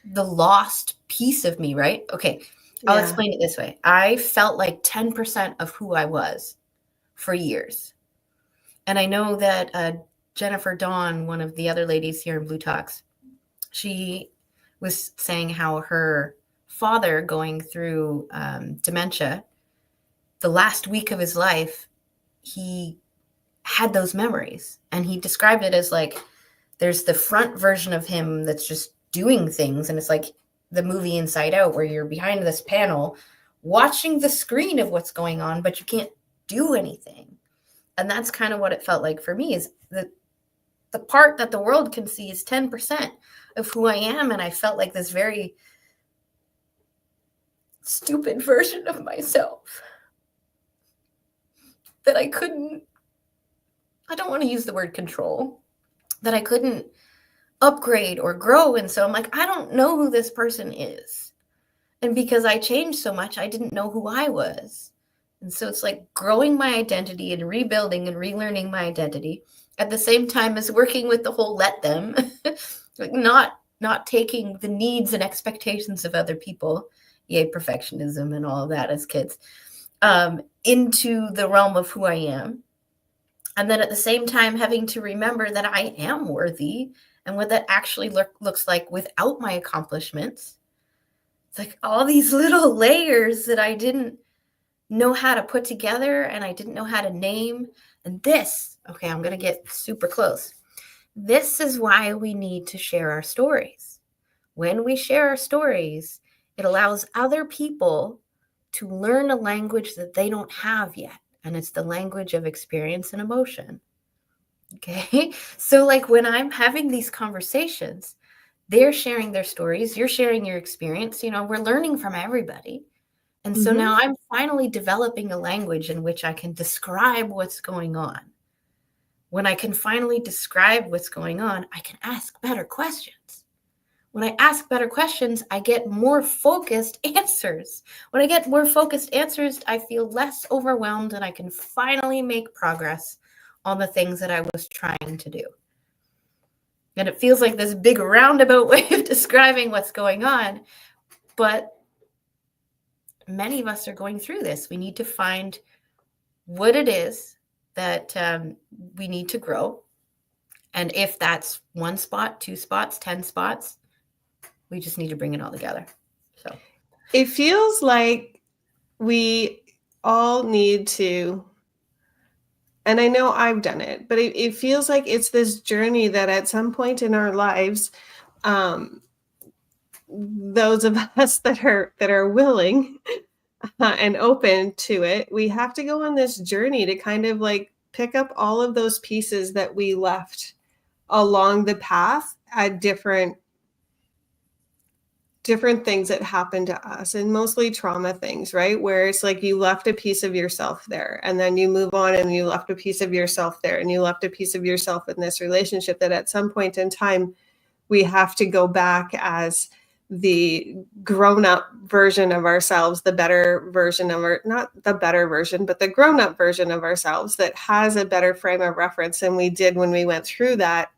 the lost piece of me, right? Okay. I'll explain it this way. I felt like 10% of who I was for years. And I know that Jennifer Dawn, one of the other ladies here in Blue Talks, she was saying how her father, going through dementia, the last week of his life, he had those memories. And he described it as like, there's the front version of him that's just doing things. And it's like the movie Inside Out, where you're behind this panel watching the screen of what's going on, but you can't do anything. And that's kind of what it felt like for me, is that the part that the world can see is 10% of who I am. And I felt like this very stupid version of myself that I don't want to use the word control, that I couldn't upgrade or grow. And so I'm like, I don't know who this person is. And because I changed so much, I didn't know who I was. And so it's like growing my identity and rebuilding and relearning my identity at the same time as working with the whole let them, like not taking the needs and expectations of other people, yay, perfectionism and all of that as kids, into the realm of who I am. And then at the same time, having to remember that I am worthy and what that actually looks like without my accomplishments. It's like all these little layers that I didn't know how to put together and I didn't know how to name. And this, okay, I'm going to get super close. This is why we need to share our stories. When we share our stories, it allows other people to learn a language that they don't have yet. And it's the language of experience and emotion. Okay. So like when I'm having these conversations, they're sharing their stories, you're sharing your experience, we're learning from everybody. And so now I'm finally developing a language in which I can describe what's going on. When I can finally describe what's going on, I can ask better questions. When I ask better questions, I get more focused answers. When I get more focused answers, I feel less overwhelmed and I can finally make progress on the things that I was trying to do. And it feels like this big roundabout way of describing what's going on. But many of us are going through this. We need to find what it is that we need to grow. And if that's 1 spot, 2 spots, 10 spots, we just need to bring it all together. So it feels like we all need to, and I know I've done it, but it feels like it's this journey that at some point in our lives, those of us that are willing and open to it, we have to go on this journey to kind of like pick up all of those pieces that we left along the path at different things that happened to us, and mostly trauma things, right? Where it's like you left a piece of yourself there and then you move on and you left a piece of yourself there and you left a piece of yourself in this relationship that at some point in time we have to go back as the grown-up version of ourselves, the better version of not the better version, but the grown-up version of ourselves that has a better frame of reference than we did when we went through that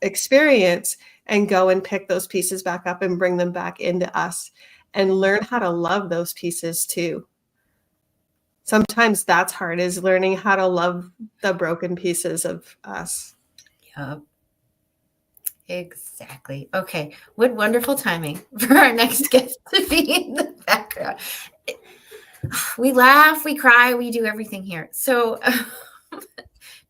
experience, and go and pick those pieces back up and bring them back into us and learn how to love those pieces too. Sometimes that's hard, is learning how to love the broken pieces of us. Yep. Exactly. Okay. What wonderful timing for our next guest to be in the background. We laugh, we cry, we do everything here. So,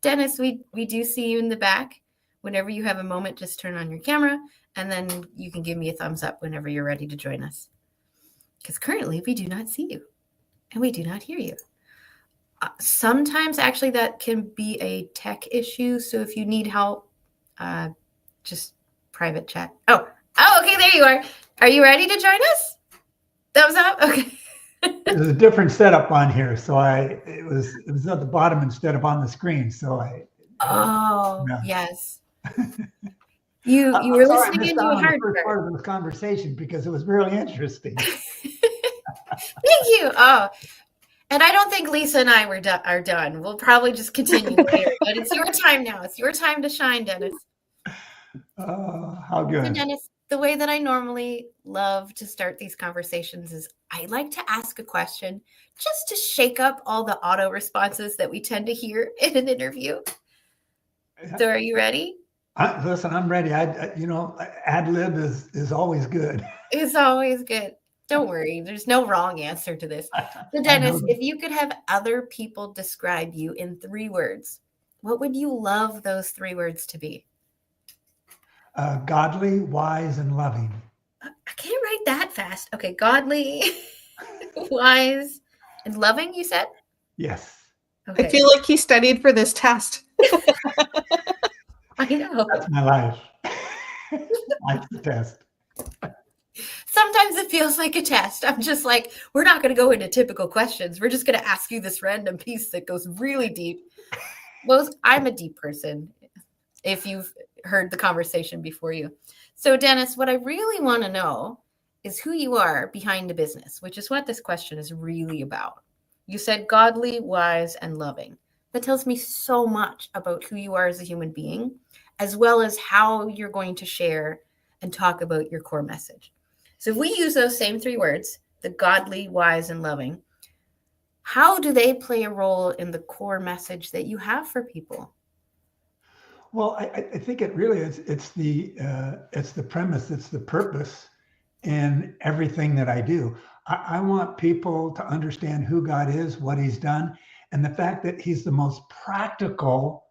Denis, we do see you in the back. Whenever you have a moment, just turn on your camera and then you can give me a thumbs up whenever you're ready to join us. Because currently we do not see you and we do not hear you. Sometimes actually that can be a tech issue. So if you need help, just private chat. Oh, okay, there you are. Are you ready to join us? Thumbs up? Okay. There's a different setup on here, so it was at the bottom instead of on the screen. So yes. You were listening into a hard part of the conversation because it was really interesting. Thank you. Oh, and I don't think Lisa and I are done. We'll probably just continue later, but it's your time now. It's your time to shine, Denis. How good. So Denis, the way that I normally love to start these conversations is I like to ask a question just to shake up all the auto responses that we tend to hear in an interview. So are you ready? Listen, I'm ready. Ad lib is always good. It's always good. Don't worry. There's no wrong answer to this. So Denis, if you could have other people describe you in 3 words, what would you love those 3 words to be? Godly, wise, and loving. I can't write that fast. Okay, godly, wise, and loving, you said? Yes. Okay. I feel like he studied for this test. I know. That's my life. Life's the test. Sometimes it feels like a test. I'm just like, we're not going to go into typical questions. We're just going to ask you this random piece that goes really deep. Well, I'm a deep person, if you've heard the conversation before you. So Denis, what I really want to know is who you are behind the business, which is what this question is really about. You said godly, wise, and loving. That tells me so much about who you are as a human being, as well as how you're going to share and talk about your core message. So if we use those same three words, the godly, wise, and loving, how do they play a role in the core message that you have for people? Well, I think it really is. It's the premise. It's the purpose in everything that I do. I want people to understand who God is, what He's done, and the fact that He's the most practical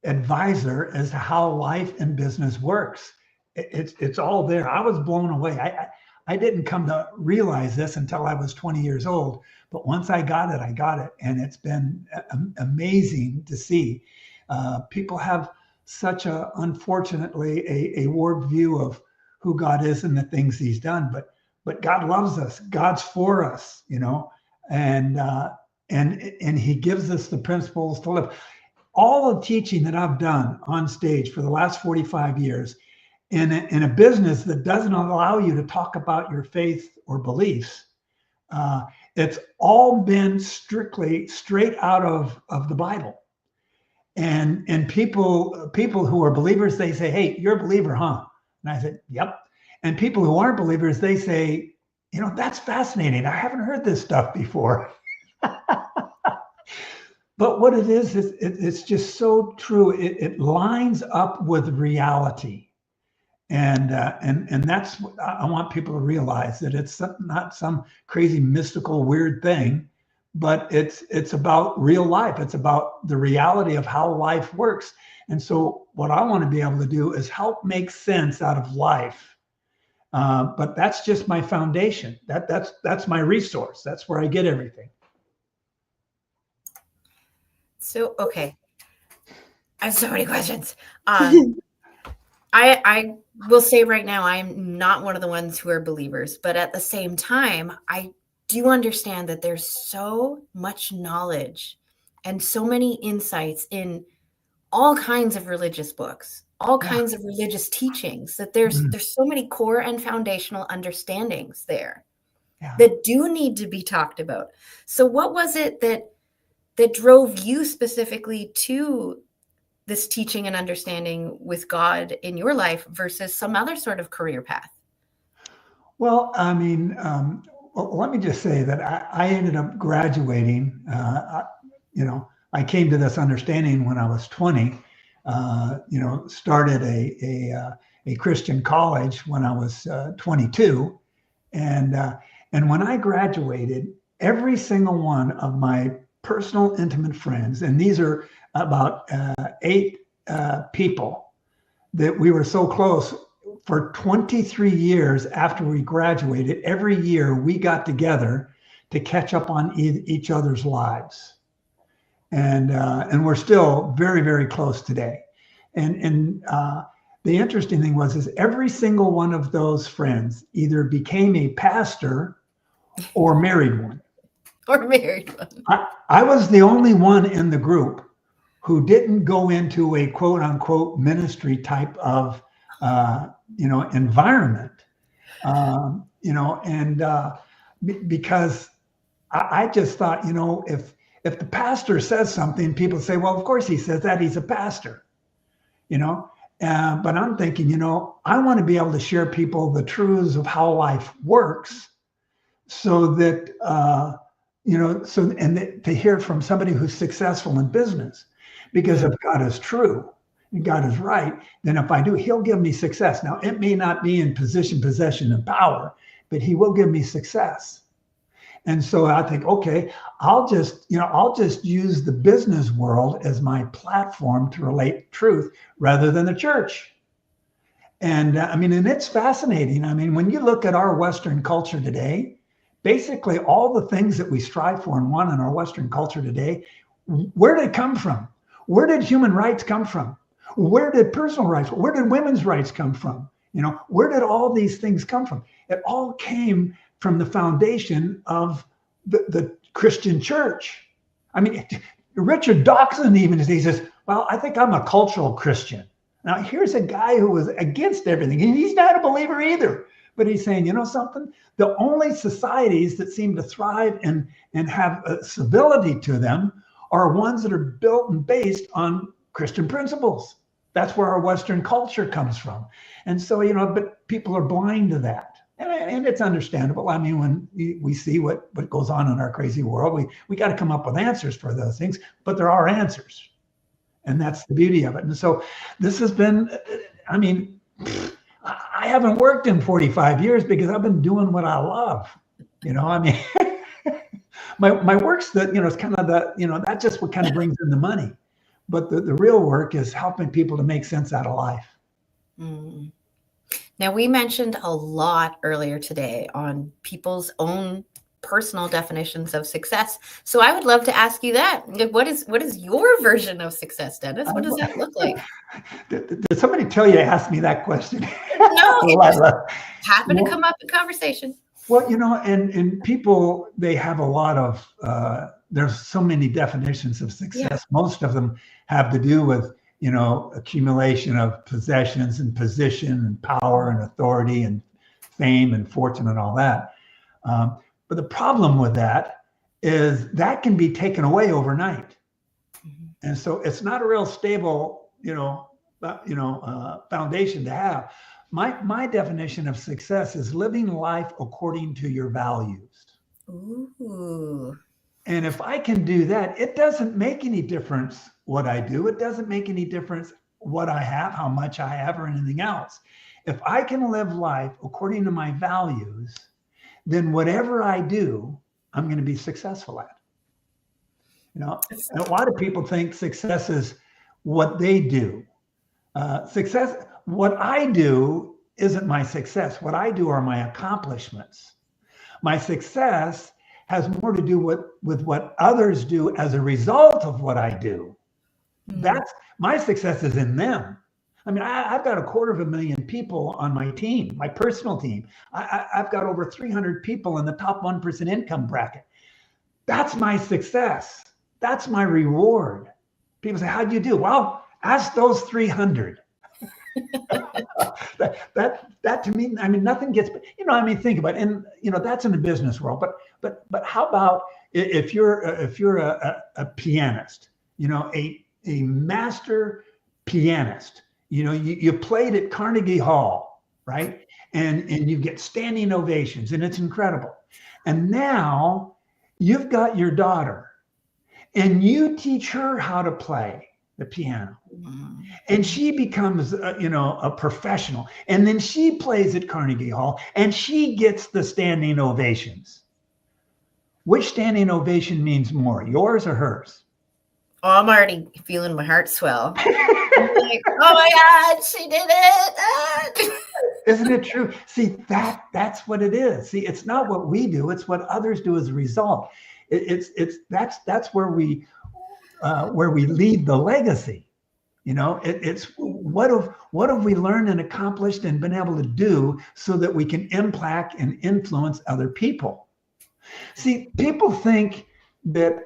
advisor as to how life and business works. It's all there. I was blown away. I didn't come to realize this until I was 20 years old, but once I got it, and it's been amazing to see. People have such unfortunately, a warped view of who God is and the things He's done, but God loves us. God's for us, and He gives us the principles to live. All the teaching that I've done on stage for the last 45 years in a business that doesn't allow you to talk about your faith or beliefs, it's all been strictly straight out of the Bible. And people who are believers, they say, "Hey, you're a believer, huh?" And I said, "Yep." And people who aren't believers, they say, "That's fascinating. I haven't heard this stuff before." But what it is it's just so true. It lines up with reality, and that's what I want people to realize, that it's not some crazy mystical weird thing, but it's about real life. It's about the reality of how life works. And so what I want to be able to do is help make sense out of life. But that's just my foundation. That's my resource. That's where I get everything. So, okay. I have so many questions. I will say right now, I'm not one of the ones who are believers, but at the same time, I do understand that there's so much knowledge and so many insights in all kinds of religious books, all kinds of religious teachings, that there's so many core and foundational understandings there that do need to be talked about. So what was it that drove you specifically to this teaching and understanding with God in your life versus some other sort of career path? Well, I mean, let me just say that I ended up graduating. I came to this understanding when I was 20. Started a Christian college when I was 22, and when I graduated, every single one of my personal intimate friends, and these are about 8 people that we were so close. For 23 years after we graduated, every year we got together to catch up on each other's lives. And we're still very, very close today. And the interesting thing is every single one of those friends either became a pastor or married one. Or married one. I was the only one in the group who didn't go into a quote unquote ministry type of environment, because I just thought, if the pastor says something, people say, well, of course he says that, he's a pastor, but I'm thinking, I want to be able to share people the truths of how life works, so that, to hear from somebody who's successful in business, because if God is true, and God is right, then if I do, He'll give me success. Now, it may not be in position, possession, and power, but He will give me success. And so I think, okay, I'll just use the business world as my platform to relate truth rather than the church. And and it's fascinating. When you look at our Western culture today, basically all the things that we strive for and want in our Western culture today, where did it come from? Where did human rights come from? Where did personal rights, where did women's rights come from? Where did all these things come from? It all came from the foundation of the Christian church. Richard Dawkins even, he says, well, I think I'm a cultural Christian. Now, here's a guy who was against everything, and he's not a believer either. But he's saying, you know something? The only societies that seem to thrive and have a civility to them are ones that are built and based on Christian principles. That's where our Western culture comes from. And so, but people are blind to that. And it's understandable. I mean, when we see what goes on in our crazy world, we got to come up with answers for those things, but there are answers. And that's the beauty of it. And so this has been, I mean, I haven't worked in 45 years because I've been doing what I love. I mean, my work's that, it's kind of that's just what kind of brings in the money. But the real work is helping people to make sense out of life. Mm. Now, we mentioned a lot earlier today on people's own personal definitions of success. So I would love to ask you that. What is your version of success, Denis? What does that look like? Did somebody tell you to ask me that question? No, it just happened to come up in conversation. Well, and people, they have a lot of, there's so many definitions of success. Yeah. Most of them have to do with, accumulation of possessions and position and power and authority and fame and fortune and all that. But the problem with that is that can be taken away overnight. Mm-hmm. And so it's not a real stable, foundation to have. My definition of success is living life according to your values. Ooh. And if I can do that, it doesn't make any difference what I do. It doesn't make any difference what I have, how much I have, or anything else. If I can live life according to my values, then whatever I do, I'm going to be successful at. And a lot of people think success is what they do. Success, what I do isn't my success. What I do are my accomplishments. My success has more to do with what others do as a result of what I do. Mm-hmm. That's my success is in them. I mean, I've got 250,000 people on my team, my personal team. I've got over 300 people in the top 1% income bracket. That's my success. That's my reward. People say, how'd you do? Well, ask those 300. that to me, I mean, nothing gets, think about it. And, that's in the business world, but how about if you're a pianist, a master pianist, you played at Carnegie Hall, right? And you get standing ovations and it's incredible. And now you've got your daughter and you teach her how to play the piano. Mm-hmm. And she becomes, a professional. And then she plays at Carnegie Hall and she gets the standing ovations. Which standing ovation means more, yours or hers? Oh, I'm already feeling my heart swell. I'm like, oh my God, she did it. Isn't it true? See, that's what it is. See, it's not what we do, it's what others do as a result. That's where we leave the legacy. It's what have we learned and accomplished and been able to do so that we can impact and influence other people. See, people think that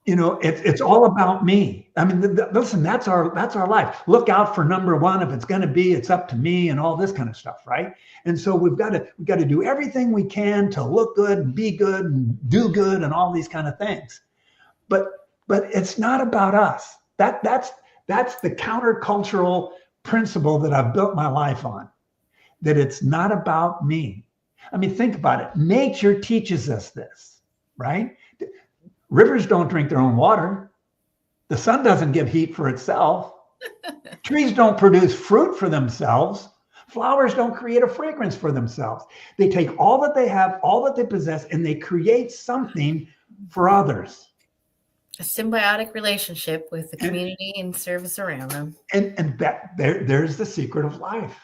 it's all about me. I mean, listen, that's our life. Look out for number one. If it's going to be, it's up to me and all this kind of stuff, right? And so we've got to do everything we can to look good and be good and do good and all these kind of things. But it's not about us. That's the countercultural principle that I've built my life on. That it's not about me. I mean, think about it. Nature teaches us this, right? Rivers don't drink their own water. The sun doesn't give heat for itself. Trees don't produce fruit for themselves. Flowers don't create a fragrance for themselves. They take all that they have, all that they possess, and they create something for others. A symbiotic relationship with the community and service around them. And there's the secret of life.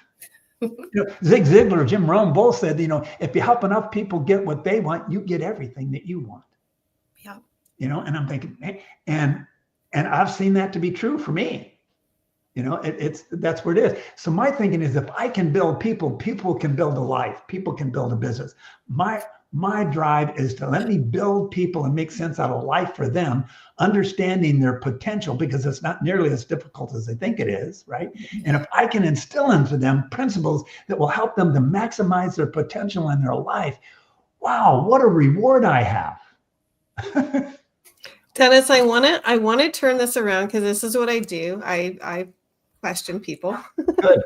Zig Ziglar, Jim Rohn both said, if you help enough people get what they want, you get everything that you want. Yeah. And I'm thinking, and I've seen that to be true for me. That's where it is. So my thinking is, if I can build people, people can build a life. People can build a business. My My drive is to let me build people and make sense out of life for them, understanding their potential, because it's not nearly as difficult as they think it is, right? And if I can instill into them principles that will help them to maximize their potential in their life, wow, what a reward I have. Dennis, I want to turn this around, because this is what I do. I question people. Good.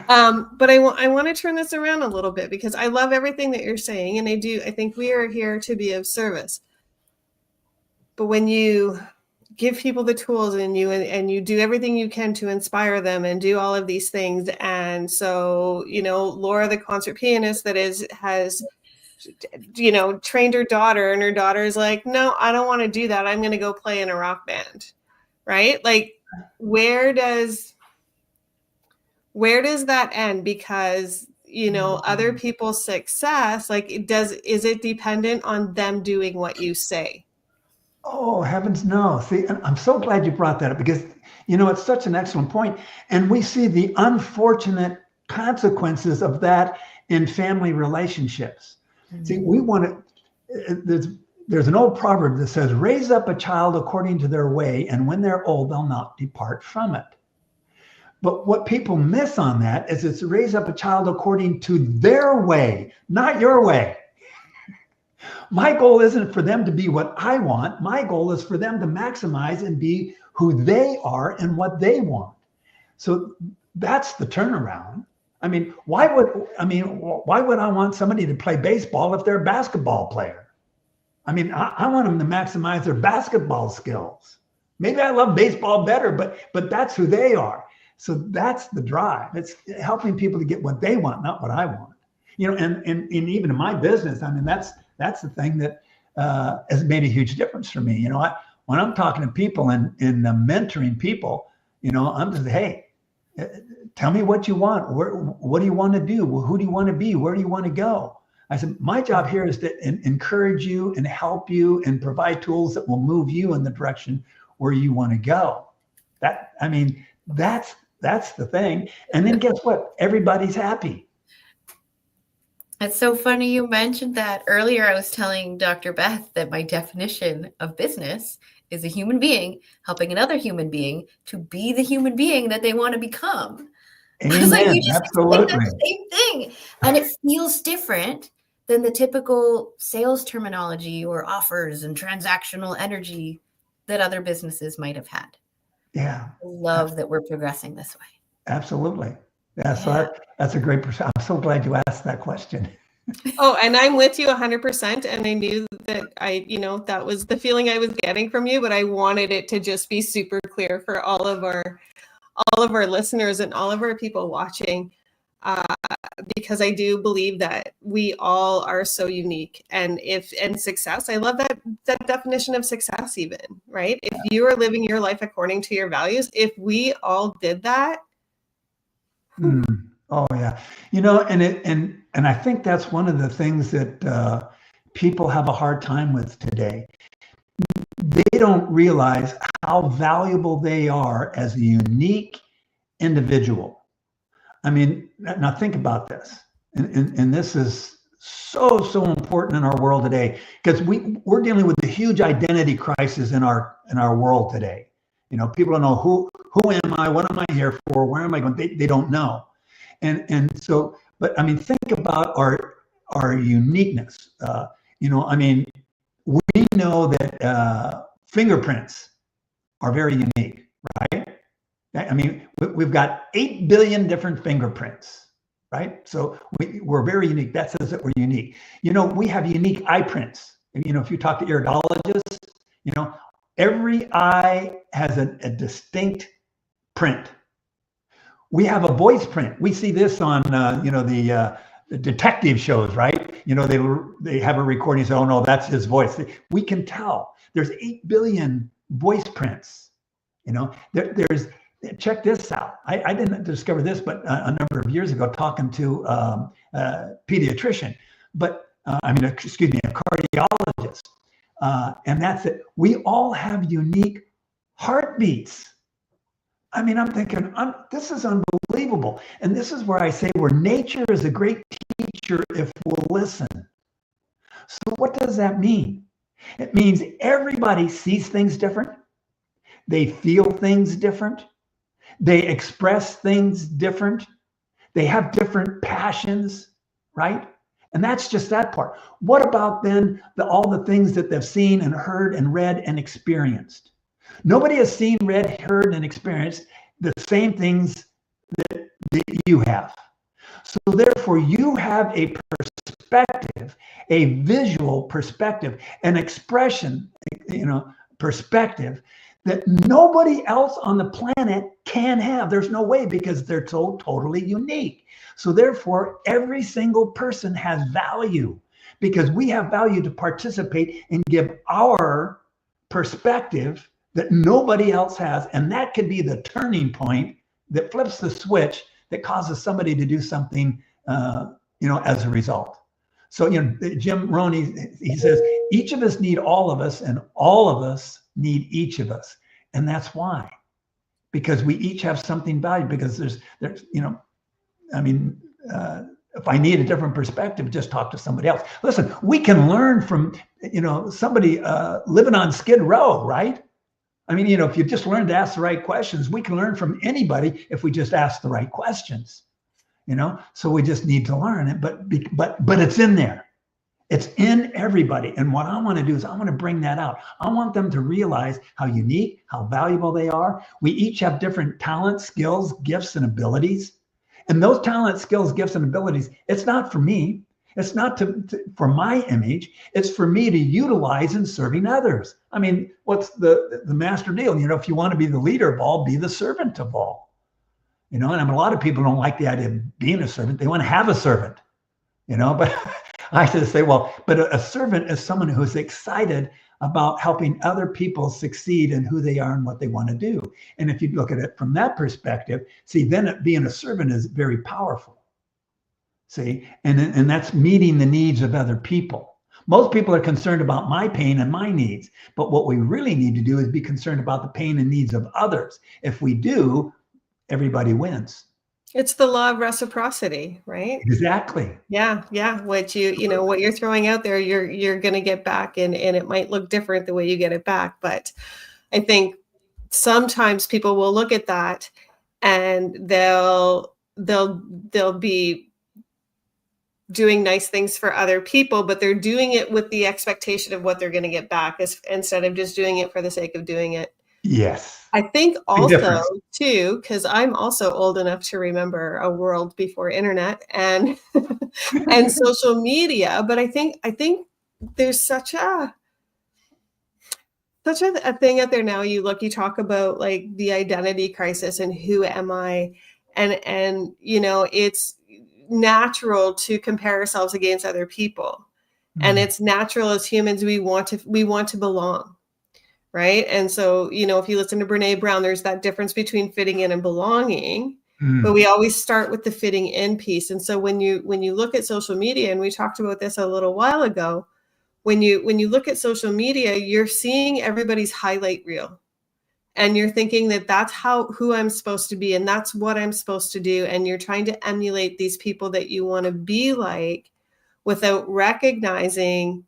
But I want to turn this around a little bit, because I love everything that you're saying, and I think we are here to be of service. But when you give people the tools and you do everything you can to inspire them and do all of these things, and so, Laura, the concert pianist that has trained her daughter, and her daughter is like, no, I don't want to do that. I'm going to go play in a rock band, right? Like, where does that end? Because, other people's success, is it dependent on them doing what you say? Oh, heavens no. See, I'm so glad you brought that up, because, it's such an excellent point. And we see the unfortunate consequences of that in family relationships. Mm-hmm. See, we want to, there's an old proverb that says, raise up a child according to their way, and when they're old, they'll not depart from it. But what people miss on that is it's raise up a child according to their way, not your way. My goal isn't for them to be what I want. My goal is for them to maximize and be who they are and what they want. So that's the turnaround. I mean, why would I want somebody to play baseball if they're a basketball player? I mean, I want them to maximize their basketball skills. Maybe I love baseball better, but that's who they are. So that's the drive. It's helping people to get what they want, not what I want. And even in my business, I mean, that's the thing that has made a huge difference for me. When I'm talking to people and mentoring people, I'm just, hey, tell me what you want. What do you want to do? Well, who do you want to be? Where do you want to go? I said, my job here is to encourage you and help you and provide tools that will move you in the direction where you want to go. That's the thing. And then guess what? Everybody's happy. It's so funny you mentioned that. Earlier, I was telling Dr. Beth that my definition of business is a human being helping another human being to be the human being that they want to become. Amen. I was like, you just Absolutely. explained that same thing. And it feels different than the typical sales terminology or offers and transactional energy that other businesses might have had. Yeah. I love that we're progressing this way. Absolutely. Yeah. So that's a great percent. I'm so glad you asked that question. Oh, and I'm with you 100%. And I knew that that was the feeling I was getting from you, but I wanted it to just be super clear for all of our listeners and all of our people watching, because I do believe that we all are so unique. And success, I love that definition of success even, right? If you are living your life according to your values, if we all did that. Oh yeah. And I think that's one of the things that people have a hard time with today. They don't realize how valuable they are as a unique individual. I mean, now think about this. And this is so important in our world today, because we're dealing with a huge identity crisis in our world today. People don't know who am I, what am I here for, where am I going? They don't know. And so, but I mean, think about our uniqueness. We know that we've very unique, right? I mean, we've got 8 billion different fingerprints, right? So we're very unique. That says that we're unique. We have unique eye prints. If you talk to iridologists, every eye has a distinct print. We have a voice print. We see this on, the detective shows, right? They have a recording, say, oh no, that's his voice. We can tell. There's 8 billion voice prints. There's, check this out. I didn't discover this, but a number of years ago, talking to a pediatrician, a cardiologist. And that's it. We all have unique heartbeats. I mean, I'm thinking, this is unbelievable. And this is where I say where nature is a great teacher if we'll listen. So what does that mean? It means everybody sees things different. They feel things different. They express things different. They have different passions, right? And that's just that part. What about then all the things that they've seen and heard and read and experienced? Nobody has seen, read, heard, and experienced the same things that you have. So therefore, you have a perspective, a visual perspective, an expression, perspective that nobody else on the planet can have. There's no way, because they're so totally unique. So therefore, every single person has value, because we have value to participate and give our perspective that nobody else has. And that could be the turning point that flips the switch that causes somebody to do something, as a result. So, Jim Romany, he says, each of us need all of us, and all of us need each of us. And that's why, because we each have something valuable, because there's, if I need a different perspective, just talk to somebody else. Listen, we can learn from, somebody living on Skid Row, right? I mean, if you just learn to ask the right questions, we can learn from anybody if we just ask the right questions, so we just need to learn it, but it's in there. It's in everybody. And what I want to do is I want to bring that out. I want them to realize how unique, how valuable they are. We each have different talents, skills, gifts, and abilities. And those talents, skills, gifts, and abilities, it's not for me. It's not for my image. It's for me to utilize in serving others. I mean, what's the master deal? If you want to be the leader of all, be the servant of all. And a lot of people don't like the idea of being a servant. They want to have a servant, but I just say, but a servant is someone who's excited about helping other people succeed in who they are and what they want to do. And if you look at it from that perspective, see, then being a servant is very powerful. See, and that's meeting the needs of other people. Most people are concerned about my pain and my needs, but what we really need to do is be concerned about the pain and needs of others. If we do, everybody wins. It's the law of reciprocity, right? Exactly. Yeah. What what you're throwing out there, you're going to get back, and it might look different the way you get it back. But I think sometimes people will look at that and they'll be doing nice things for other people, but they're doing it with the expectation of what they're going to get back, instead of just doing it for the sake of doing it. Yes. I think also too, because I'm also old enough to remember a world before internet and and social media, but I think there's such a thing out there now. You talk about like the identity crisis and who am I, and it's natural to compare ourselves against other people, and it's natural as humans, we want to belong. Right. And so, if you listen to Brene Brown, there's that difference between fitting in and belonging, but we always start with the fitting in piece. And so when you look at social media, and we talked about this a little while ago, when you look at social media, you're seeing everybody's highlight reel, and you're thinking that that's who I'm supposed to be, and that's what I'm supposed to do. And you're trying to emulate these people that you want to be like, without recognizing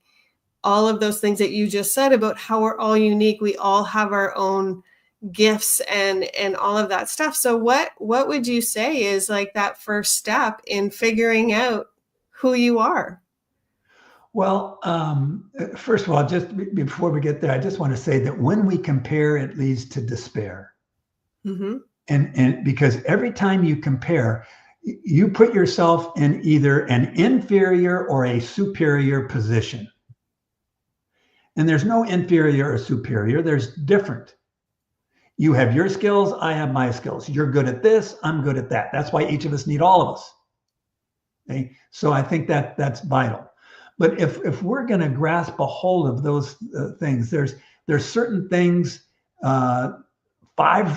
all of those things that you just said about how we're all unique. We all have our own gifts and all of that stuff. So what would you say is like that first step in figuring out who you are? Well, first of all, just before we get there, I just want to say that when we compare, it leads to despair. Mm-hmm. And because every time you compare, you put yourself in either an inferior or a superior position. And there's no inferior or superior. There's different. You have your skills. I have my skills. You're good at this. I'm good at that. That's why each of us need all of us. Okay. So I think that's vital. But if we're going to grasp a hold of those things, there's certain things, 5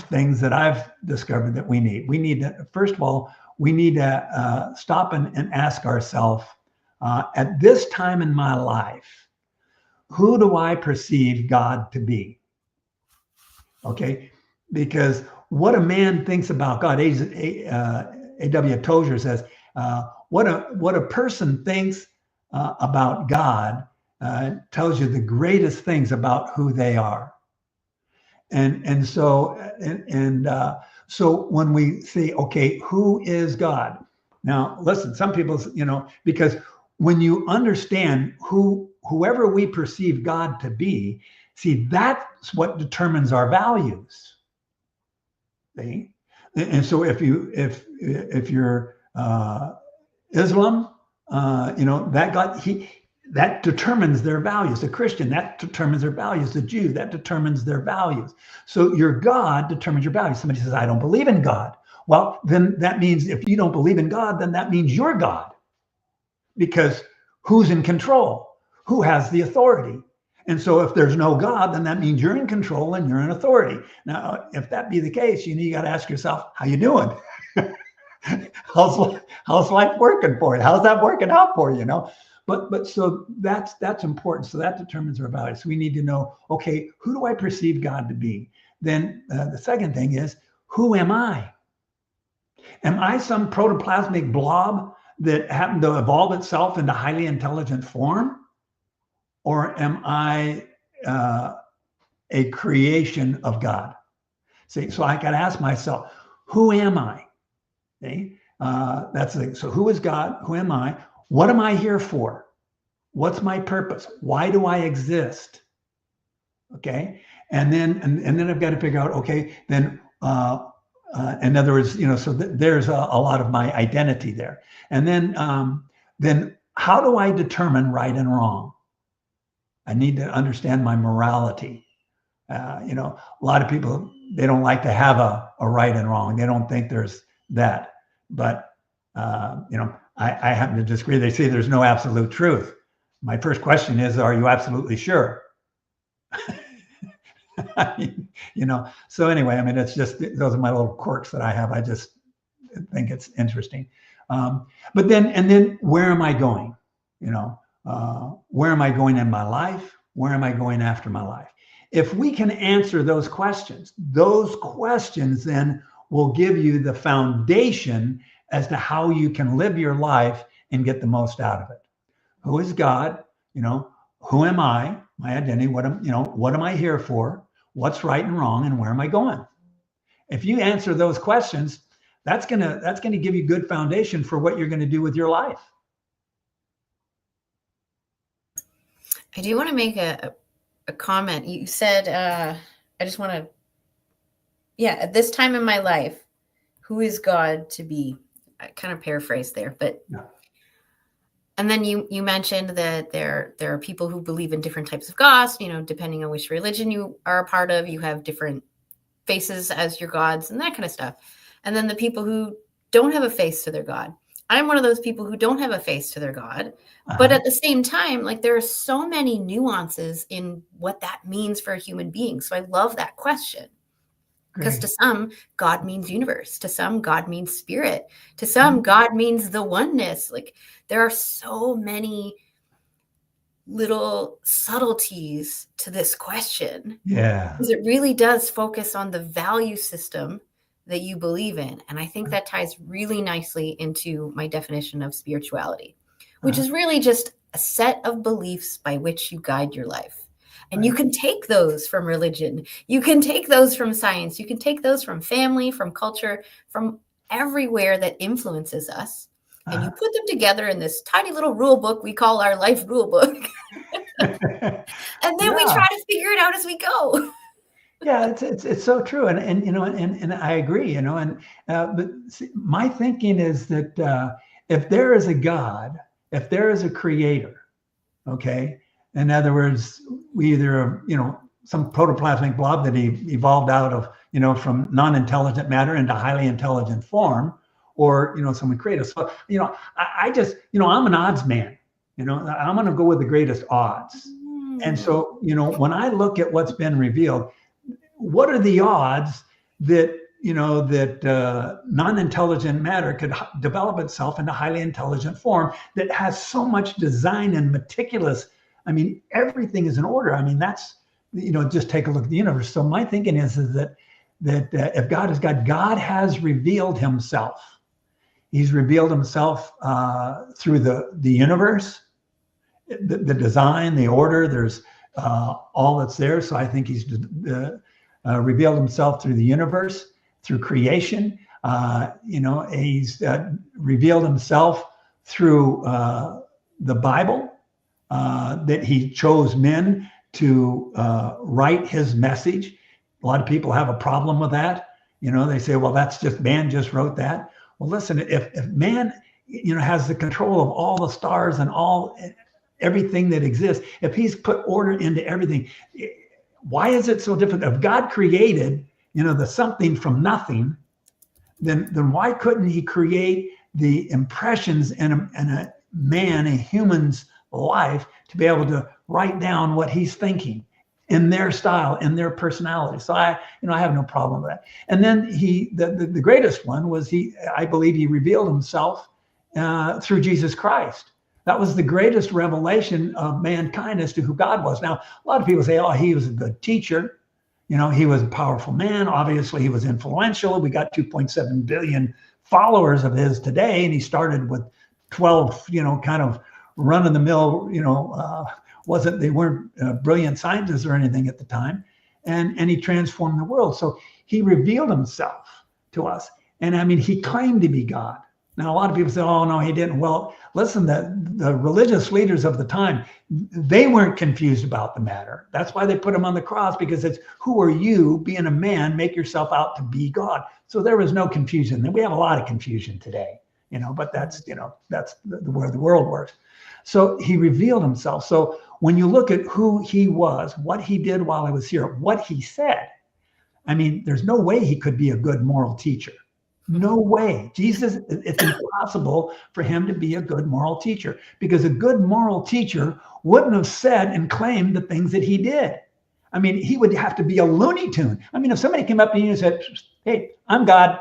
things that I've discovered that we need. We need to, first of all, we need to stop and ask ourselves, at this time in my life, who do I perceive God to be? Okay, because what a man thinks about God, A.W. Tozer says, what a person thinks about God tells you the greatest things about who they are. And so so when we say, okay, who is God? Now, listen, some people, because when you understand whoever we perceive God to be, see, that's what determines our values. See? And so if you're Islam, that God, that determines their values. The Christian, that determines their values. The Jew, that determines their values. So your God determines your values. Somebody says, I don't believe in God. Well, then that means if you don't believe in God, then that means you're God. Because who's in control? Who has the authority? And so if there's no God, then that means you're in control and you're in authority. Now, if that be the case, you got to ask yourself, how you doing? How's life working for you? How's that working out for you? But so that's important. So that determines our values. So we need to know, okay, who do I perceive God to be? Then the second thing is, who am I? Am I some protoplasmic blob that happened to evolve itself into highly intelligent form? Or am I a creation of God? See, so I got to ask myself, who am I? See? So who is God? Who am I? What am I here for? What's my purpose? Why do I exist? Okay. And then I've got to figure out, okay, then in other words, so there's a lot of my identity there. And then how do I determine right and wrong? I need to understand my morality. A lot of people, they don't like to have a right and wrong. They don't think there's that. But, I happen to disagree. They say there's no absolute truth. My first question is, are you absolutely sure? So anyway, it's just, those are my little quirks that I have. I just think it's interesting. But then where am I going? Where am I going in my life? Where am I going after my life? If we can answer those questions then will give you the foundation as to how you can live your life and get the most out of it. Who is God? Who am I? My identity. What am I here for? What's right and wrong, and where am I going? If you answer those questions, that's gonna give you good foundation for what you're going to do with your life. I do want to make a comment. You said, I just want to, at this time in my life, who is God to be? I kind of paraphrased there, but, and then you mentioned that there are people who believe in different types of gods, depending on which religion you are a part of, you have different faces as your gods and that kind of stuff. And then the people who don't have a face to their God. I'm one of those people who don't have a face to their God, but at the same time, there are so many nuances in what that means for a human being. So I love that question, because to some, God means universe. To some, God means spirit. To some, God means the oneness. There are so many little subtleties to this question. Yeah. Because it really does focus on the value system that you believe in. And I think that ties really nicely into my definition of spirituality, which is really just a set of beliefs by which you guide your life. And you can take those from religion. You can take those from science. You can take those from family, from culture, from everywhere that influences us. And you put them together in this tiny little rule book we call our life rule book. And then we try to figure it out as we go. Yeah, it's so true, and I agree, but see, my thinking is that if there is a God, if there is a creator, okay, in other words, we either some protoplasmic blob that evolved out of from non-intelligent matter into highly intelligent form, or someone created. So I just I'm an odds man. I'm going to go with the greatest odds, and so when I look at what's been revealed. What are the odds that non-intelligent matter could develop itself into highly intelligent form that has so much design and meticulous? Everything is in order. That's just take a look at the universe. So my thinking is that if God is God, God has revealed Himself. He's revealed Himself through the universe, the design, the order, there's all that's there. So I think he's revealed himself through the universe, through creation. He's revealed himself through the Bible, that he chose men to write his message. A lot of people have a problem with that. They say, well, that's just man just wrote that. Well, listen, if man, has the control of all the stars and everything that exists, if he's put order into everything, why is it so difficult? If God created, the something from nothing, then why couldn't he create the impressions in a man, a human's life, to be able to write down what he's thinking in their style, in their personality? So I have no problem with that. And then the greatest one was I believe he revealed himself through Jesus Christ. That was the greatest revelation of mankind as to who God was. Now, a lot of people say, oh, he was a good teacher. He was a powerful man. Obviously, he was influential. We got 2.7 billion followers of his today, and he started with 12, kind of run-of-the-mill, they weren't brilliant scientists or anything at the time, and he transformed the world. So he revealed himself to us, and I mean, he claimed to be God. Now, a lot of people say, oh, no, he didn't. Well, listen, the religious leaders of the time, they weren't confused about the matter. That's why they put him on the cross, because it's, who are you, being a man, make yourself out to be God? So there was no confusion. And we have a lot of confusion today, but that's where the world works. So he revealed himself. So when you look at who he was, what he did while he was here, what he said, I mean, there's no way he could be a good moral teacher. No way. Jesus, it's impossible for him to be a good moral teacher, because a good moral teacher wouldn't have said and claimed the things that he did. I mean, he would have to be a Looney Tune. I mean, if somebody came up to you and said, hey, I'm God,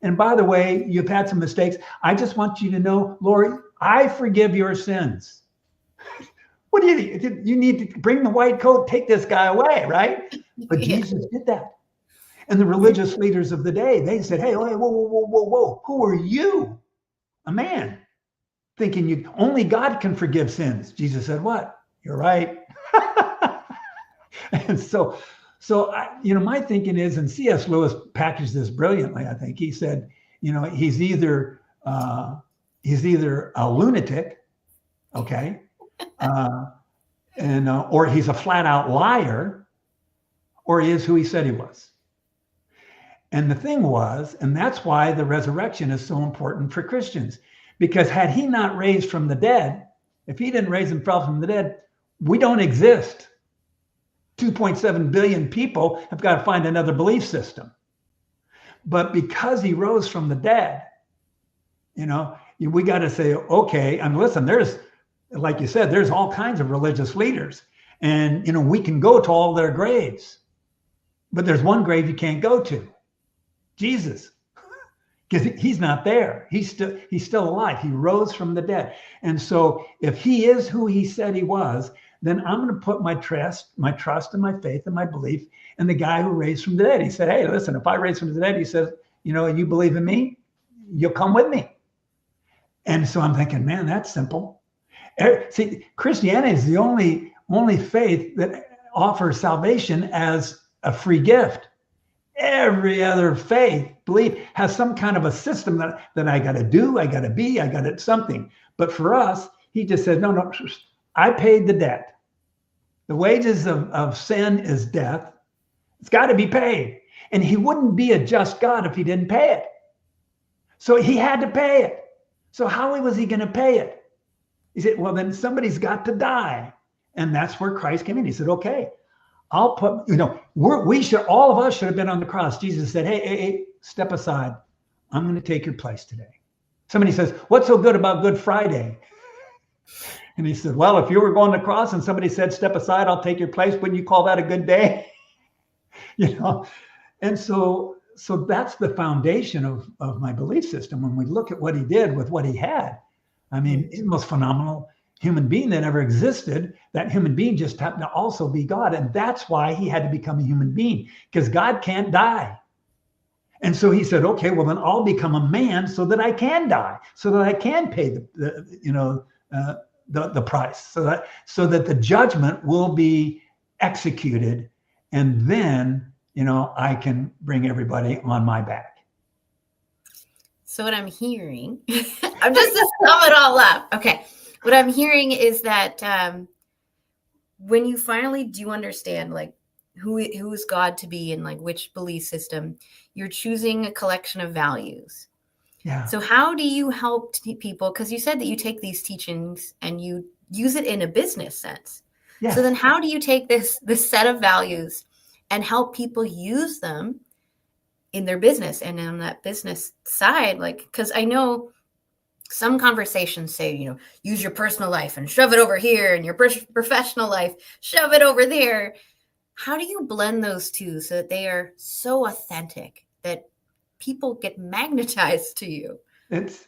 and by the way, you've had some mistakes, I just want you to know, Lord, I forgive your sins. What do you think? You need to bring the white coat, take this guy away, right? But Jesus did that. And the religious leaders of the day, they said, hey, whoa, who are you? A man, thinking only God can forgive sins. Jesus said, what? You're right. And so my thinking is, and C.S. Lewis packaged this brilliantly, I think. He said, he's either a lunatic, okay, or he's a flat out liar, or he is who he said he was. And the thing was, and that's why the resurrection is so important for Christians, because had he not raised from the dead, if he didn't raise himself from the dead, we don't exist. 2.7 billion people have got to find another belief system. But because he rose from the dead, we got to say, okay, and listen, there's, like you said, there's all kinds of religious leaders, and, we can go to all their graves, but there's one grave you can't go to. Jesus, because he's not there. He's still alive. He rose from the dead. And so if he is who he said he was, then I'm going to put my trust and my faith and my belief in the guy who raised from the dead. He said, hey, listen, if I raise from the dead, he says, you believe in me, you'll come with me. And so I'm thinking, man, that's simple. See, Christianity is the only faith that offers salvation as a free gift. Every other faith, belief has some kind of a system that I got to do, I got to be, I got to something. But for us, he just said, no, I paid the debt. The wages of sin is death. It's got to be paid. And he wouldn't be a just God if he didn't pay it. So he had to pay it. So how was he going to pay it? He said, well, then somebody's got to die. And that's where Christ came in. He said, okay, I'll put, all of us should have been on the cross. Jesus said, hey, step aside. I'm going to take your place today. Somebody says, what's so good about Good Friday? And he said, well, if you were going to the cross and somebody said, step aside, I'll take your place, wouldn't you call that a good day? And so that's the foundation of my belief system. When we look at what he did with what he had, I mean, he's the most phenomenal human being that ever existed. That human being just happened to also be God. And that's why he had to become a human being, because God can't die. And so he said, okay, well, then I'll become a man so that I can die, so that I can pay the price, so that the judgment will be executed, and then I can bring everybody on my back. So what I'm hearing, I'm just to sum it all up. Okay, what I'm hearing is that when you finally do understand like who is God to be and like which belief system, you're choosing a collection of values. Yeah. So how do you help people? Because you said that you take these teachings and you use it in a business sense. Yes. So then how do you take this set of values and help people use them in their business and on that business side? Like, because I know some conversations say, use your personal life and shove it over here, and your professional life, shove it over there. How do you blend those two so that they are so authentic that people get magnetized to you? It's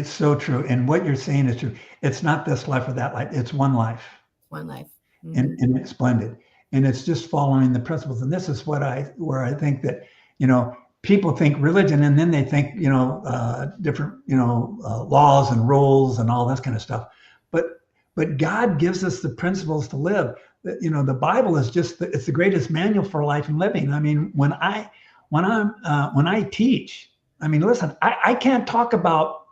so true. And what you're saying is true. It's not this life or that life. It's one life. One life. Mm-hmm. And it's blended. And it's just following the principles. And this is where I think that, people think religion, and then they think, different, laws and rules and all this kind of stuff. But God gives us the principles to live. The Bible is it's the greatest manual for life and living. I mean, when I teach, I mean, listen, I can't talk about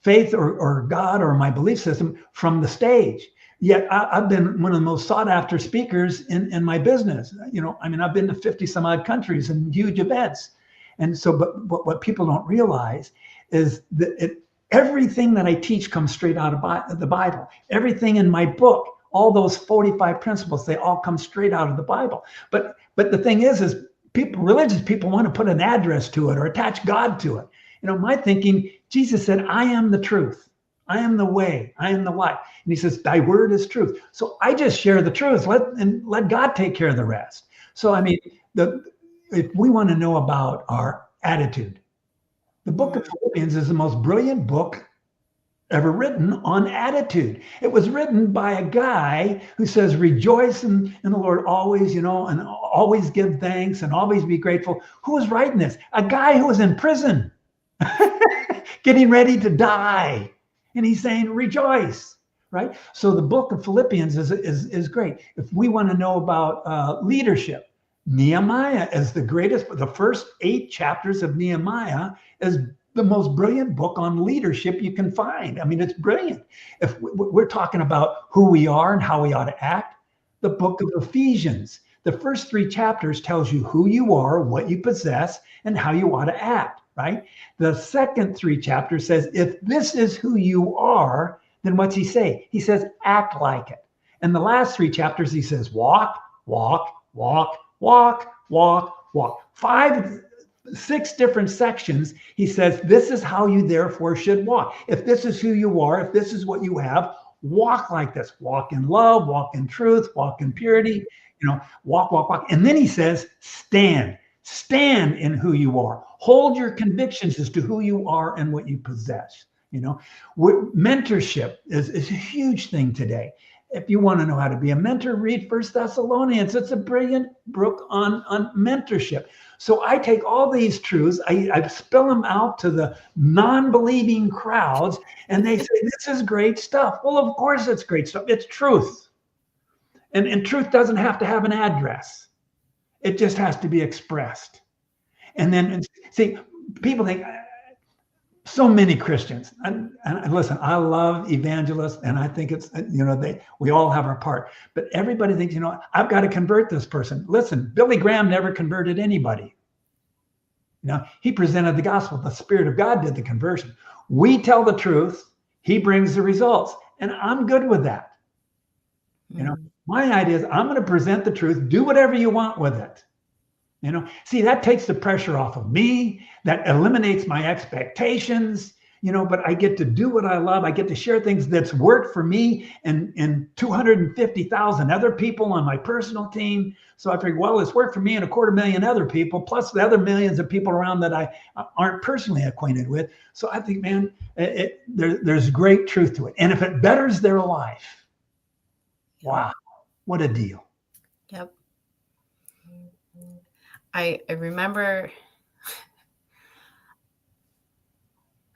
faith or God or my belief system from the stage. Yet I've been one of the most sought after speakers in my business. I've been to 50 some odd countries and huge events. And so, but what people don't realize is that everything that I teach comes straight out of the Bible. Everything in my book, all those 45 principles, they all come straight out of the Bible. But the thing is religious people want to put an address to it or attach God to it. My thinking, Jesus said, I am the truth. I am the way. I am the life. And he says, thy word is truth. So I just share the truth. Let God take care of the rest. So, I mean, if we want to know about our attitude, the book of Philippians is the most brilliant book ever written on attitude. It was written by a guy who says, rejoice in the Lord always, and always give thanks and always be grateful. Who was writing this? A guy who was in prison, getting ready to die. And he's saying, rejoice, right? So the book of Philippians is great. If we want to know about leadership, Nehemiah is the greatest. The first 8 chapters of Nehemiah is the most brilliant book on leadership you can find. I mean, it's brilliant. If we're talking about who we are and how we ought to act, the book of Ephesians, the first 3 chapters tells you who you are, what you possess, and how you ought to act, right? The second 3 chapters says, if this is who you are, then what's he say? He says, act like it. And the last 3 chapters, he says, walk, walk, walk, walk, walk, walk. 6 different sections. He says, this is how you therefore should walk. If this is who you are, if this is what you have, walk like this. Walk in love, walk in truth, walk in purity, walk, walk, walk. And then he says, stand in who you are. Hold your convictions as to who you are and what you possess. Mentorship is a huge thing today. If you want to know how to be a mentor, read 1 Thessalonians. It's a brilliant book on mentorship. So I take all these truths, I spill them out to the non-believing crowds, and they say, this is great stuff. Well, of course it's great stuff. It's truth. And truth doesn't have to have an address. It just has to be expressed. And then, see, people think, so many Christians, and listen, I love evangelists, and I think it's, we all have our part, but everybody thinks, I've got to convert this person. Listen, Billy Graham never converted anybody. He presented the gospel. The Spirit of God did the conversion. We tell the truth. He brings the results, and I'm good with that. My idea is I'm going to present the truth. Do whatever you want with it. See, that takes the pressure off of me. That eliminates my expectations, but I get to do what I love. I get to share things that's worked for me and 250,000 other people on my personal team. So I figured, well, it's worked for me and 250,000 other people, plus the other millions of people around that I aren't personally acquainted with. So I think, man, there's great truth to it. And if it betters their life, wow, what a deal. Yep. I remember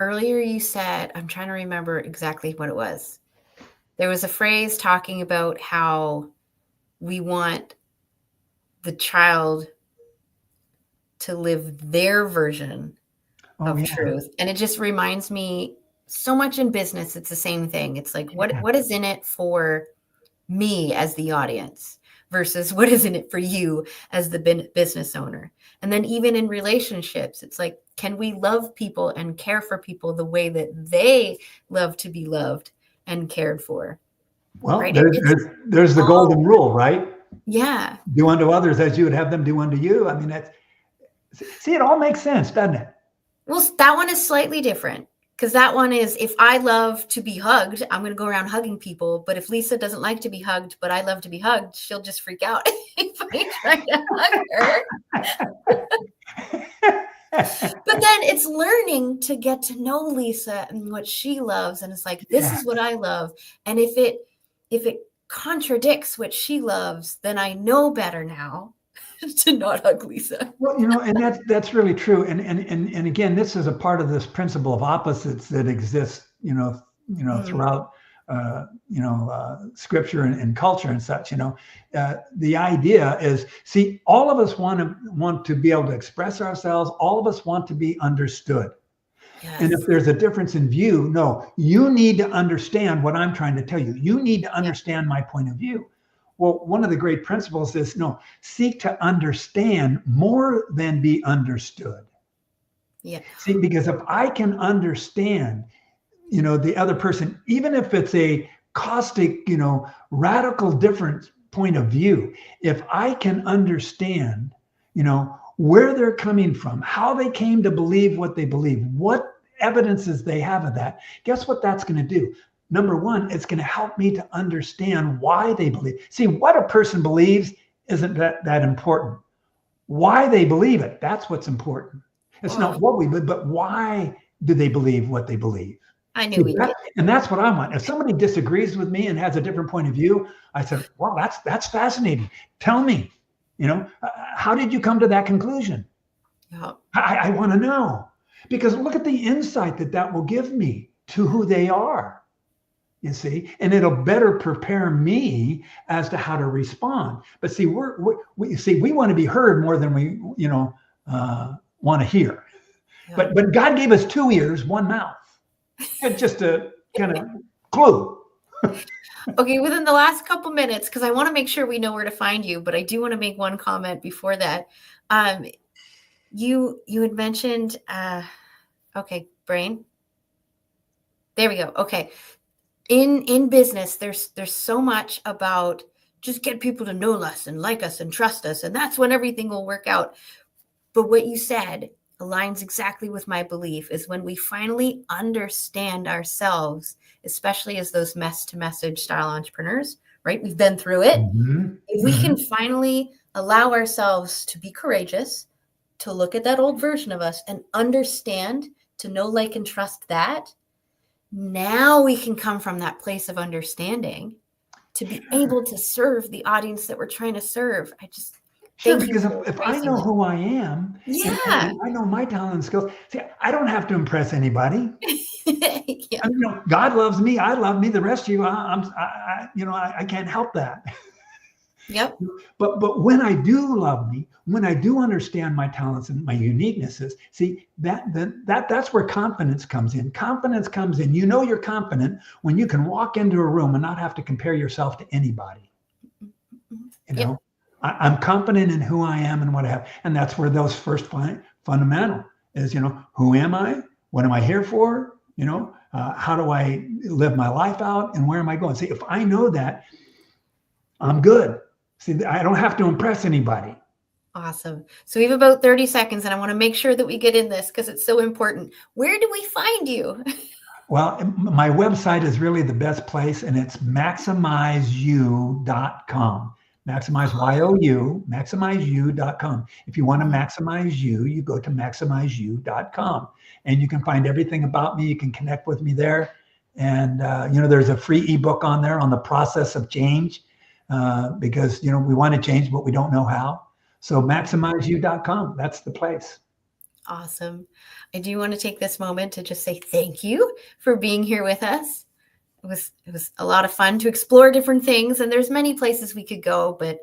earlier you said, I'm trying to remember exactly what it was. There was a phrase talking about how we want the child to live their version of truth. And it just reminds me so much in business, it's the same thing. It's like, what is in it for me as the audience versus what is in it for you as the business owner? And then even in relationships, it's like, can we love people and care for people the way that they love to be loved and cared for? Well, right? there's the golden rule, right? Yeah. Do unto others as you would have them do unto you. I mean, see, it all makes sense, doesn't it? Well, that one is slightly different because that one is, if I love to be hugged, I'm going to go around hugging people. But if Lisa doesn't like to be hugged, but I love to be hugged, she'll just freak out if I try to hug her. But then it's learning to get to know Lisa and what she loves. And it's like, this is what I love. And if it contradicts what she loves, then I know better now to not hug Lisa. Well, and that's really true. And again, this is a part of this principle of opposites that exists, throughout, scripture and culture and such. The idea is, see, all of us want to be able to express ourselves. All of us want to be understood. Yes. And if there's a difference in view, no, you need to understand what I'm trying to tell you. You need to understand my point of view. Well, one of the great principles is seek to understand more than be understood. Yeah. See, because if I can understand, the other person, even if it's a caustic, radical different point of view, if I can understand, where they're coming from, how they came to believe what they believe, what evidences they have of that, guess what that's going to do? Number one, it's going to help me to understand why they believe. See, what a person believes isn't that important. Why they believe it, that's what's important. It's not what we believe, but why do they believe what they believe? I knew we did. And that's what I want. If somebody disagrees with me and has a different point of view, I said, well, that's fascinating. Tell me, how did you come to that conclusion? Yeah. I want to know, because look at the insight that will give me to who they are. You see, and it'll better prepare me as to how to respond. But see, we want to be heard more than we, want to hear. Yeah. But God gave us 2 ears, 1 mouth. And just a kind of clue. Okay, within the last couple minutes, because I want to make sure we know where to find you, but I do want to make one comment before that. You had mentioned, okay, brain. There we go. Okay. In business, there's so much about just get people to know us and like us and trust us, and that's when everything will work out. But what you said aligns exactly with my belief, is when we finally understand ourselves, especially as those mess-to-message style entrepreneurs, right? We've been through it. Mm-hmm. If we can finally allow ourselves to be courageous, to look at that old version of us and understand, to know, like, and trust that, now we can come from that place of understanding to be able to serve the audience that we're trying to serve. Because if I know who I am, and I know my talent and skills, see, I don't have to impress anybody. Yeah. God loves me. I love me. The rest of you, I can't help that. Yep. But when I do love me, when I do understand my talents and my uniquenesses, see, that's where confidence comes in. Confidence comes in. You're confident when you can walk into a room and not have to compare yourself to anybody. Yep. I'm confident in who I am and what I have. And that's where those first fundamental is, who am I? What am I here for? How do I live my life out? And where am I going? See, if I know that, I'm good. See, I don't have to impress anybody. Awesome. So we have about 30 seconds, and I want to make sure that we get in this because it's so important. Where do we find you? Well, my website is really the best place, and it's maximizeyou.com. Maximize, Y-O-U, maximizeyou.com. If you want to maximize you go to maximizeyou.com, and you can find everything about me. You can connect with me there. And, there's a free ebook on there on the process of change. Because, we want to change, but we don't know how. So maximizeyou.com, that's the place. Awesome. I do want to take this moment to just say thank you for being here with us. It was a lot of fun to explore different things, and there's many places we could go, but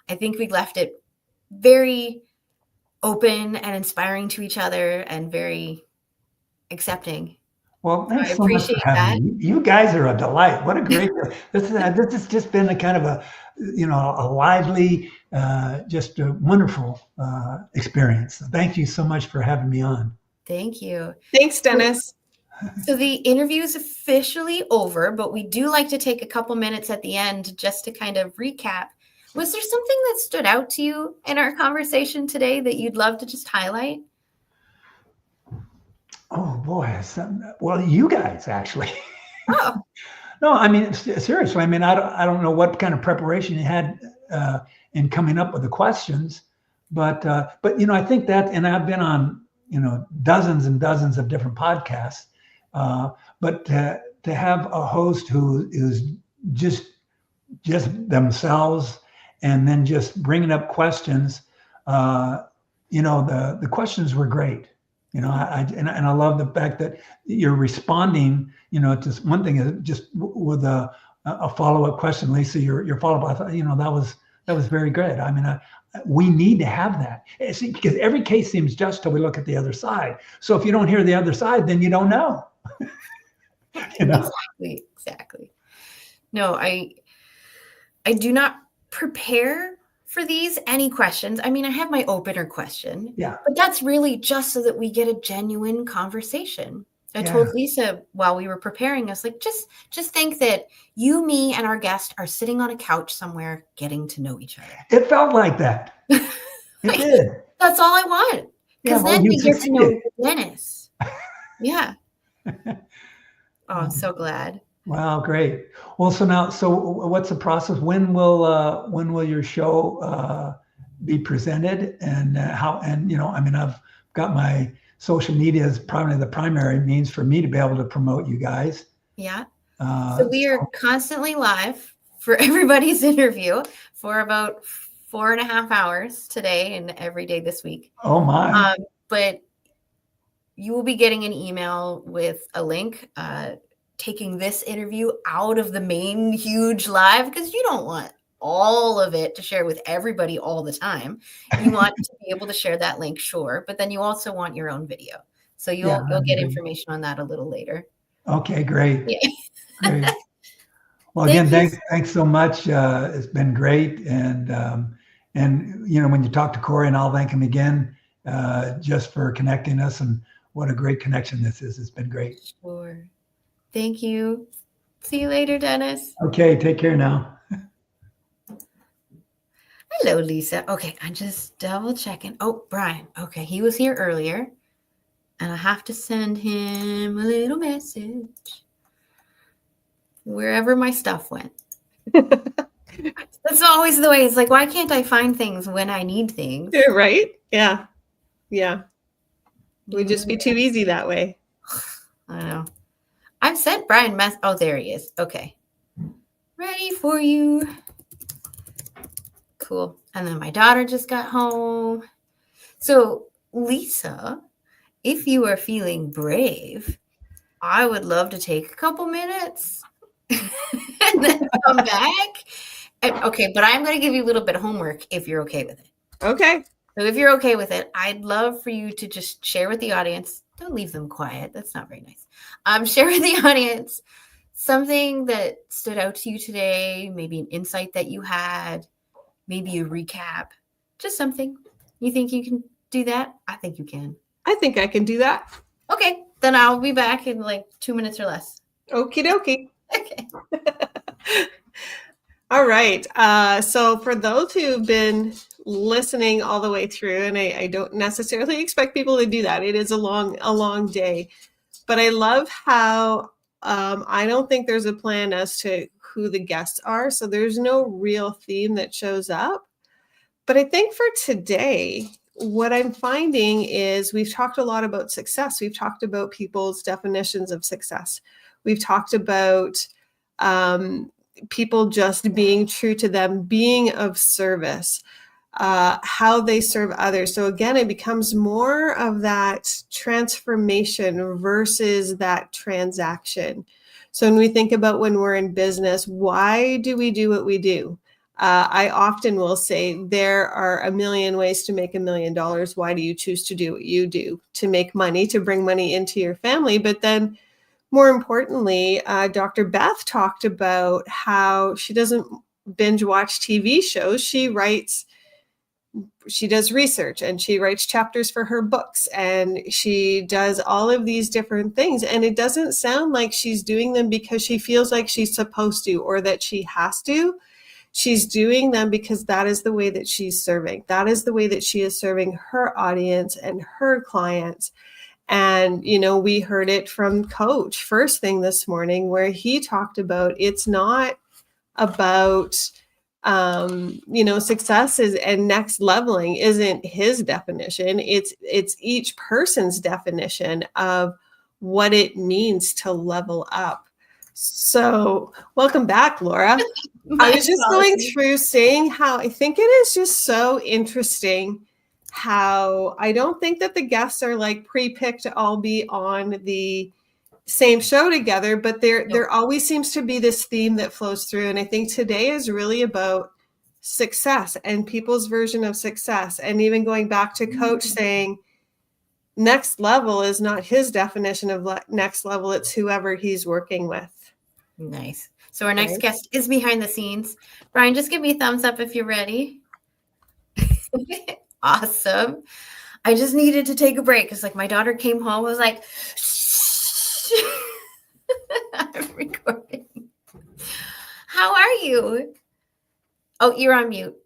I think we left it very open and inspiring to each other and very accepting. Well, thanks I so much for appreciate having that. me. You guys are a delight. What a great, this has just been a kind of a, a lively, just a wonderful experience. So thank you so much for having me on. Thank you. Thanks, Denis. So the interview is officially over, but we do like to take a couple minutes at the end just to kind of recap. Was there something that stood out to you in our conversation today that you'd love to just highlight? Oh boy, well, you guys actually. Oh, No, I mean seriously. I mean, I don't know what kind of preparation you had in coming up with the questions, but I think that, and I've been on dozens and dozens of different podcasts, but to have a host who is just themselves, and then just bringing up questions, the questions were great. I love the fact that you're responding, to one thing is just with a follow-up question. Lisa, your follow-up, I thought, that was very good. I mean, we need to have that. See, because every case seems just till we look at the other side. So if you don't hear the other side, then you don't know. Exactly. No, I do not prepare for any questions. I mean, I have my opener question, but that's really just so that we get a genuine conversation. I told Lisa while we were preparing, I was like, just think that you, me, and our guest are sitting on a couch somewhere getting to know each other. It felt like that. It did. That's all I want. Because then we get to know Denis. Yeah. Oh, I'm so glad. Wow, great. Well, so what's the process? When will your show be presented, and how? And I mean, I've got my social media is probably the primary means for me to be able to promote you guys. Yeah. So we are constantly live for everybody's interview for about 4.5 hours today and every day this week. Oh my! But you will be getting an email with a link. Taking this interview out of the main huge live, because you don't want all of it to share with everybody all the time. You want to be able to share that link, sure, but then you also want your own video. So you'll get information on that a little later. Okay, great. Yeah. Great. Well, again, thanks so much. It's been great, and when you talk to Corey, and I'll thank him again just for connecting us, and what a great connection this is. It's been great. Sure. Thank you. See you later, Denis. Okay, take care now. Hello, Lisa. Okay, I'm just double checking. Oh, Brian. Okay, he was here earlier, and I have to send him a little message wherever my stuff went. That's always the way. It's like, why can't I find things when I need things? You're right. Yeah. Yeah. It would just be too easy that way. I know. I've sent Brian oh, there he is. Okay. Ready for you. Cool. And then my daughter just got home. So, Lisa, if you are feeling brave, I would love to take a couple minutes and then come back. Okay, but I'm going to give you a little bit of homework if you're okay with it. Okay. So if you're okay with it, I'd love for you to just share with the audience. Don't leave them quiet. That's not very nice. Share with the audience something that stood out to you today, maybe an insight that you had, maybe a recap, just something. You think you can do that? I think you can. I think I can do that. Okay, then I'll be back in like 2 minutes or less. Okie dokie. Okay. All right. So for those who've been listening all the way through, and I don't necessarily expect people to do that. It is a long day, but I love how I don't think there's a plan as to who the guests are. So there's no real theme that shows up. But I think for today, what I'm finding is we've talked a lot about success. We've talked about people's definitions of success. We've talked about people just being true to them, being of service. how they serve others. So again, it becomes more of that transformation versus that transaction. So when we think about when we're in business, why do we do what we do? I often will say there are a million ways to make $1 million. Why do you choose to do what you do? To make money, to bring money into your family. But then more importantly, Dr. Beth talked about how she doesn't binge watch TV shows. She does research and she writes chapters for her books and she does all of these different things. And it doesn't sound like she's doing them because she feels like she's supposed to or that she has to. She's doing them because that is the way that she's serving. That is the way that she is serving her audience and her clients. And, we heard it from Coach first thing this morning where he talked about it's not about, success and next leveling isn't his definition. It's each person's definition of what it means to level up. So welcome back, Laura. I was just going through saying how I think it is just so interesting how I don't think that the guests are like pre-picked to all be on the same show together, but there always seems to be this theme that flows through. And I think today is really about success and people's version of success. And even going back to Coach saying next level is not his definition of next level. It's whoever he's working with. Nice. So our next guest is behind the scenes. Brian, just give me a thumbs up if you're ready. Awesome. I just needed to take a break because my daughter came home. I was like, I'm recording. How are you? Oh, you're on mute.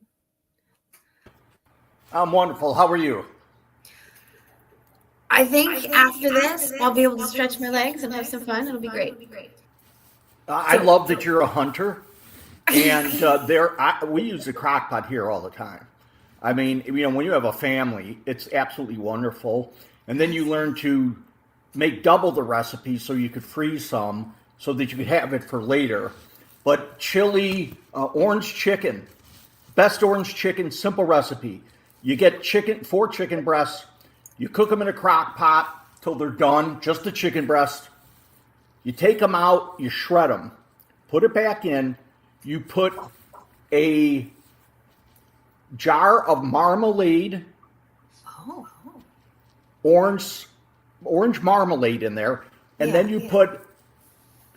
I'm wonderful. How are you? I think after this, I'll be able to stretch my legs and have some fun. It'll be great. I love that you're a hunter, and we use the crock pot here all the time. I mean, when you have a family, it's absolutely wonderful, and then you learn to make double the recipe so you could freeze some so that you could have it for later. But chili, orange chicken, best orange chicken, simple recipe. You get 4 chicken breasts, you cook them in a crock pot till they're done, just the chicken breast. You take them out, you shred them, put it back in, you put a jar of marmalade, orange marmalade in there, and then you put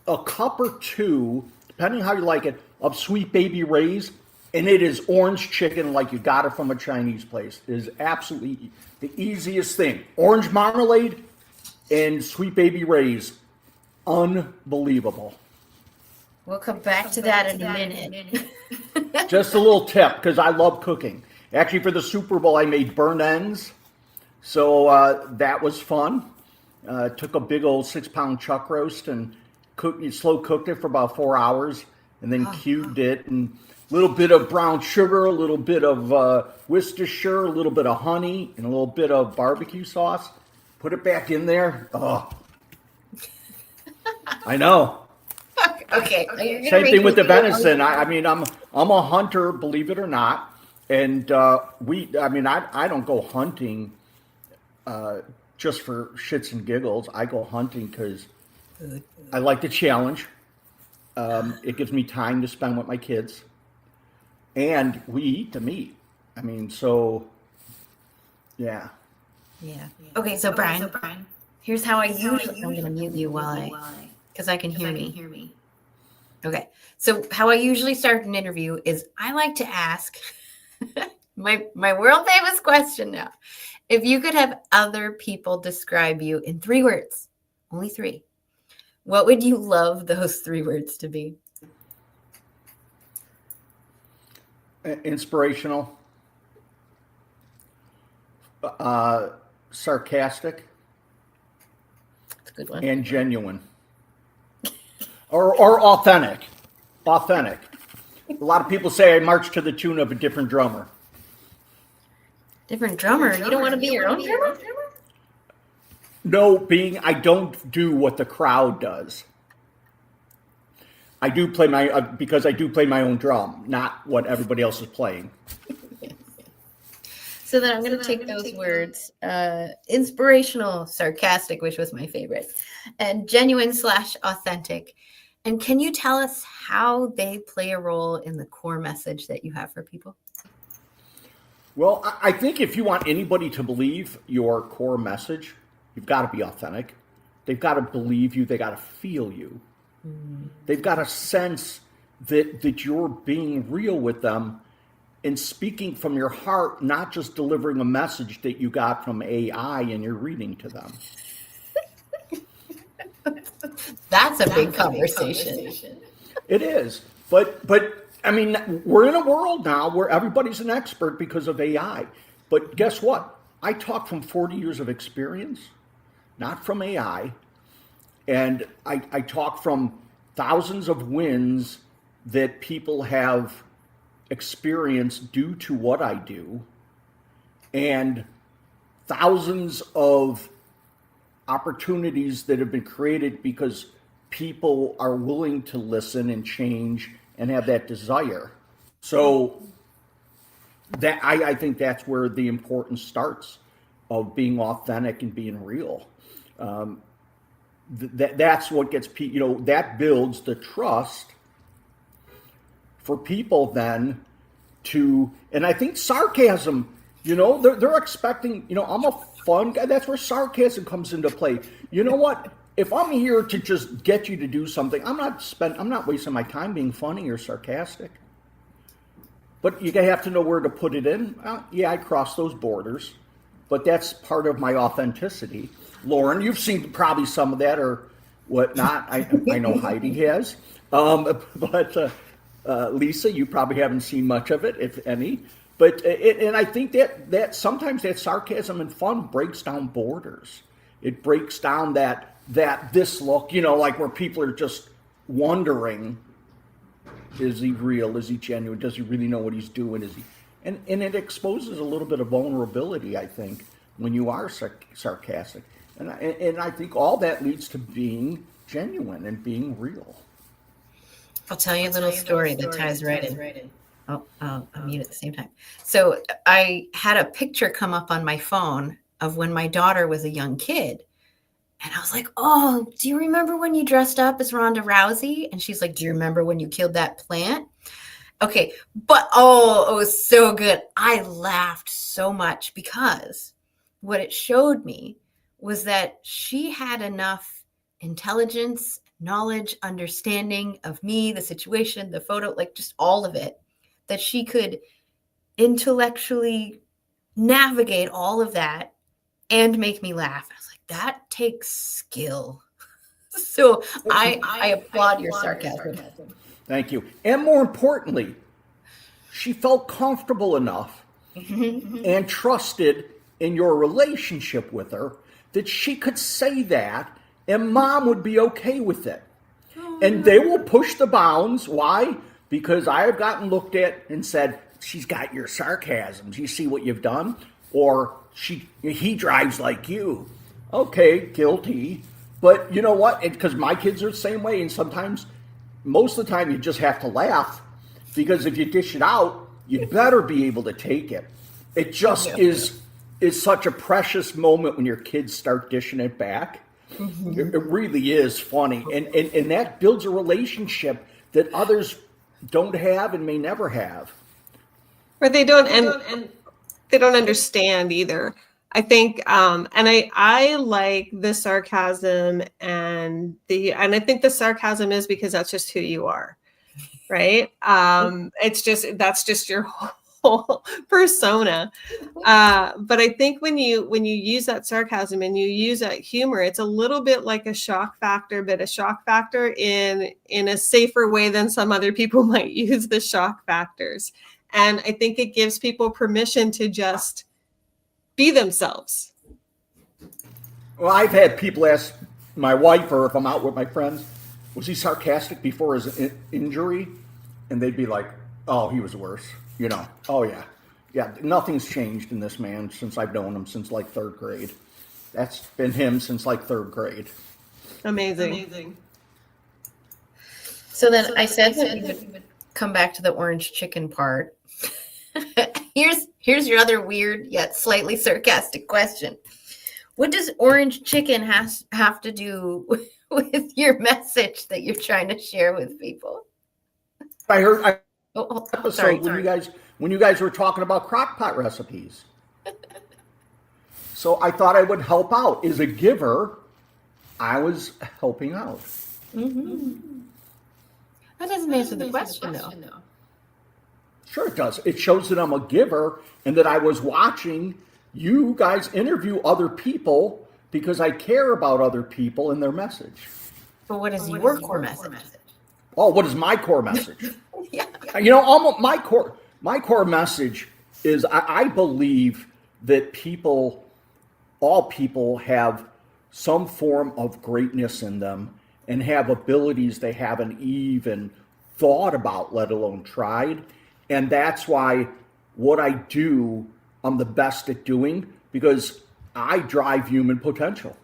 a cup or 2, depending how you like it, of Sweet Baby Ray's, and it is orange chicken like you got it from a Chinese place. It is absolutely the easiest thing. Orange marmalade and Sweet Baby Ray's. Unbelievable. We'll come back to that in a minute. Just a little tip, because I love cooking. Actually, for the Super Bowl, I made burnt ends. So that was fun. Took a big old 6-pound chuck roast and slow cooked it for about 4 hours, and then cubed it, and a little bit of brown sugar, a little bit of Worcestershire, a little bit of honey, and a little bit of barbecue sauce. Put it back in there. Oh, I know. Okay. Same thing with the venison. I'm a hunter, believe it or not, and I don't go hunting just for shits and giggles. I go hunting because I like the challenge. It gives me time to spend with my kids, and we eat the meat. Yeah. Okay, so Brian, here's how I usually. I'm gonna mute you because I can hear me. Okay, so how I usually start an interview is I like to ask my world famous question now. If you could have other people describe you in 3 words, only 3, what would you love those 3 words to be? Inspirational, sarcastic, That's a good one. and genuine, or authentic. Authentic. A lot of people say I march to the tune of a different drummer. Different drummer. You don't want to be your own drummer? No, I don't do what the crowd does. I do play because I do play my own drum, not what everybody else is playing. So then I'm going to take those words, inspirational, sarcastic, which was my favorite, and genuine/authentic. And can you tell us how they play a role in the core message that you have for people? Well, I think if you want anybody to believe your core message, you've got to be authentic. They've got to believe you. They got to feel you. They've got to sense that you're being real with them and speaking from your heart, not just delivering a message that you got from AI and you're reading to them. That's a big conversation. It is. But I mean, we're in a world now where everybody's an expert because of AI. But guess what? I talk from 40 years of experience, not from AI. And I talk from thousands of wins that people have experienced due to what I do, and thousands of opportunities that have been created because people are willing to listen and change and have that desire. So that I think that's where the importance starts of being authentic and being real. That's what gets people, that builds the trust for people then to, and I think sarcasm, they're expecting, I'm a fun guy. That's where sarcasm comes into play. You know what? If I'm here to just get you to do something, I'm not wasting my time being funny or sarcastic. But you have to know where to put it in. Yeah, I cross those borders, but that's part of my authenticity. Lauren, you've seen probably some of that or whatnot. I know Heidi has. But Lisa, you probably haven't seen much of it, if any. But and I think that sometimes that sarcasm and fun breaks down borders. It breaks down that this look, like where people are just wondering, is he real? Is he genuine? Does he really know what he's doing? Is he? And it exposes a little bit of vulnerability, I think, when you are sarcastic. And I think all that leads to being genuine and being real. I'll tell you a little story that ties right in. Oh, I'll mute at the same time. So I had a picture come up on my phone of when my daughter was a young kid. And I was like, oh, do you remember when you dressed up as Ronda Rousey? And she's like, do you remember when you killed that plant? Okay, but it was so good. I laughed so much because what it showed me was that she had enough intelligence, knowledge, understanding of me, the situation, the photo, like just all of it, that she could intellectually navigate all of that and make me laugh. I was like, that takes skill. So I applaud your sarcasm. Thank you. And more importantly, she felt comfortable enough and trusted in your relationship with her that she could say that and mom would be okay with it. And they will push the bounds. Why? Because I have gotten looked at and said, she's got your sarcasm. Do you see what you've done? Or he drives like you. Okay, guilty. But you know what? Because my kids are the same way. And sometimes, most of the time, you just have to laugh. Because if you dish it out, you better be able to take it. It just is such a precious moment when your kids start dishing it back. Mm-hmm. It really is funny. And that builds a relationship that others don't have and may never have. Or they don't, and they don't understand either. I think, and I like the sarcasm and I think the sarcasm is because that's just who you are, right? That's just your whole persona. But I think when you use that sarcasm and you use that humor, it's a little bit like a shock factor, but a shock factor in a safer way than some other people might use the shock factors. And I think it gives people permission to just be themselves. Well, I've had people ask my wife, or if I'm out with my friends, was he sarcastic before his injury? And they'd be like, oh, he was worse. Oh yeah. Yeah, nothing's changed in this man since I've known him since like third grade. That's been him since like third grade. Amazing. So then I said that we would come back to the orange chicken part. Here's your other weird yet slightly sarcastic question. What does orange chicken have to do with your message that you're trying to share with people? I heard Oh, sorry. When you guys were talking about crock pot recipes. So I thought I would help out. As a giver, I was helping out. Mm-hmm. That doesn't answer the question, though. Sure it does. It shows that I'm a giver and that I was watching you guys interview other people because I care about other people and their message. But what is your core message? Oh, what is my core message? Yeah. Almost my core message is I believe that all people have some form of greatness in them and have abilities they haven't even thought about, let alone tried. And that's why what I do, I'm the best at doing, because I drive human potential.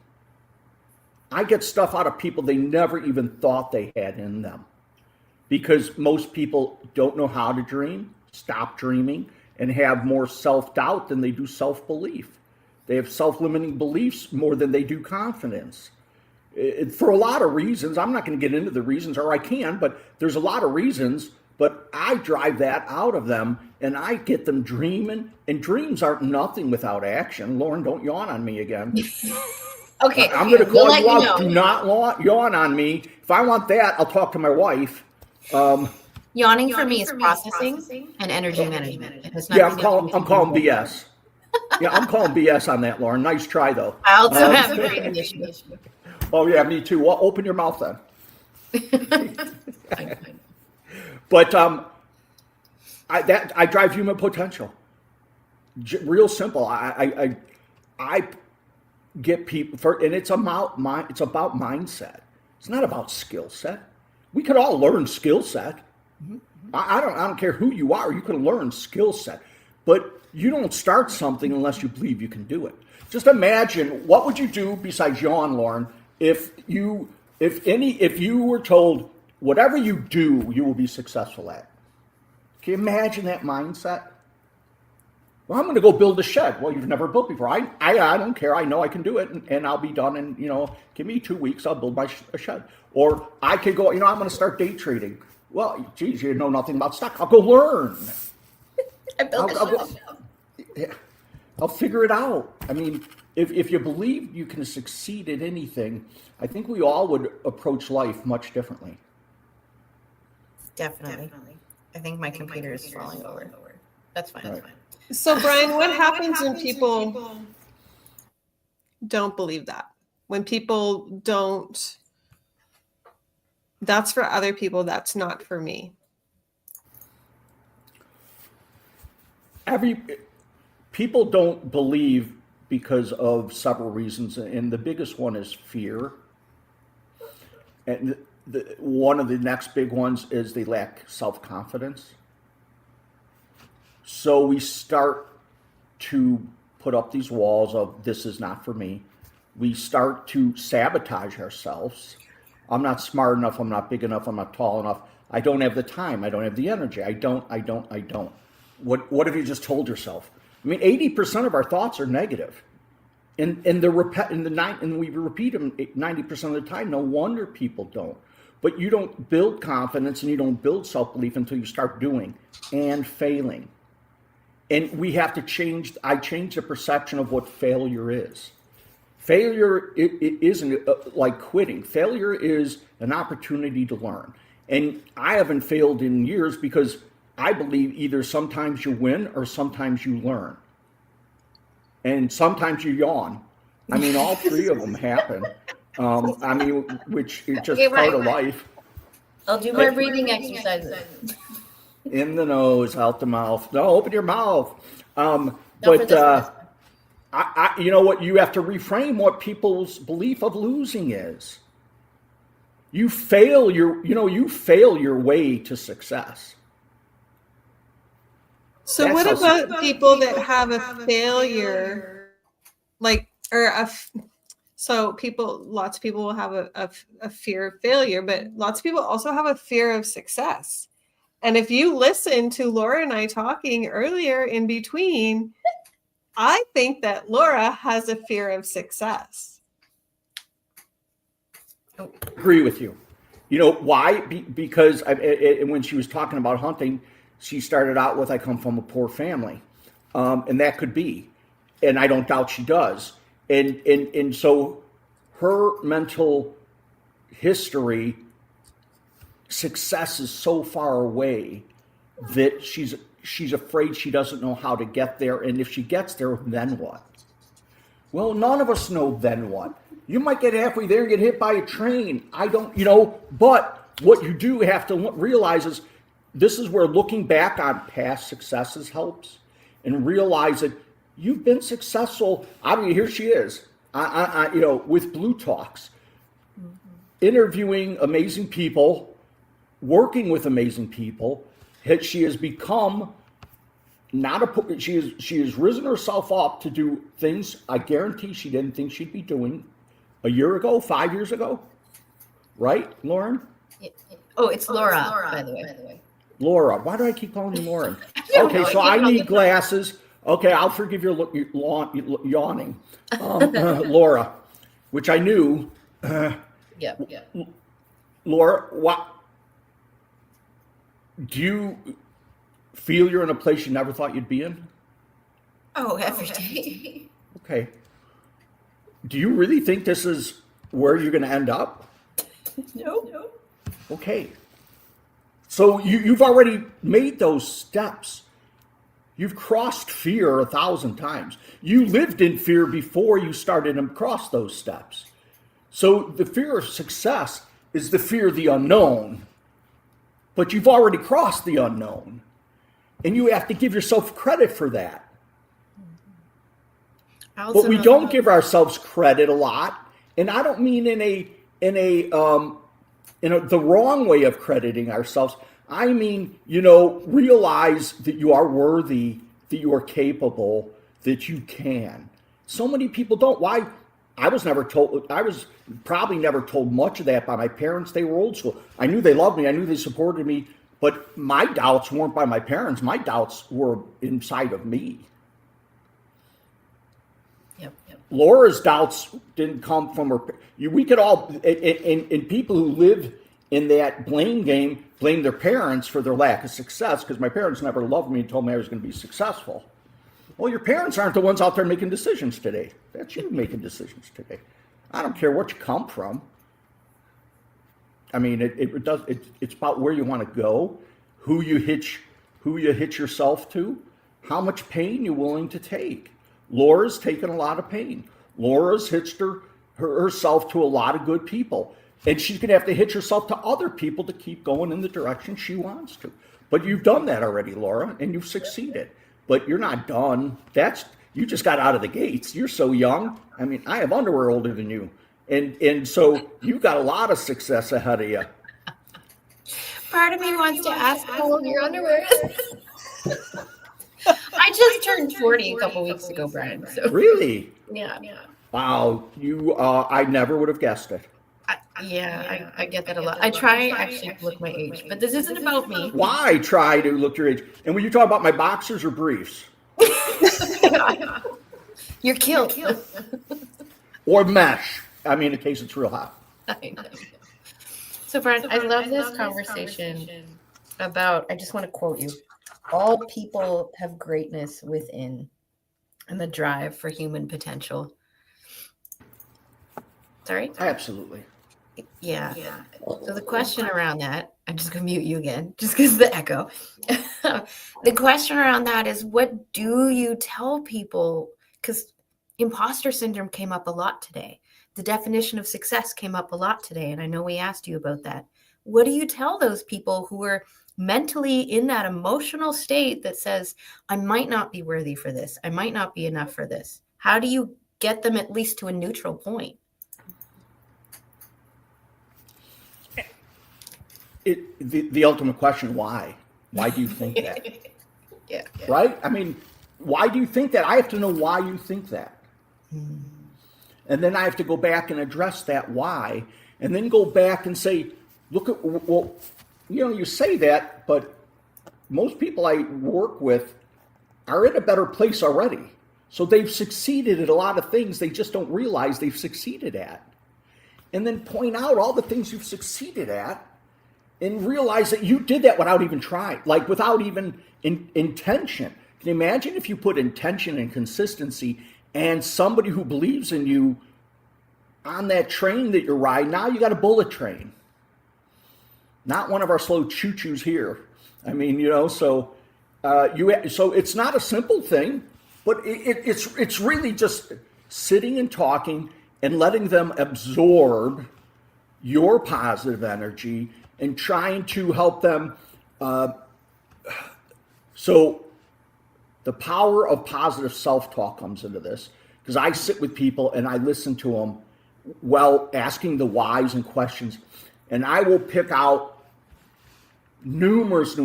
I get stuff out of people they never even thought they had in them. Because most people don't know how to dream, stop dreaming, and have more self-doubt than they do self-belief. They have self-limiting beliefs more than they do confidence. For a lot of reasons, I'm not going to get into the reasons, or I can, but there's a lot of reasons, but I drive that out of them, and I get them dreaming, and dreams aren't nothing without action. Lauren, don't yawn on me again. Okay. I'm going to call you out. Know. Do not yawn on me. If I want that, I'll talk to my wife. Yawning for me is processing and energy management. Yeah, I'm calling BS. Yeah, I'm calling BS on that, Lauren. Nice try, though. I also have a breathing issue. Oh, yeah, me too. Well, open your mouth then. But I drive human potential. Real simple. I get people and it's about mindset. It's not about skill set. We could all learn skill set. I don't care who you are. You can learn skill set, but you don't start something unless you believe you can do it. Just imagine, what would you do besides yawn, Lauren, if you were told whatever you do, you will be successful at? Can you imagine that mindset? Well, I'm going to go build a shed. Well, you've never built before. I don't care. I know I can do it, and I'll be done. And give me 2 weeks. I'll build a shed. Or I could go. I'm going to start day trading. Well, geez, you know nothing about stock. I'll go learn. I built a shed. Yeah, I'll figure it out. I mean, if you believe you can succeed at anything, I think we all would approach life much differently. Definitely. I think my computer is falling over. That's fine. Right. So, Brian, what happens when people don't believe that? When people don't, that's for other people, that's not for me. People don't believe because of several reasons, and the biggest one is fear. And one of the next big ones is they lack self-confidence. So we start to put up these walls of this is not for me. We start to sabotage ourselves. I'm not smart enough. I'm not big enough. I'm not tall enough. I don't have the time. I don't have the energy. I don't. What have you just told yourself? I mean, 80% of our thoughts are negative. And we repeat them 90% of the time. No wonder people don't. But you don't build confidence and you don't build self-belief until you start doing and failing. And we have to change. I changed the perception of what failure is. Failure it isn't like quitting. Failure is an opportunity to learn. And I haven't failed in years because I believe either sometimes you win or sometimes you learn. And sometimes you yawn. I mean, all three of them happen. Which is just part of life. I'll do my breathing exercises. In the nose, out the mouth. No, open your mouth. You know what? You have to reframe what people's belief of losing is. You fail your way to success. So what about people that have a failure, lots of people will have a fear of failure, but lots of people also have a fear of success. And if you listen to Laura and I talking earlier in between, I think that Laura has a fear of success. Agree with you. You know why? Because when she was talking about hunting, she started out with, I come from a poor family. And that could be. And I don't doubt she does. And so her mental history, success is so far away that she's afraid she doesn't know how to get there. And if she gets there, then what? Well, none of us know then what. You might get halfway there and get hit by a train. I don't, but what you do have to realize is this is where looking back on past successes helps, and realize that you've been successful. I mean, here she is, with bLU Talks, interviewing amazing people, working with amazing people. She has become she has risen herself up to do things I guarantee she didn't think she'd be doing a year ago, 5 years ago. Right, Lauren? Oh, it's Laura, by the way. Laura. Why do I keep calling you Lauren? Okay, so I need glasses. Okay, I'll forgive your yawning. Laura, which I knew. Yeah. Laura, what do you feel you're in a place you never thought you'd be in? Oh, every day. Okay. Do you really think this is where you're going to end up? No. Okay. So you've already made those steps. You've crossed fear 1,000 times. You lived in fear before you started to cross those steps. So the fear of success is the fear of the unknown. But you've already crossed the unknown. And you have to give yourself credit for that. But we don't give ourselves credit a lot. And I don't mean in the wrong way of crediting ourselves. I mean, realize that you are worthy, that you are capable, that you can. So many people don't. Why? I was probably never told much of that by my parents. They were old school. I knew they loved me. I knew they supported me. But my doubts weren't by my parents. My doubts were inside of me. Yep. Laura's doubts didn't come from her. We could all, and people who live in that blame game, blame their parents for their lack of success, because my parents never loved me and told me I was going to be successful. Well, your parents aren't the ones out there making decisions today. That's you making decisions today. I don't care what you come from. I mean, it's about where you want to go, who you hitch yourself to, how much pain you're willing to take. Laura's taken a lot of pain. Laura's hitched herself to a lot of good people. And she's going to have to hitch herself to other people to keep going in the direction she wants to. But you've done that already, Laura, and you've succeeded. But you're not done. You just got out of the gates. You're so young. I mean, I have underwear older than you. And so you've got a lot of success ahead of you. Part of me wants to ask how old your underwear is. I just turned 40 a couple weeks ago, Brian. So. Really? Yeah. Wow. I never would have guessed it. I get that a lot. I try actually to look my age, but this isn't about me. Why try to look your age? And when you talk about my boxers or briefs? You're killed. Or mesh. I mean, in case it's real hot. I know. So, Brian, I love this conversation about, I just want to quote you, all people have greatness within and the drive for human potential. Sorry? Absolutely. Yeah. So the question around that, I'm just going to mute you again, just because of the echo. The question around that is, what do you tell people? Because imposter syndrome came up a lot today. The definition of success came up a lot today, and I know we asked you about that. What do you tell those people who are mentally in that emotional state that says, I might not be worthy for this. I might not be enough for this. How do you get them at least to a neutral point? The ultimate question, why? Why do you think that? Yeah. Right? I mean, why do you think that? I have to know why you think that. And then I have to go back and address that why, and then go back and say, look at, well, you say that, but most people I work with are in a better place already. So they've succeeded at a lot of things they just don't realize they've succeeded at. And then point out all the things you've succeeded at and realize that you did that without even trying, like without even intention. Can you imagine if you put intention and consistency and somebody who believes in you on that train that you're riding? Now you got a bullet train, not one of our slow choo-choos here. I mean, so it's not a simple thing, but it's really just sitting and talking and letting them absorb your positive energy and trying to help them. So the power of positive self-talk comes into this, because I sit with people and I listen to them while asking the whys and questions, and I will pick out numerous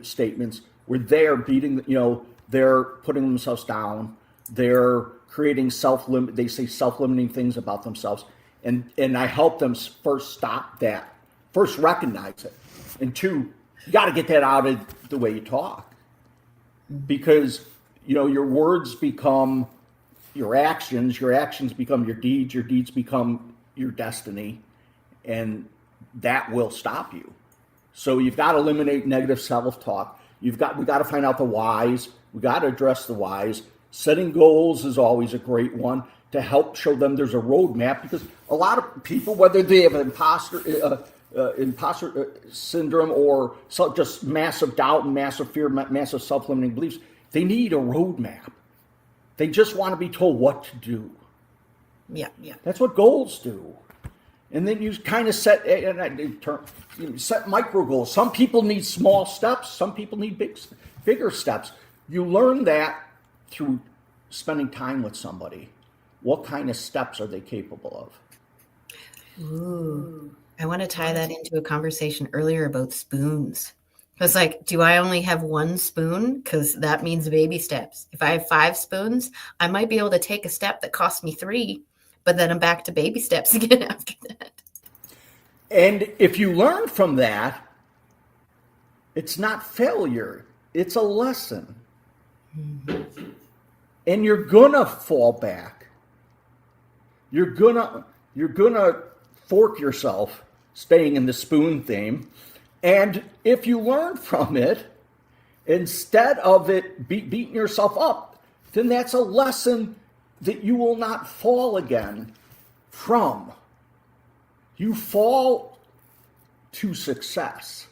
statements where they're they're putting themselves down, they're creating they say self-limiting things about themselves, and I help them first stop that, first recognize it, and two, you got to get that out of the way you talk, because your words become your actions become your deeds become your destiny, and that will stop you. So you've got to eliminate negative self-talk. We got to find out the whys. We got to address the whys. Setting goals is always a great one to help show them there's a roadmap, because a lot of people, whether they have imposter syndrome or just massive doubt and massive fear, massive self-limiting beliefs, they need a roadmap. They just want to be told what to do. Yeah. That's what goals do. And then you kind of set micro goals. Some people need small steps. Some people need bigger steps. You learn that through spending time with somebody. What kind of steps are they capable of? Ooh, I want to tie that into a conversation earlier about spoons. It's like, do I only have one spoon? Because that means baby steps. If I have 5 spoons, I might be able to take a step that cost me 3, but then I'm back to baby steps again after that. And if you learn from that, it's not failure. It's a lesson. Mm-hmm. And you're gonna fall back. You're gonna fork yourself, staying in the spoon theme. And if you learn from it, instead of it beating yourself up, then that's a lesson that you will not fall again from. You fall to success.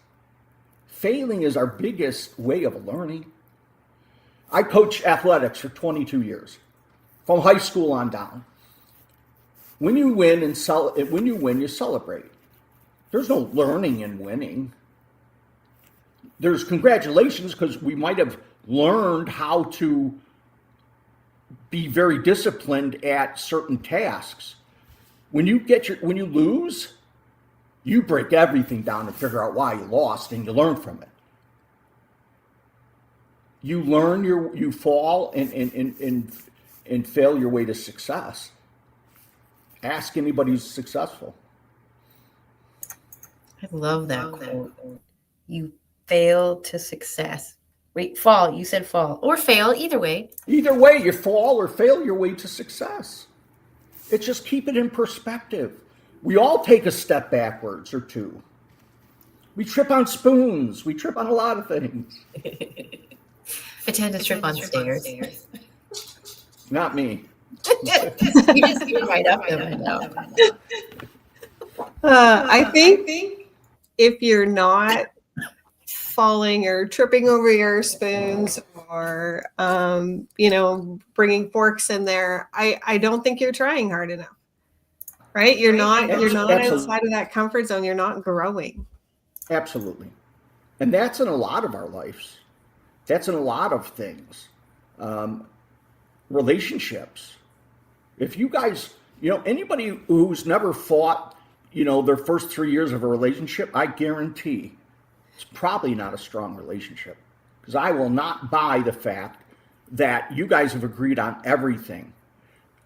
Failing is our biggest way of learning. I coach athletics for 22 years, from high school on down. When you win, you celebrate. There's no learning in winning. There's congratulations, because we might have learned how to be very disciplined at certain tasks. When you lose, you break everything down and figure out why you lost, and you learn from it. You learn you fall and fail your way to success. Ask anybody who's successful. I love that quote. You fail to success. Wait, fall. You said fall or fail. Either way. Either way, you fall or fail your way to success. It's just keep it in perspective. We all take a step backwards or two. We trip on spoons. We trip on a lot of things. I tend to trip on stairs. Not me. You just get right up them, I know. I think if you're not falling or tripping over your spoons or, bringing forks in there, I don't think you're trying hard enough, right? You're not outside of that comfort zone. You're not growing. Absolutely. And that's in a lot of our lives. That's in a lot of things. Relationships. If you guys, anybody who's never fought, their first 3 years of a relationship, I guarantee it's probably not a strong relationship, because I will not buy the fact that you guys have agreed on everything.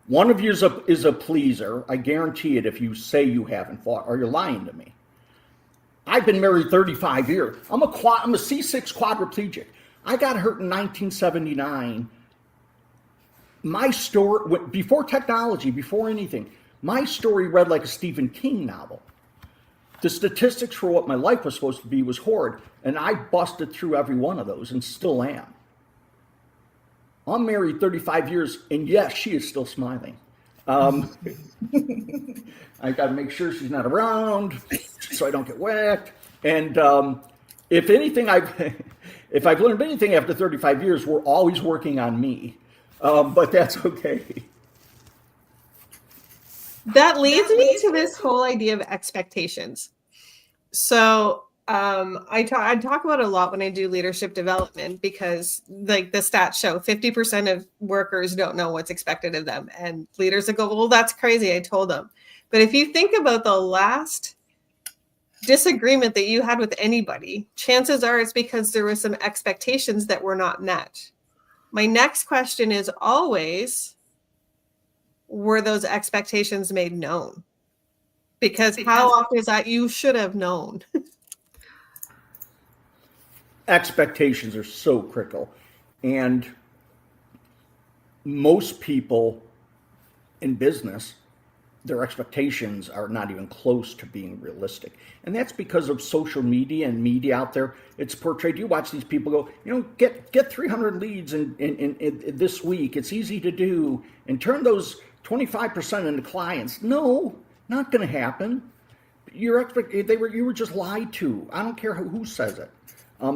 One of you is a pleaser. I guarantee it if you say you haven't fought, or you're lying to me. I've been married 35 years. I'm a C6 quadriplegic. I got hurt in 1979. My story, before technology, before anything, my story read like a Stephen King novel. The statistics for what my life was supposed to be was horrid, and I busted through every one of those and still am. I'm married 35 years, and yes, she is still smiling. I got to make sure she's not around so I don't get whacked. And if anything, if I've learned anything after 35 years, we're always working on me. But that's okay. That leads me to this whole idea of expectations. So I talk about it a lot when I do leadership development, because like the stats show 50% of workers don't know what's expected of them. And leaders that go, well, that's crazy. I told them. But if you think about the last disagreement that you had with anybody, chances are it's because there were some expectations that were not met. My next question is always, were those expectations made known? Because how often is that you should have known? Expectations are so critical. And most people in business, their expectations are not even close to being realistic. And that's because of social media and media out there. It's portrayed. You watch these people go, get 300 leads in this week. It's easy to do. And turn those 25% into clients. No, not going to happen. You were just lied to. I don't care who says it.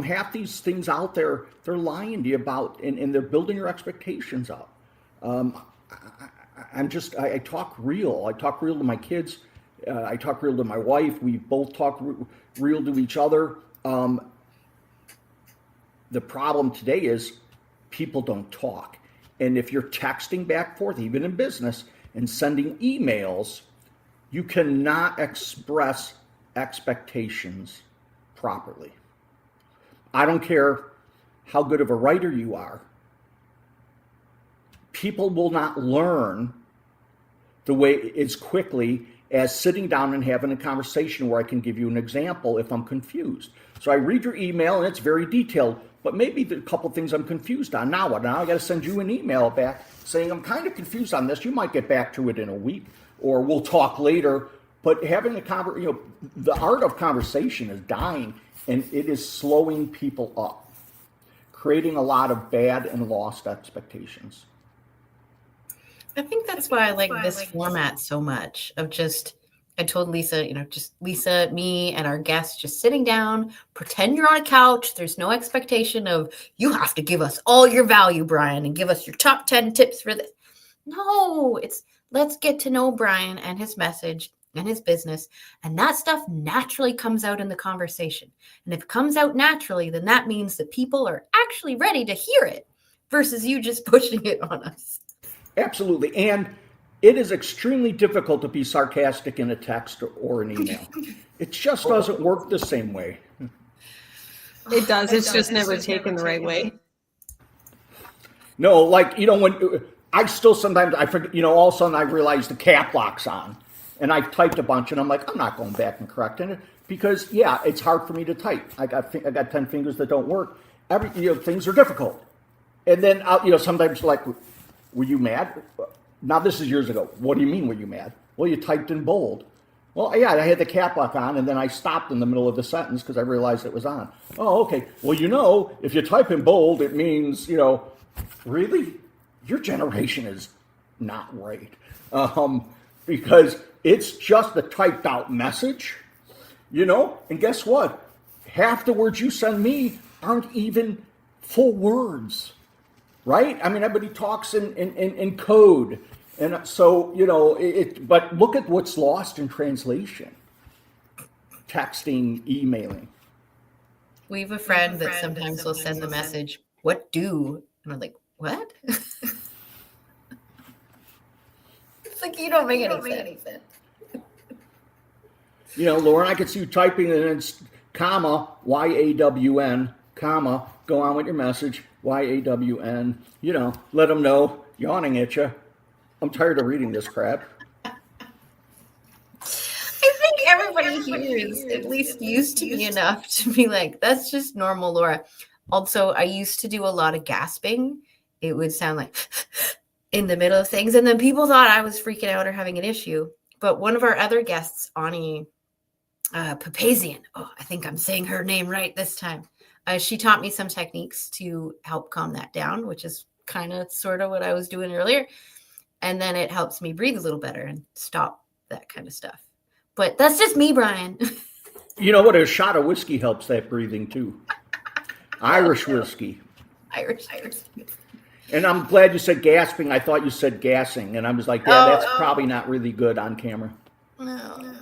Half these things out there, they're lying to you about, and they're building your expectations up. I talk real. I talk real to my kids. I talk real to my wife. We both talk real to each other. The problem today is people don't talk. And if you're texting back and forth, even in business, and sending emails, you cannot express expectations properly. I don't care how good of a writer you are. People will not learn the way as quickly as sitting down and having a conversation where I can give you an example if I'm confused. So I read your email and it's very detailed, but maybe a couple things I'm confused on. Now what? Now I got to send you an email back saying I'm kind of confused on this. You might get back to it in a week, or we'll talk later. But having the art of conversation is dying, and it is slowing people up, creating a lot of bad and lost expectations. I think that's why I like this format so much, of just, I told Lisa, just Lisa, me, and our guests just sitting down, pretend you're on a couch. There's no expectation of, you have to give us all your value, Brian, and give us your top 10 tips for this. No, it's let's get to know Brian and his message and his business. And that stuff naturally comes out in the conversation. And if it comes out naturally, then that means that people are actually ready to hear it versus you just pushing it on us. Absolutely. And it is extremely difficult to be sarcastic in a text or an email. It just doesn't work the same way. It does. It's just never taken the right way. No, when I still sometimes I forget, all of a sudden I realize the cap lock's on and I've typed a bunch and I'm like, I'm not going back and correcting it because it's hard for me to type. I got 10 fingers that don't work. Things are difficult. And then sometimes like, were you mad? Now this is years ago. What do you mean, were you mad? Well, you typed in bold. Well, yeah, I had the cap lock on, and then I stopped in the middle of the sentence because I realized it was on. Oh, okay. Well, if you type in bold, it means, really? Your generation is not right. Because it's just a typed out message, and guess what? Half the words you send me aren't even full words. Right? I mean, everybody talks in code. And so, but look at what's lost in translation. Texting, emailing. We have a friend that sometimes will send the message, "What do?" And I'm like, what? It's like, you don't make any sense. Lauren, I could see you typing and it's comma, YAWN, comma, go on with your message. YAWN, let them know, yawning at you. I'm tired of reading this crap. I think everybody here is at least used to me enough to be like, that's just normal Laura. Also, I used to do a lot of gasping. It would sound like in the middle of things. And then people thought I was freaking out or having an issue. But one of our other guests, Ani Papazian, I think I'm saying her name right this time. She taught me some techniques to help calm that down, which is kind of sort of what I was doing earlier. And then it helps me breathe a little better and stop that kind of stuff. But that's just me, Brian. You know what? A shot of whiskey helps that breathing too. Irish whiskey. Irish. And I'm glad you said gasping. I thought you said gassing. And I was like, yeah, that's probably not really good on camera. No.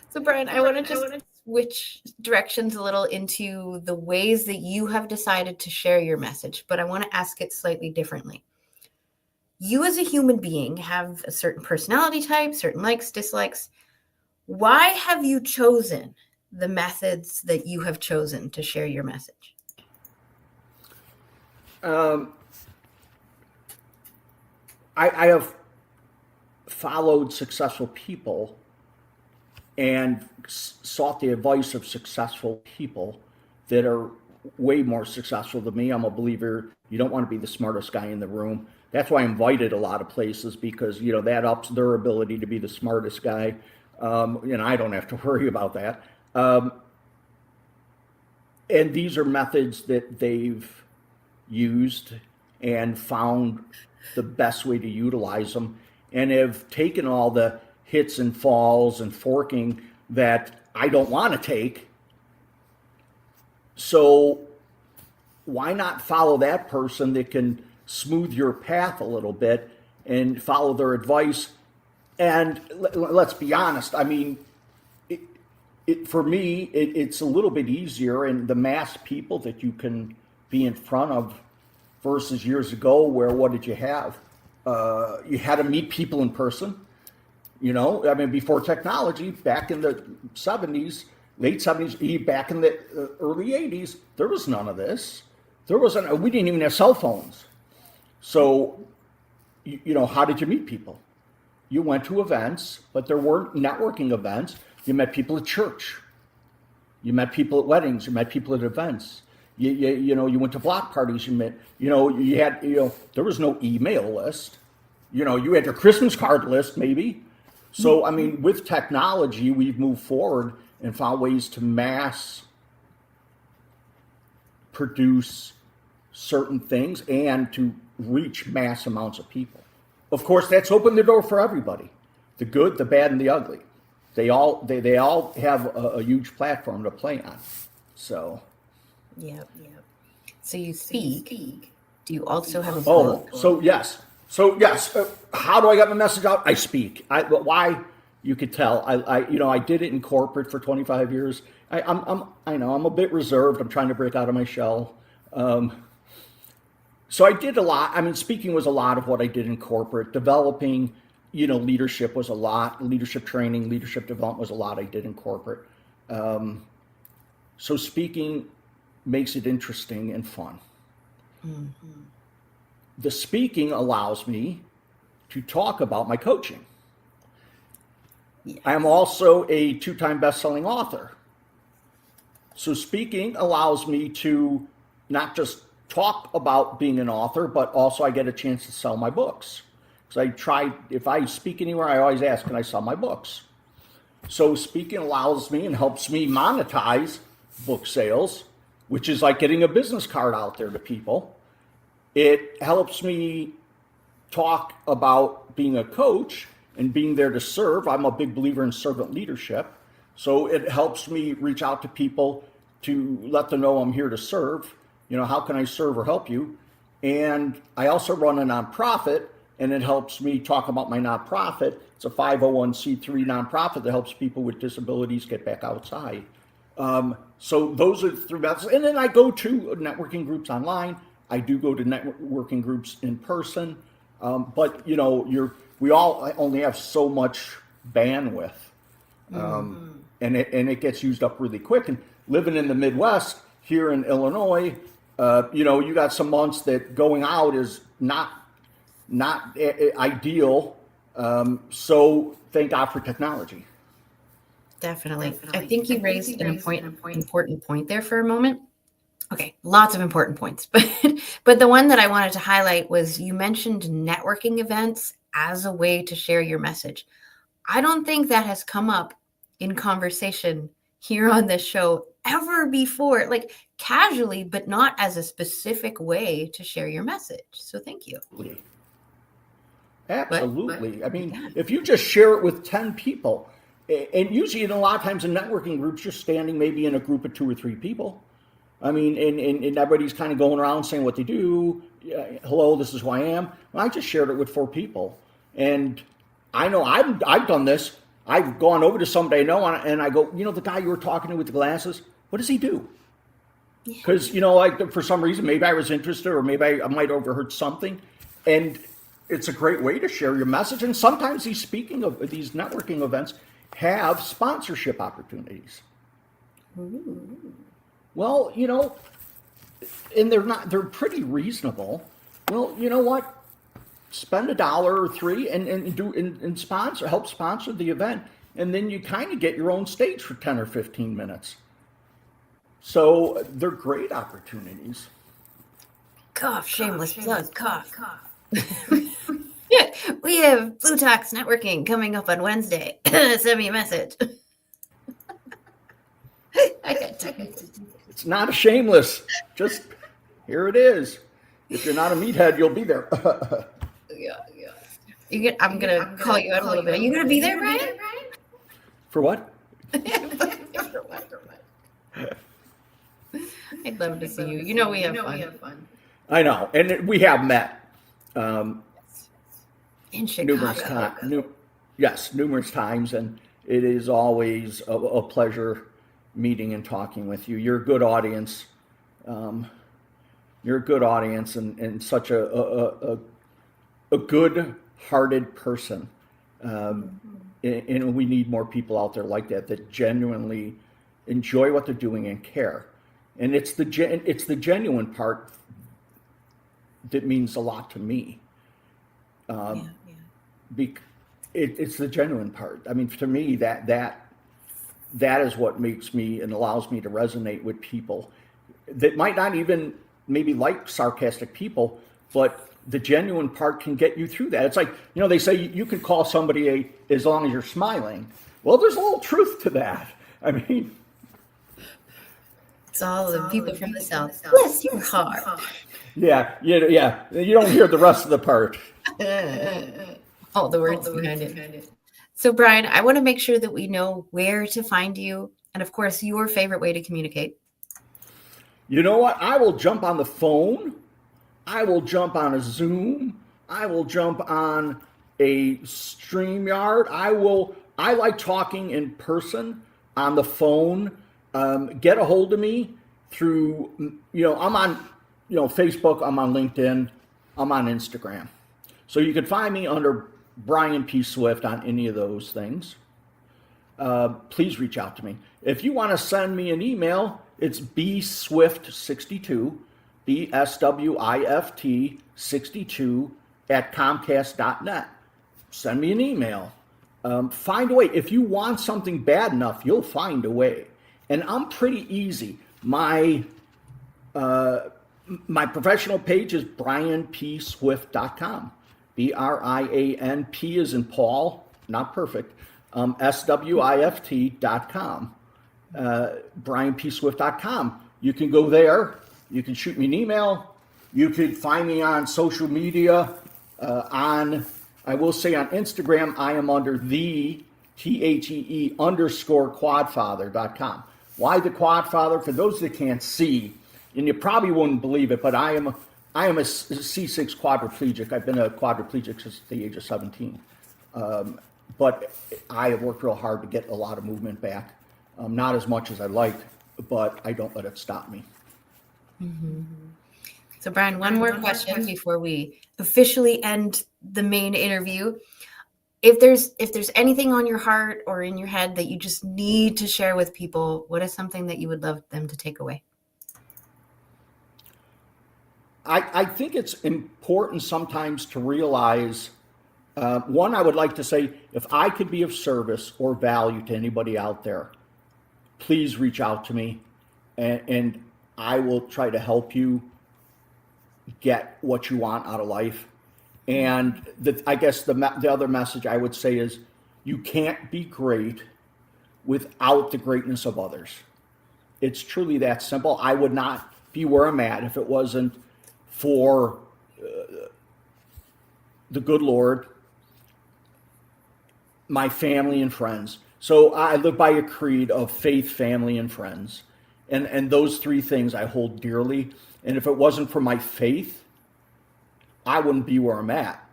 So, Brian, I want to just switch directions a little into the ways that you have decided to share your message. But I want to ask it slightly differently. You as a human being have a certain personality type, certain likes, dislikes. Why have you chosen the methods that you have chosen to share your message? I have followed successful people and sought the advice of successful people that are way more successful than me. I'm a believer you don't want to be the smartest guy in the room. That's why I invited a lot of places, because that ups their ability to be the smartest guy. I don't have to worry about that. And these are methods that they've used and found the best way to utilize them, and have taken all the hits and falls and forking that I don't want to take. So why not follow that person that can smooth your path a little bit and follow their advice? And let's be honest, I mean, for me, it's a little bit easier, and the mass people that you can be in front of versus years ago where what did you have? You had to meet people in person. Before technology, back in the 70s, late 70s, back in the early 80s, there was none of this. We didn't even have cell phones. So, how did you meet people? You went to events, but there weren't networking events. You met people at church. You met people at weddings. You met people at events. You went to block parties. You met, there was no email list. You had your Christmas card list maybe. So, with technology, we've moved forward and found ways to mass produce certain things and to reach mass amounts of people. Of course, that's opened the door for everybody, the good, the bad, and the ugly. They all have a huge platform to play on. So. Yep. So you speak. Do you also have a book? So yes. How do I get my message out? I speak. Why? You could tell. I did it in corporate for 25 years. I'm a bit reserved. I'm trying to break out of my shell. So I did a lot. Speaking was a lot of what I did in corporate. Developing, leadership was a lot. Leadership training, leadership development was a lot I did in corporate. So speaking makes it interesting and fun. Mm-hmm. The speaking allows me to talk about my coaching. Yes. I am also a 2-time best-selling author. So speaking allows me to not just talk about being an author, but also I get a chance to sell my books. Because if I speak anywhere, I always ask, can I sell my books? So speaking allows me and helps me monetize book sales, which is like getting a business card out there to people. It helps me talk about being a coach and being there to serve. I'm a big believer in servant leadership. So it helps me reach out to people to let them know I'm here to serve. How can I serve or help you? And I also run a nonprofit, and it helps me talk about my nonprofit. It's a 501c3 nonprofit that helps people with disabilities get back outside. So those are the 3 methods. And then I go to networking groups online. I do go to networking groups in person. But, we all only have so much bandwidth. And it gets used up really quick. And living in the Midwest here in Illinois, you got some months that going out is not ideal. So thank God for technology. Definitely. I think you raised an important point there for a moment. Okay, lots of important points, but the one that I wanted to highlight was you mentioned networking events as a way to share your message. I don't think that has come up in conversation here on this show ever before, like casually, but not as a specific way to share your message. So thank you. Absolutely. I mean, if you just share it with 10 people, and usually in a lot of times in networking groups, you're standing maybe in a group of 2 or 3 people. I mean, and everybody's kind of going around saying what they do. Hello, this is who I am. Well, I just shared it with 4 people. And I know I've done this. I've gone over to somebody I know and I go, you know, the guy you were talking to with the glasses, what does he do? Because, you know, like for some reason, maybe I was interested or maybe I might have overheard something. And it's a great way to share your message. And sometimes these networking events have sponsorship opportunities. Ooh. Well, you know, and they're pretty reasonable. Well, you know what? Spend $1 or $3 and help sponsor the event. And then you kind of get your own stage for 10 or 15 minutes. So they're great opportunities. Cough, shameless plug, cough. Yeah, we have bLU Talks Networking coming up on Wednesday. Send me a message. It's not a shameless. Just here it is. If you're not a meathead, you'll be there. Yeah. I'm gonna call you out a little bit. Are you gonna be there, Brian? For what? I'd love to see you. You know we have fun. I know, and we have met In Chicago. numerous times, and it is always a pleasure meeting and talking with you. You're a good audience. You're a good audience and such a good-hearted person. And we need more people out there like that genuinely enjoy what they're doing and care. And it's the genuine part that means a lot to me. It's the genuine part. I mean, to me, that is what makes me and allows me to resonate with people that might not even maybe like sarcastic people, but the genuine part can get you through that. It's like, you know, they say you can call somebody as long as you're smiling. Well, there's a little truth to that. I mean, it's all the people from the South. Bless your heart. Yeah. You don't hear the rest of the part. All the words behind it. So, Brian, I want to make sure that we know where to find you and, of course, your favorite way to communicate. You know what? I will jump on the phone. I will jump on a Zoom. I will jump on a StreamYard. I like talking in person, on the phone. Get a hold of me through, I'm on, Facebook. I'm on LinkedIn. I'm on Instagram. So you can find me under Brian P. Swift on any of those things. Please reach out to me. If you want to send me an email, it's bswift62, BSWIFT 62 at Comcast.net. Send me an email. Find a way. If you want something bad enough, you'll find a way. And I'm pretty easy. My professional page is brianpswift.com. BRIANP as in Paul, not perfect, SWIFT.com. BrianPSwift.com. You can go there. You can shoot me an email. You could find me on social media. I will say on Instagram, I am under the THEE_quadfather.com. Why the Quadfather? For those that can't see, and you probably wouldn't believe it, but I am a C6 quadriplegic. I've been a quadriplegic since the age of 17. But I have worked real hard to get a lot of movement back. Not as much as I like, but I don't let it stop me. Mm-hmm. So, Brian, one more question before we officially end the main interview. If there's anything on your heart or in your head that you just need to share with people, what is something that you would love them to take away? I think it's important sometimes to realize One, I would like to say, if I could be of service or value to anybody out there, please reach out to me, and I will try to help you get what you want out of life. And I guess the other message I would say is, you can't be great without the greatness of others. It's truly that simple. I would not be where I'm at if it wasn't for the good Lord, my family and friends. So I live by a creed of faith, family, and friends. And those three things I hold dearly. And if it wasn't for my faith, I wouldn't be where I'm at.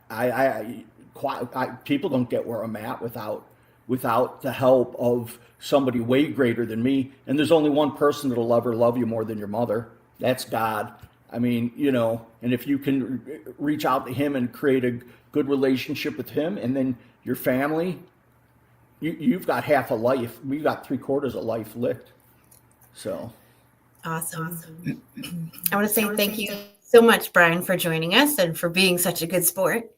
People don't get where I'm at without the help of somebody way greater than me. And there's only one person that'll ever love you more than your mother. That's God. I mean, and if you can reach out to him and create a good relationship with him, and then your family, you've got half a life. We've got 3/4 of life licked. So awesome. I want to say thank you so much, Brian, for joining us and for being such a good sport.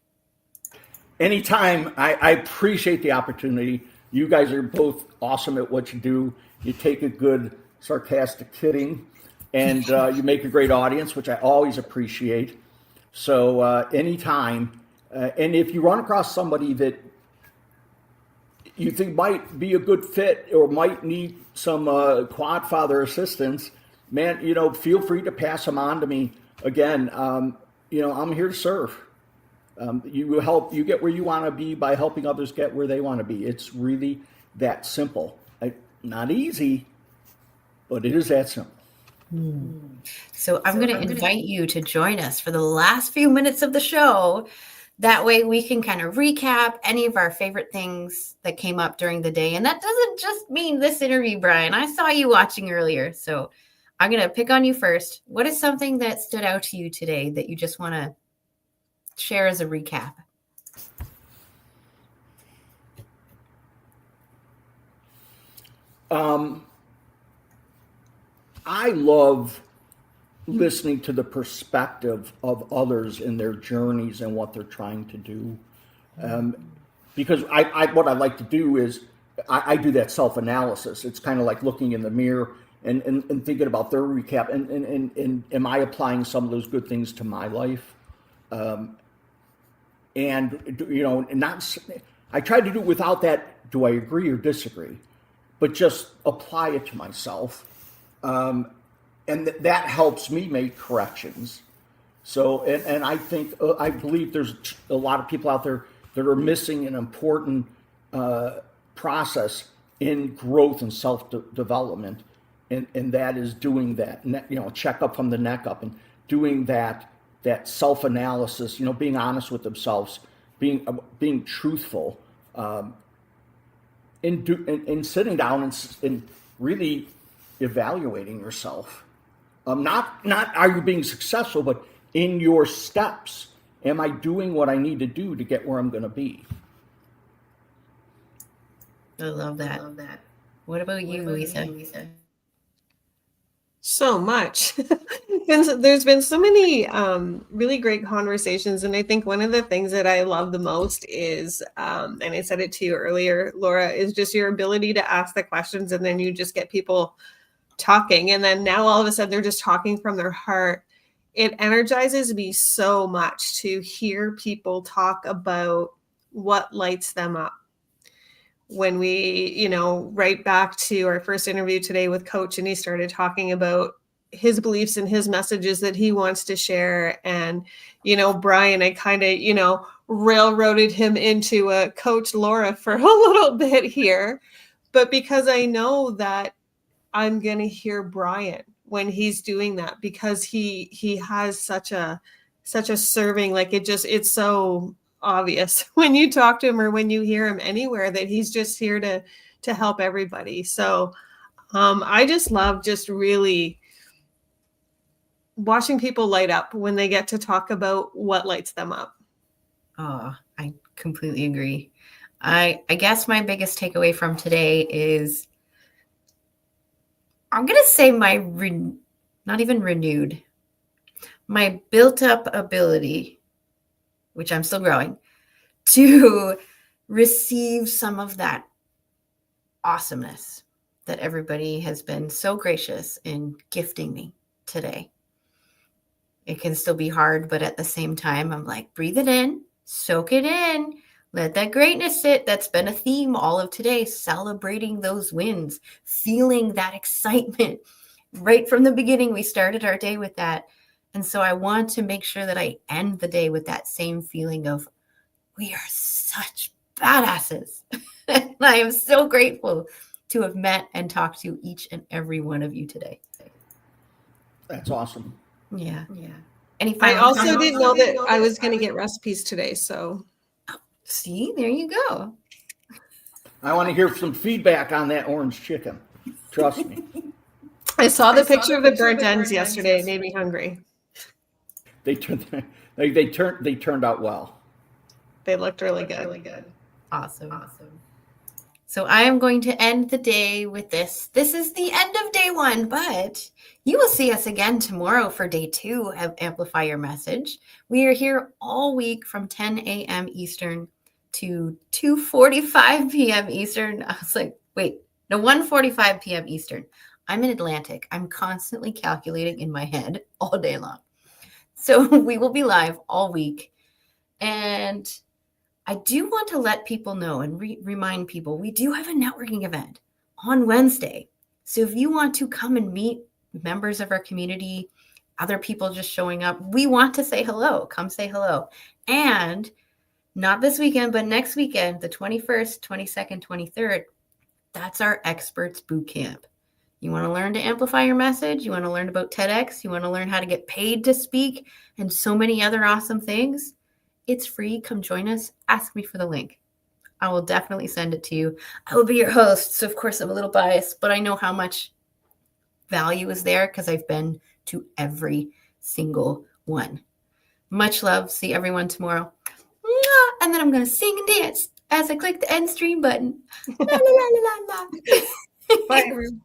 Anytime. I appreciate the opportunity. You guys are both awesome at what you do. You take a good sarcastic kidding, and you make a great audience, which I always appreciate. So anytime. And if you run across somebody that you think might be a good fit or might need some quad father assistance, man, feel free to pass them on to me. Again, I'm here to serve. You get where you want to be by helping others get where they want to be. It's really that simple. Not easy, but it is that simple. So I'm going to invite you to join us for the last few minutes of the show. That way we can kind of recap any of our favorite things that came up during the day. And that doesn't just mean this interview, Brian. I saw you watching earlier. So I'm going to pick on you first. What is something that stood out to you today that you just want to share as a recap? I love listening to the perspective of others in their journeys and what they're trying to do. Because what I like to do is I do that self-analysis. It's kind of like looking in the mirror and thinking about their recap and am I applying some of those good things to my life? I try to do it without that, do I agree or disagree? But just apply it to myself. And that helps me make corrections. So, and I think, I believe there's a lot of people out there that are missing an important process in growth and self-development. And that is doing that, check up from the neck up and doing that self-analysis, being honest with themselves, being truthful, and sitting down and really evaluating yourself. Not are you being successful, but in your steps, am I doing what I need to do to get where I'm going to be? I love that. What about you, Lisa? So much. There's been so many really great conversations. And I think one of the things that I love the most is, and I said it to you earlier, Laura, is just your ability to ask the questions and then you just get people talking. And then now all of a sudden they're just talking from their heart. It energizes me so much to hear people talk about what lights them up. When we, right back to our first interview today with Coach, and he started talking about his beliefs and his messages that he wants to share. And, Brian, I kind of, railroaded him into a Coach Laura for a little bit here, but because I know that I'm going to hear Brian when he's doing that, because he has such a serving, like it's so obvious when you talk to him or when you hear him anywhere that he's just here to help everybody. So I just love just really watching people light up when they get to talk about what lights them up. Oh, I completely agree. I guess my biggest takeaway from today is I'm going to say not even renewed, my built up ability, which I'm still growing, to receive some of that awesomeness that everybody has been so gracious in gifting me today. It can still be hard, but at the same time, I'm like, breathe it in, soak it in, let that greatness sit. That's been a theme all of today, celebrating those wins, feeling that excitement. Right from the beginning, we started our day with that. And so I want to make sure that I end the day with that same feeling of, we are such badasses. And I am so grateful to have met and talked to each and every one of you today. That's awesome. Yeah. I also didn't know that I was going to get recipes today. So see, there you go. I want to hear some feedback on that orange chicken. Trust me. I saw the picture of the burnt ends yesterday. It made me hungry. They turned out well. They looked really good. Awesome. So I am going to end the day with this. This is the end of day 1, but you will see us again tomorrow for day 2 of Amplify Your Message. We are here all week from 10 a.m. Eastern to 2:45 p.m. Eastern. I was like, wait, no, 1:45 p.m. Eastern. I'm in Atlantic. I'm constantly calculating in my head all day long. So we will be live all week. And I do want to let people know and remind people, we do have a networking event on Wednesday. So if you want to come and meet members of our community, other people just showing up, we want to say hello. Come say hello. And not this weekend, but next weekend, the 21st, 22nd, 23rd, that's our Experts Boot Camp. You want to learn to amplify your message? You want to learn about TEDx? You want to learn how to get paid to speak and so many other awesome things? It's free. Come join us. Ask me for the link. I will definitely send it to you. I will be your host. So, of course, I'm a little biased, but I know how much value is there because I've been to every single one. Much love. See everyone tomorrow. And then I'm going to sing and dance as I click the end stream button. La, la, la, la, la. Bye, everyone.